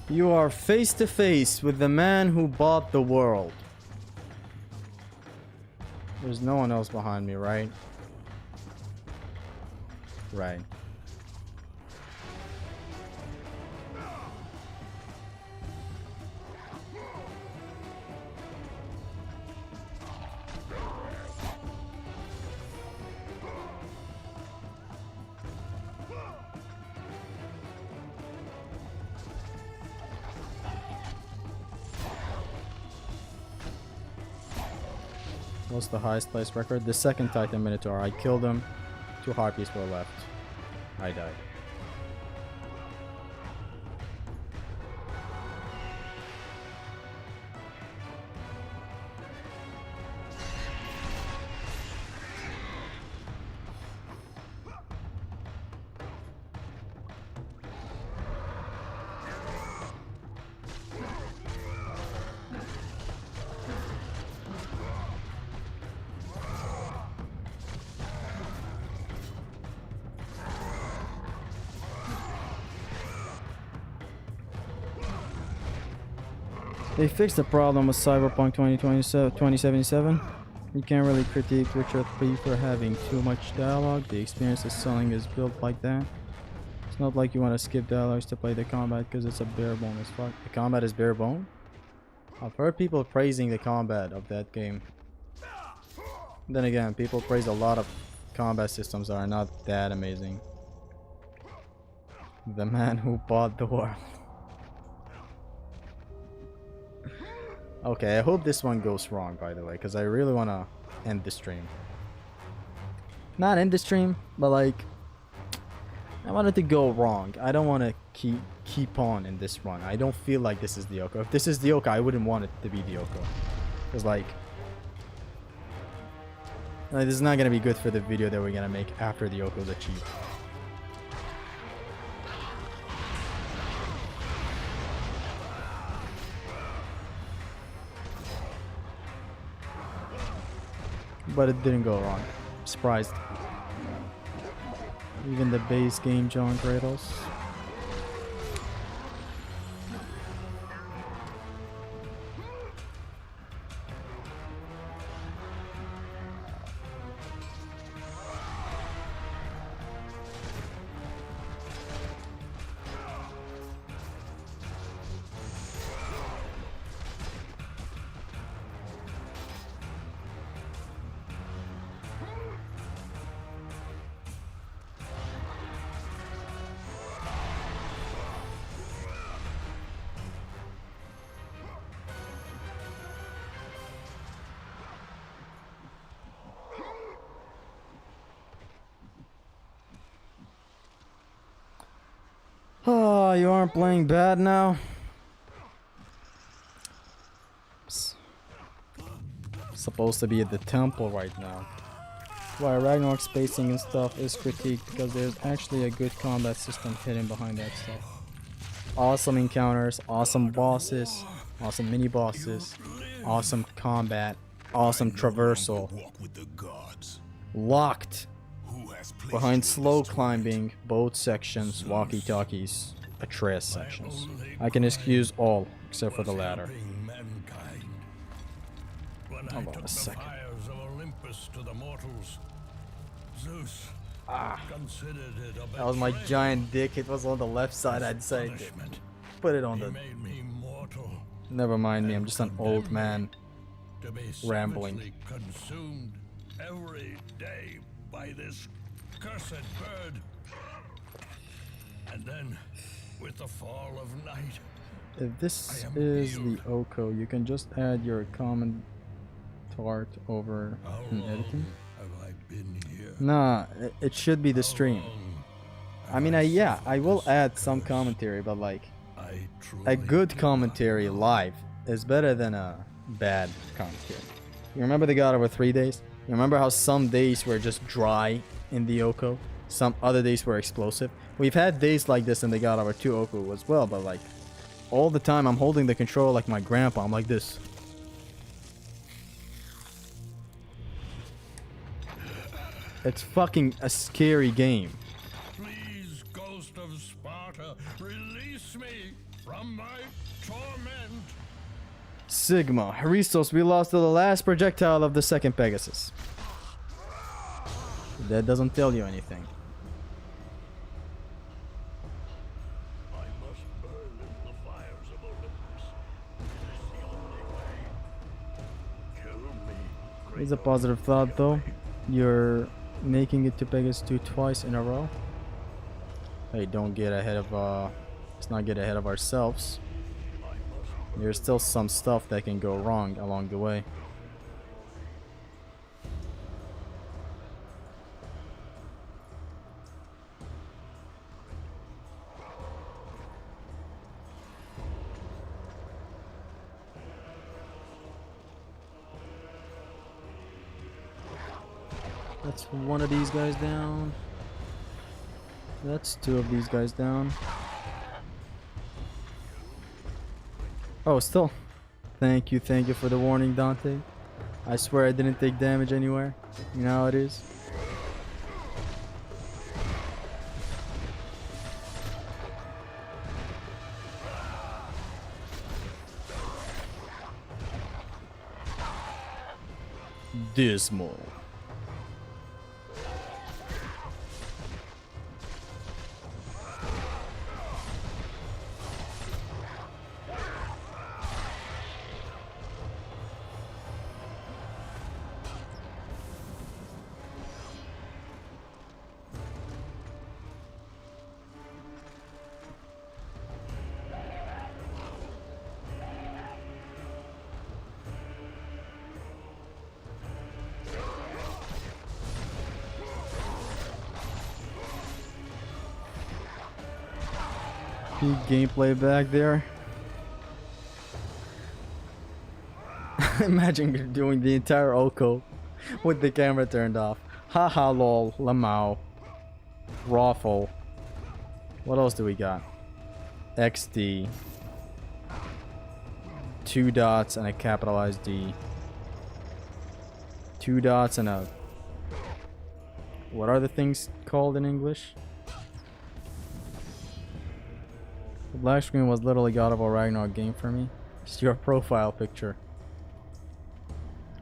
S1: You are face to face with the man who bought the world. There's no one else behind me, right? Right. What's the highest place record? The second Titan Minotaur. I killed him. 2 harpies were left. I died. They fixed the problem with Cyberpunk 2077. You can't really critique Witcher 3 for having too much dialogue. The experience of selling is built like that. It's not like you want to skip dialogues to play the combat because it's a bare bone as fuck. The combat is bare bone? I've heard people praising the combat of that game. Then again, people praise a lot of combat systems that are not that amazing. The man who bought the world. Okay, I hope this one goes wrong, by the way, because I really want to end the stream. Not end the stream, but like, I want it to go wrong. I don't want to keep on in this run. I don't feel like this is the Yoko. If this is the Yoko, I wouldn't want it to be the Yoko. Because like, this is not going to be good for the video that we're going to make after the Yoko's achieved. But it didn't go wrong. Surprised. Even the base game, John Kratos. Oh, you aren't playing bad now? Supposed to be at the temple right now. Why Ragnarok spacing and stuff is critiqued because there's actually a good combat system hidden behind that stuff. Awesome encounters, awesome bosses, awesome mini bosses, awesome combat, awesome traversal. Locked behind slow climbing, boat sections, walkie-talkies, Atreus sections. I can excuse all except for the latter. Hold on a second. That was my giant dick. It was on the left side, I'd say. Put it on the... Never mind me, I'm just an old man rambling.
S2: Consumed every day by this cursed bird. And then, with the fall of night,
S1: If this
S2: I am
S1: is the
S2: healed.
S1: Oko, you can just add your comment art over
S2: how
S1: in
S2: long
S1: editing.
S2: have I been here?
S1: Nah, it should be the
S2: How
S1: stream.
S2: long
S1: I mean,
S2: have
S1: yeah,
S2: suffered
S1: I will
S2: this
S1: add some
S2: curse?
S1: commentary, but like
S2: I
S1: a
S2: truly
S1: good
S2: do not
S1: commentary
S2: know.
S1: live is better than a bad commentary. You remember the God Over 3 days? You remember how some days were just dry in the Oko? Some other days were explosive? We've had days like this in the God Over 2 Oko as well, but like all the time I'm holding the control like my grandpa. I'm like this. It's fucking a scary game.
S2: Please, ghost of Sparta, release me from my torment.
S1: Sigma, Hristos, we lost to the last projectile of the second Pegasus. That doesn't tell you anything.
S2: I must burn in the fires of Olympus. It is the only way. Kill me.
S1: It's a positive thought though. You're making it to Pegasus 2 twice in a row. Hey, don't get ahead of let's not get ahead of ourselves. There's still some stuff that can go wrong along the way. That's one of these guys down. That's two of these guys down. Oh, still. Thank you for the warning, Dante. I swear I didn't take damage anywhere. You know how it is. Dismal. Peak gameplay back there. Imagine you're doing the entire Oko with the camera turned off. Haha lol, lamau. Raffle. What else do we got? XD. 2 dots and a capitalized D. 2 dots and a... What are the things called in English? The black screen was literally God of War Ragnarok game for me. It's your profile picture.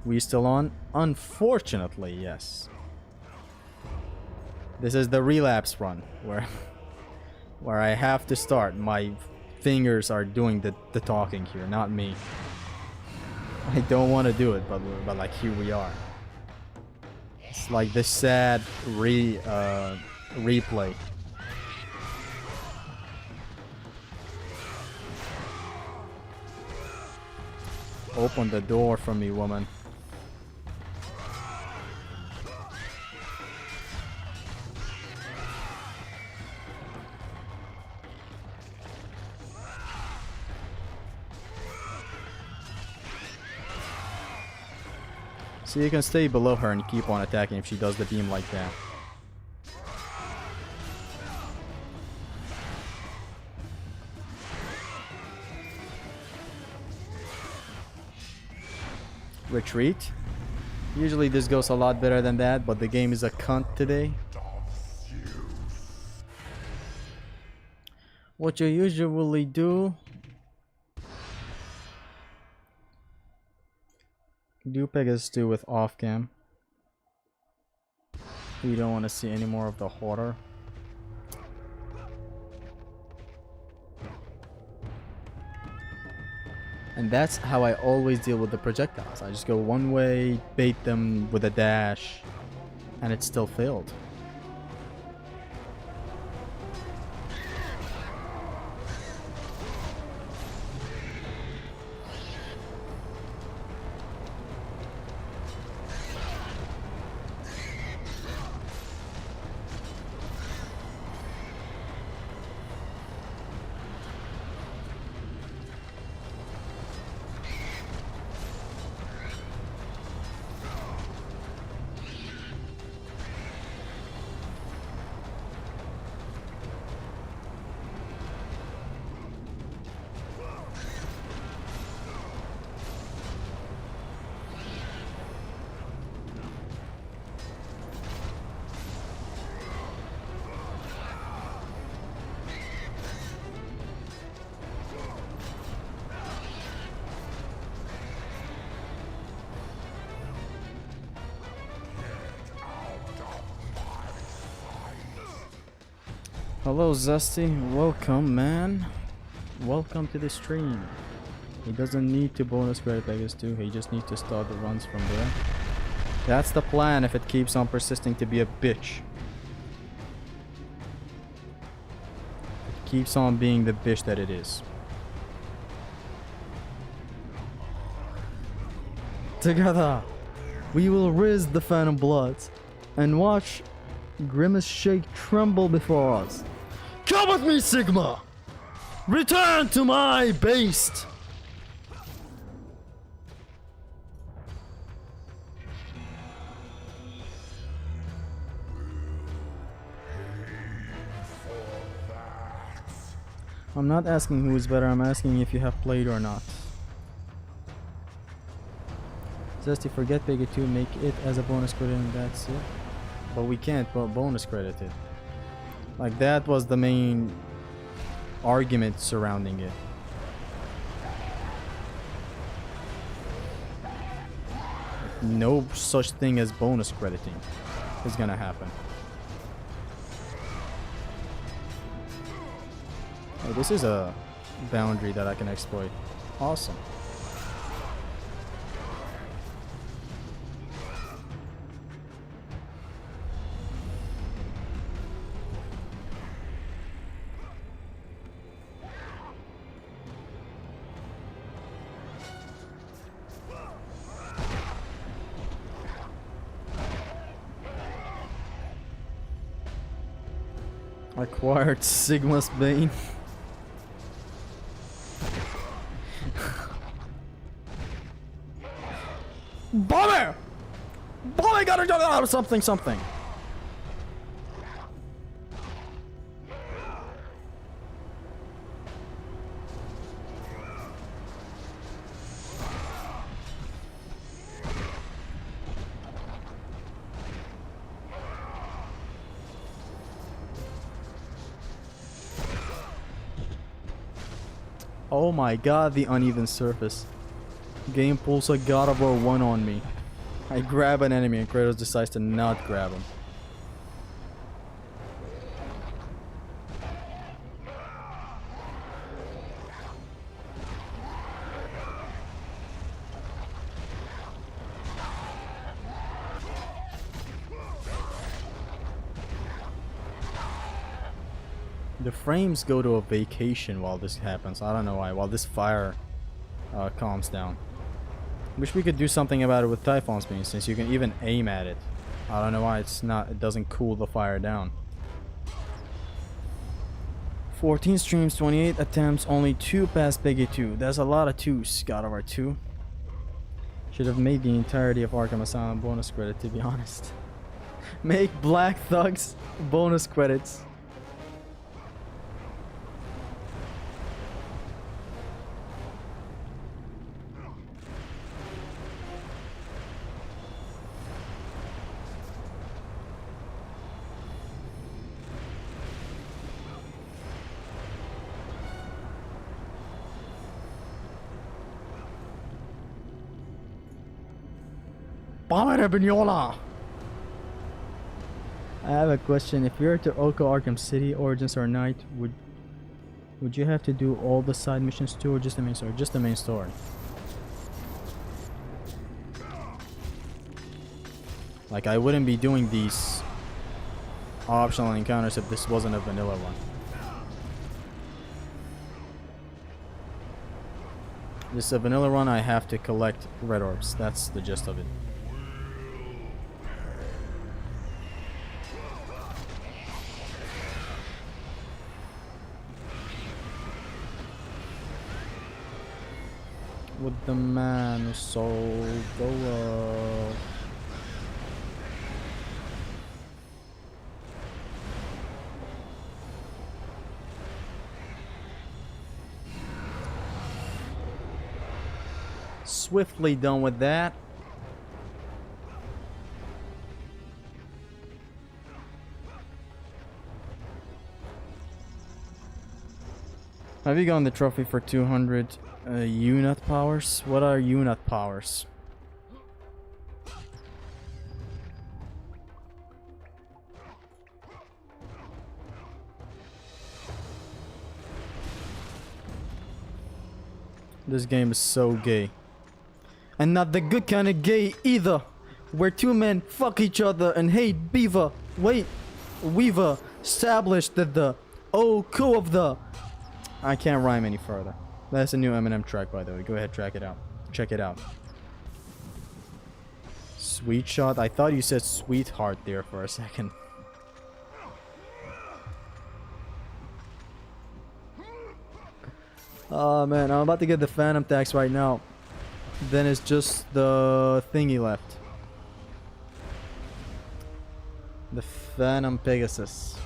S1: We still on? Unfortunately, yes. This is the relapse run where I have to start. My fingers are doing the talking here, not me. I don't want to do it, but like here we are. It's like this sad replay. Open the door for me, woman. So you can stay below her and keep on attacking if she does the beam like that. Retreat. Usually this goes a lot better than that, but the game is a cunt today. What you usually do Pegasus 2 with off cam. You don't want to see any more of the hoarder. And that's how I always deal with the projectiles. I just go one way, bait them with a dash, and it still failed. Hello, Zesty. Welcome, man. Welcome to the stream. He doesn't need to bonus credit Vegas 2. He just needs to start the runs from there. That's the plan if it keeps on persisting to be a bitch. It keeps on being the bitch that it is. Together, we will raise the Phantom Bloods and watch Grimace Shake tremble before us. Come with me, Sigma! Return to my base! I'm not asking who is better, I'm asking if you have played or not. Zesty, forget Pega 2, make it as a bonus credit and that's it. But we can't bonus credit it. Like, that was the main argument surrounding it. No such thing as bonus crediting is gonna happen. Oh, this is a boundary that I can exploit. Awesome. Acquired Sigma's Bane. Bomber! Bomber gotta do out of something. Oh my god, the uneven surface. Game pulls a God of War 1 on me. I grab an enemy and Kratos decides to not grab him. The frames go to a vacation while this happens. I don't know why. While this fire calms down. Wish we could do something about it with Typhon Beam, since you can even aim at it. I don't know why it doesn't cool the fire down. 14 streams, 28 attempts, only 2 past Peggy 2. That's a lot of 2s, God of War 2. Should have made the entirety of Arkham Asylum bonus credit, to be honest. Make Black Thugs bonus credits. I have a question. If you're to Oko Arkham City, Origins or Night, would you have to do all the side missions too, or just the main story? Just the main story. Like, I wouldn't be doing these optional encounters if this wasn't a vanilla one. This is a vanilla run, I have to collect red orbs. That's the gist of it. With the man who sold the world. Swiftly done with that. Have you gotten the trophy for 200 unit powers? What are unit powers? This game is so gay. And not the good kind of gay either. Where two men fuck each other and hate Beaver. Wait, Weaver established that the co of the... I can't rhyme any further. That's a new Eminem track, by the way. Go ahead, track it out. Check it out. Sweet shot. I thought you said sweetheart there for a second. Oh man, I'm about to get the Phantom tax right now. Then it's just the thingy left. The Phantom Pegasus.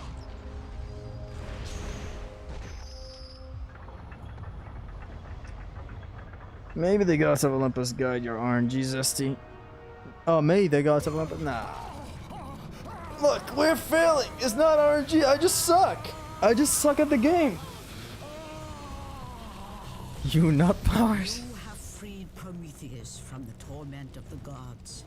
S1: Maybe the gods of Olympus guide your RNG, Zesty. Oh, maybe the gods of Olympus. Nah. Look, we're failing. It's not RNG. I just suck. I just suck at the game. You nut powers.
S3: You have freed Prometheus from the torment of the gods.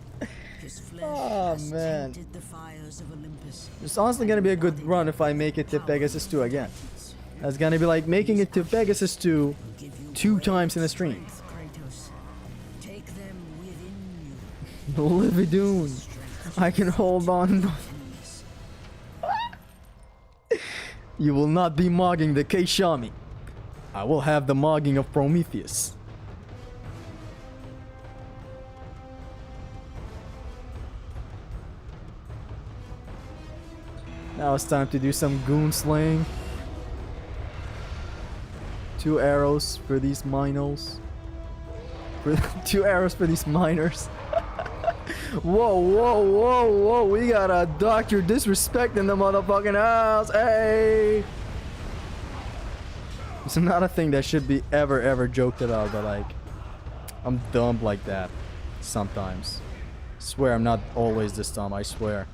S3: His flesh has tainted the fires of Olympus.
S1: It's honestly gonna be a good run if I make it to Pegasus 2 again. That's gonna be like making it to Pegasus 2 2 times in a stream.
S3: Take them within
S1: Lividoon. I can hold on. You will not be mogging the K-Shami. I will have the mogging of Prometheus. Now it's time to do some goon slaying. 2 arrows for these minos. 2 arrows for these miners. Whoa, whoa, whoa, whoa. We got a doctor disrespecting the motherfucking house. Hey! It's not a thing that should be ever joked about, but like, I'm dumb like that sometimes. Swear I'm not always this dumb, I swear.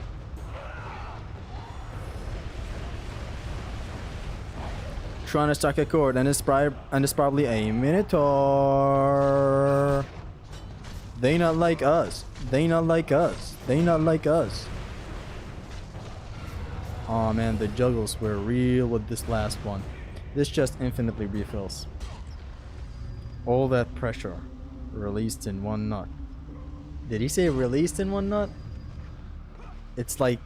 S1: Trying to strike a chord, and it's probably a Minotaur. They not like us. They not like us. They not like us. Oh man, the juggles were real with this last one. This just infinitely refills. All that pressure released in one nut. Did he say released in one nut? It's like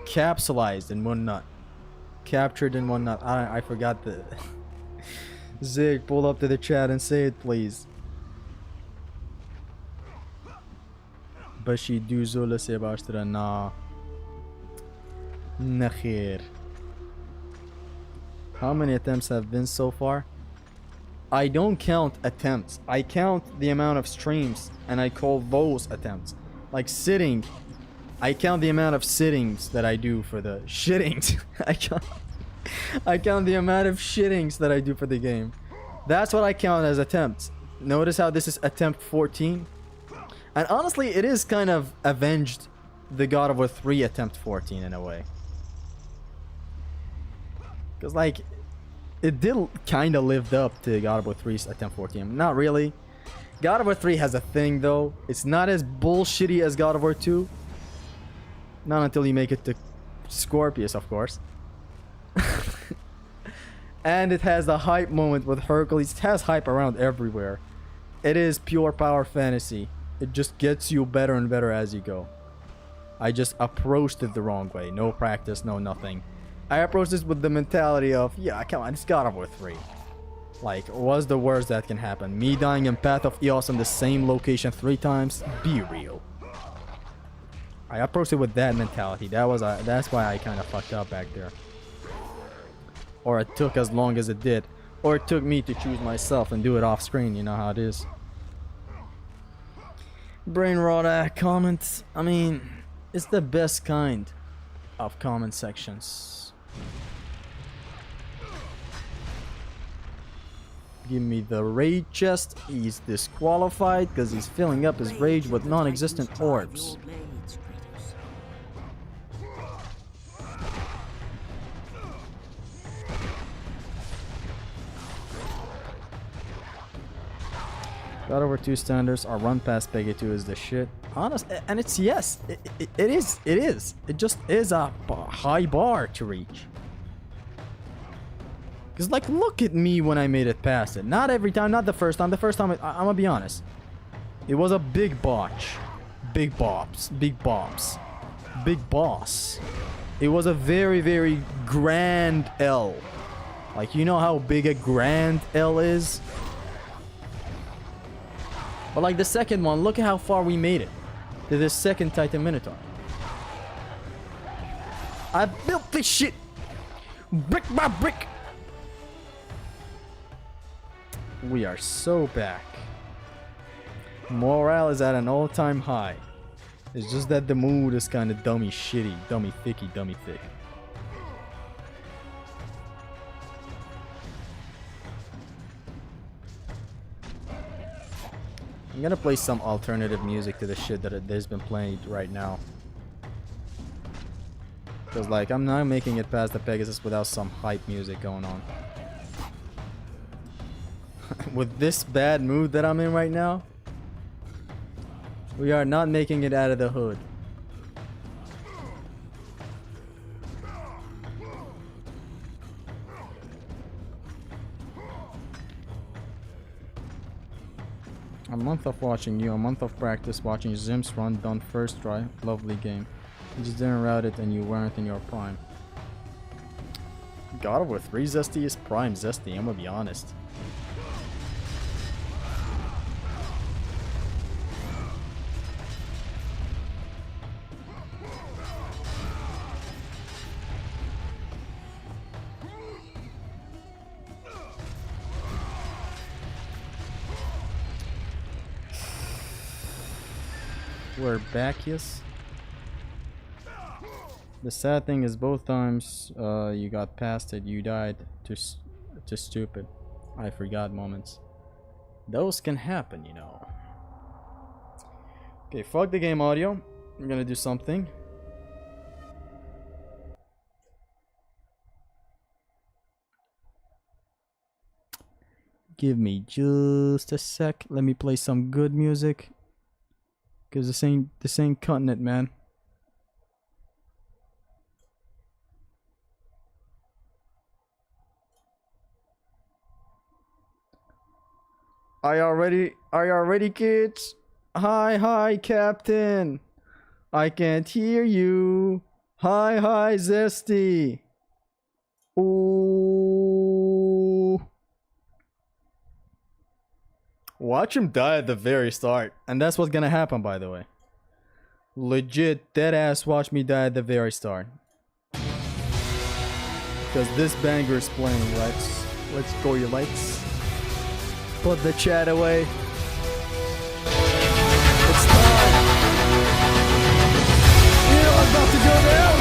S1: capsulized in one nut. Captured in one nut. I forgot the... Zig, pull up to the chat and say it, please. Bashi duzo se bashtra na. Nakhir. How many attempts have been so far? I don't count attempts. I count the amount of streams and I call those attempts. Like sitting. I count the amount of sittings that I do for the shittings. I count the amount of shittings that I do for the game. That's what I count as attempts. Notice how this is attempt 14. And honestly, it is kind of avenged the God of War 3 attempt 14 in a way. Because like, it did kind of lived up to God of War 3's attempt 14. Not really. God of War 3 has a thing though. It's not as bullshitty as God of War 2. Not until you make it to Scorpius, of course. And it has the hype moment with Hercules. It has hype around everywhere. It is pure power fantasy. It just gets you better and better as you go. I just approached it the wrong way. No practice, no nothing. I approached this with the mentality of, yeah, come on, it's God of War 3. Like, what's the worst that can happen? Me dying in Path of Eos in the same location 3 times? Be real. I approached it with that mentality. That's why I kind of fucked up back there. Or it took as long as it did. Or it took me to choose myself and do it off screen. You know how it is. Brain rot comments. I mean, it's the best kind of comment sections. Give me the raid chest. He's disqualified because he's filling up his rage with non-existent orbs. God of War 2 standards are run past Peggy 2 is the shit. Honest, and it's yes, it is. It just is a high bar to reach. Because, like, look at me when I made it past it. Not every time, not the first time. The first time, I'm gonna be honest. It was a big botch. Big bobs. Big bobs. Big boss. It was a very, very grand L. Like, you know how big a grand L is? But, like, the second one, look at how far we made it. To the second Titan Minotaur. I built this shit brick by brick. We are so back. Morale is at an all-time high. It's just that the mood is kind of dummy shitty. Dummy thicky, dummy thick. I'm gonna play some alternative music to the shit that there's been playing right now. Because, like, I'm not making it past the Pegasus without some hype music going on. With this bad mood that I'm in right now, we are not making it out of the hood. A month of watching you, a month of practice watching Zim's run done first try. Lovely game. You just didn't route it and you weren't in your prime. God of War 3 Zesty is prime Zesty, I'm gonna be honest. We're back, yes. The sad thing is both times you got past it, you died to stupid. I forgot moments. Those can happen, you know. Okay, fuck the game audio. I'm gonna do something. Give me just a sec. Let me play some good music. Cause this ain't cutting it, man. Are y'all ready, kids? Hi, Captain. I can't hear you. Hi, Zesty. Ooh. Watch him die at the very start. And that's what's gonna happen, by the way. Legit, deadass watch me die at the very start. Because this banger is playing, right? Let's go, you lights. Put the chat away. It's time. You know I'm about to go down.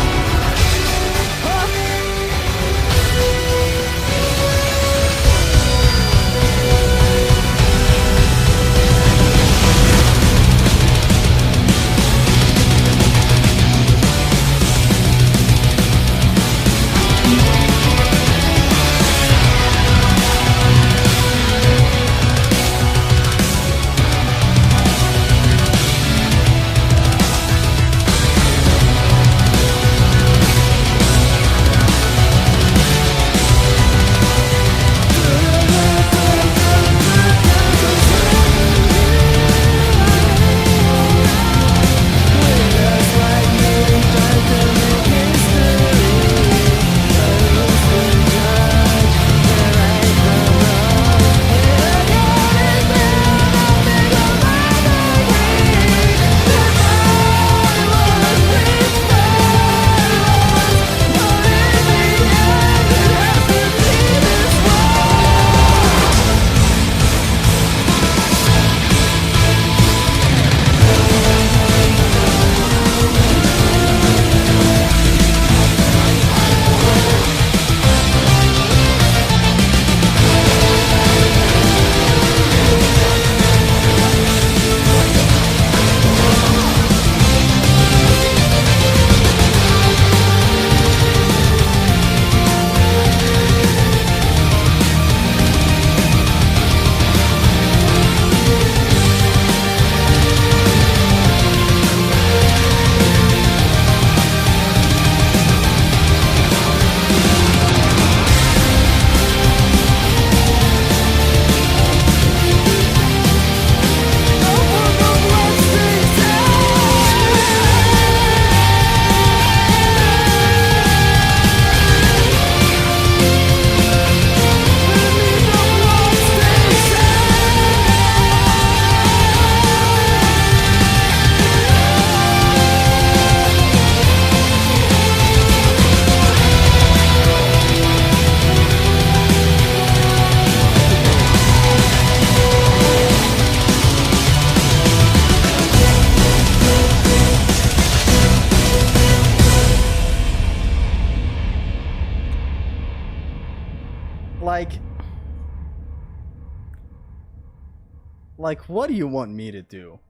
S1: Like, what do you want me to do?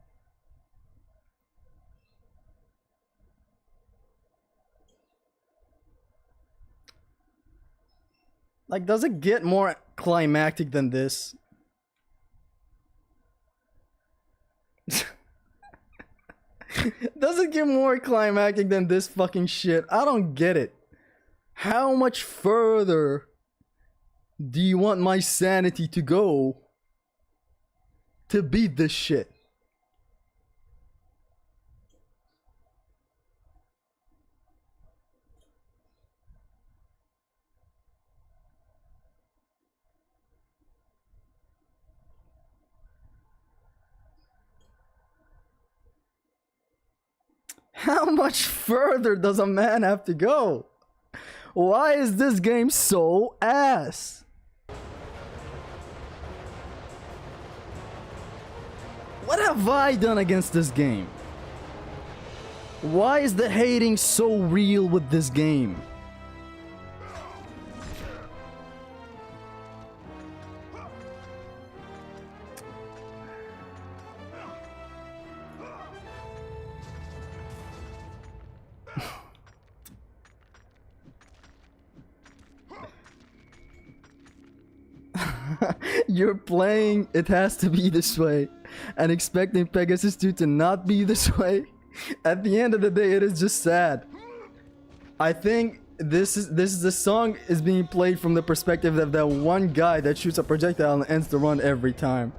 S1: Like, does it get more climactic than this? Does it get more climactic than this fucking shit? I don't get it. How much further do you want my sanity to go to beat this shit? How much further does a man have to go? Why is this game so ass? What have I done against this game? Why is the hating so real with this game? You're playing It Has to Be This Way and expecting Pegasus 2 to not be this way. At the end of the day, it is just sad. I think this is the song is being played from the perspective of that one guy that shoots a projectile and ends the run every time.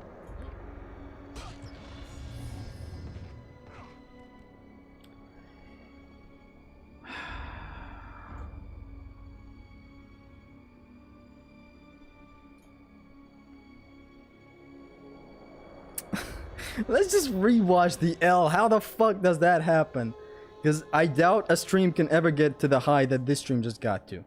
S1: Let's just rewatch the L. How the fuck does that happen? Because I doubt a stream can ever get to the high that this stream just got to.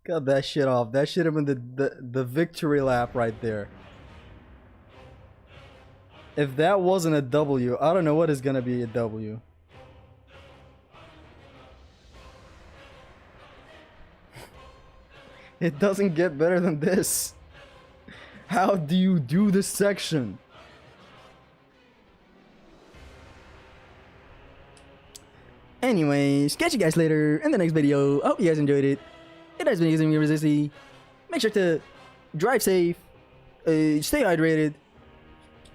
S1: Cut that shit off. That should have been the victory lap right there. If that wasn't a W, I don't know what is gonna be a W. It doesn't get better than this. How do you do this section? Anyways, catch you guys later in the next video. I hope you guys enjoyed it. It has been using me Resisty. Make sure to drive safe, stay hydrated,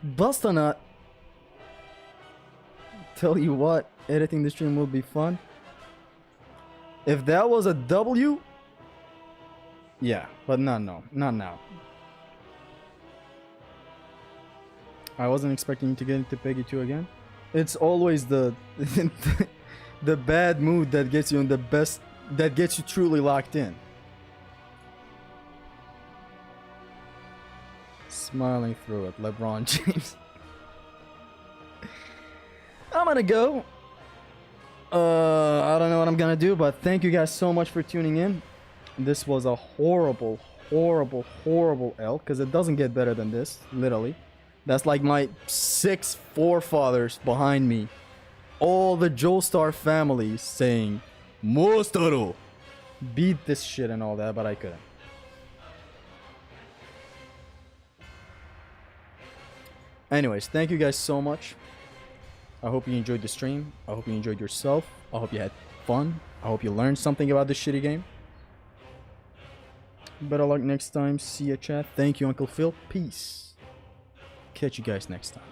S1: bust a nut. Tell you what, editing the stream will be fun. If that was a W, Yeah, but not now. I wasn't expecting you to get into Peggy 2 again. It's always the the bad mood that gets you in the best, that gets you truly locked in. Smiling through it, LeBron James. I'm gonna go. I don't know what I'm gonna do, but thank you guys so much for tuning in. This was a horrible L, because it doesn't get better than this, literally. That's like my 6 forefathers behind me. All the Joestar families saying, Monstro! Beat this shit and all that, but I couldn't. Anyways, thank you guys so much. I hope you enjoyed the stream. I hope you enjoyed yourself. I hope you had fun. I hope you learned something about this shitty game. Better luck next time. See ya, chat. Thank you, Uncle Phil. Peace. Catch you guys next time.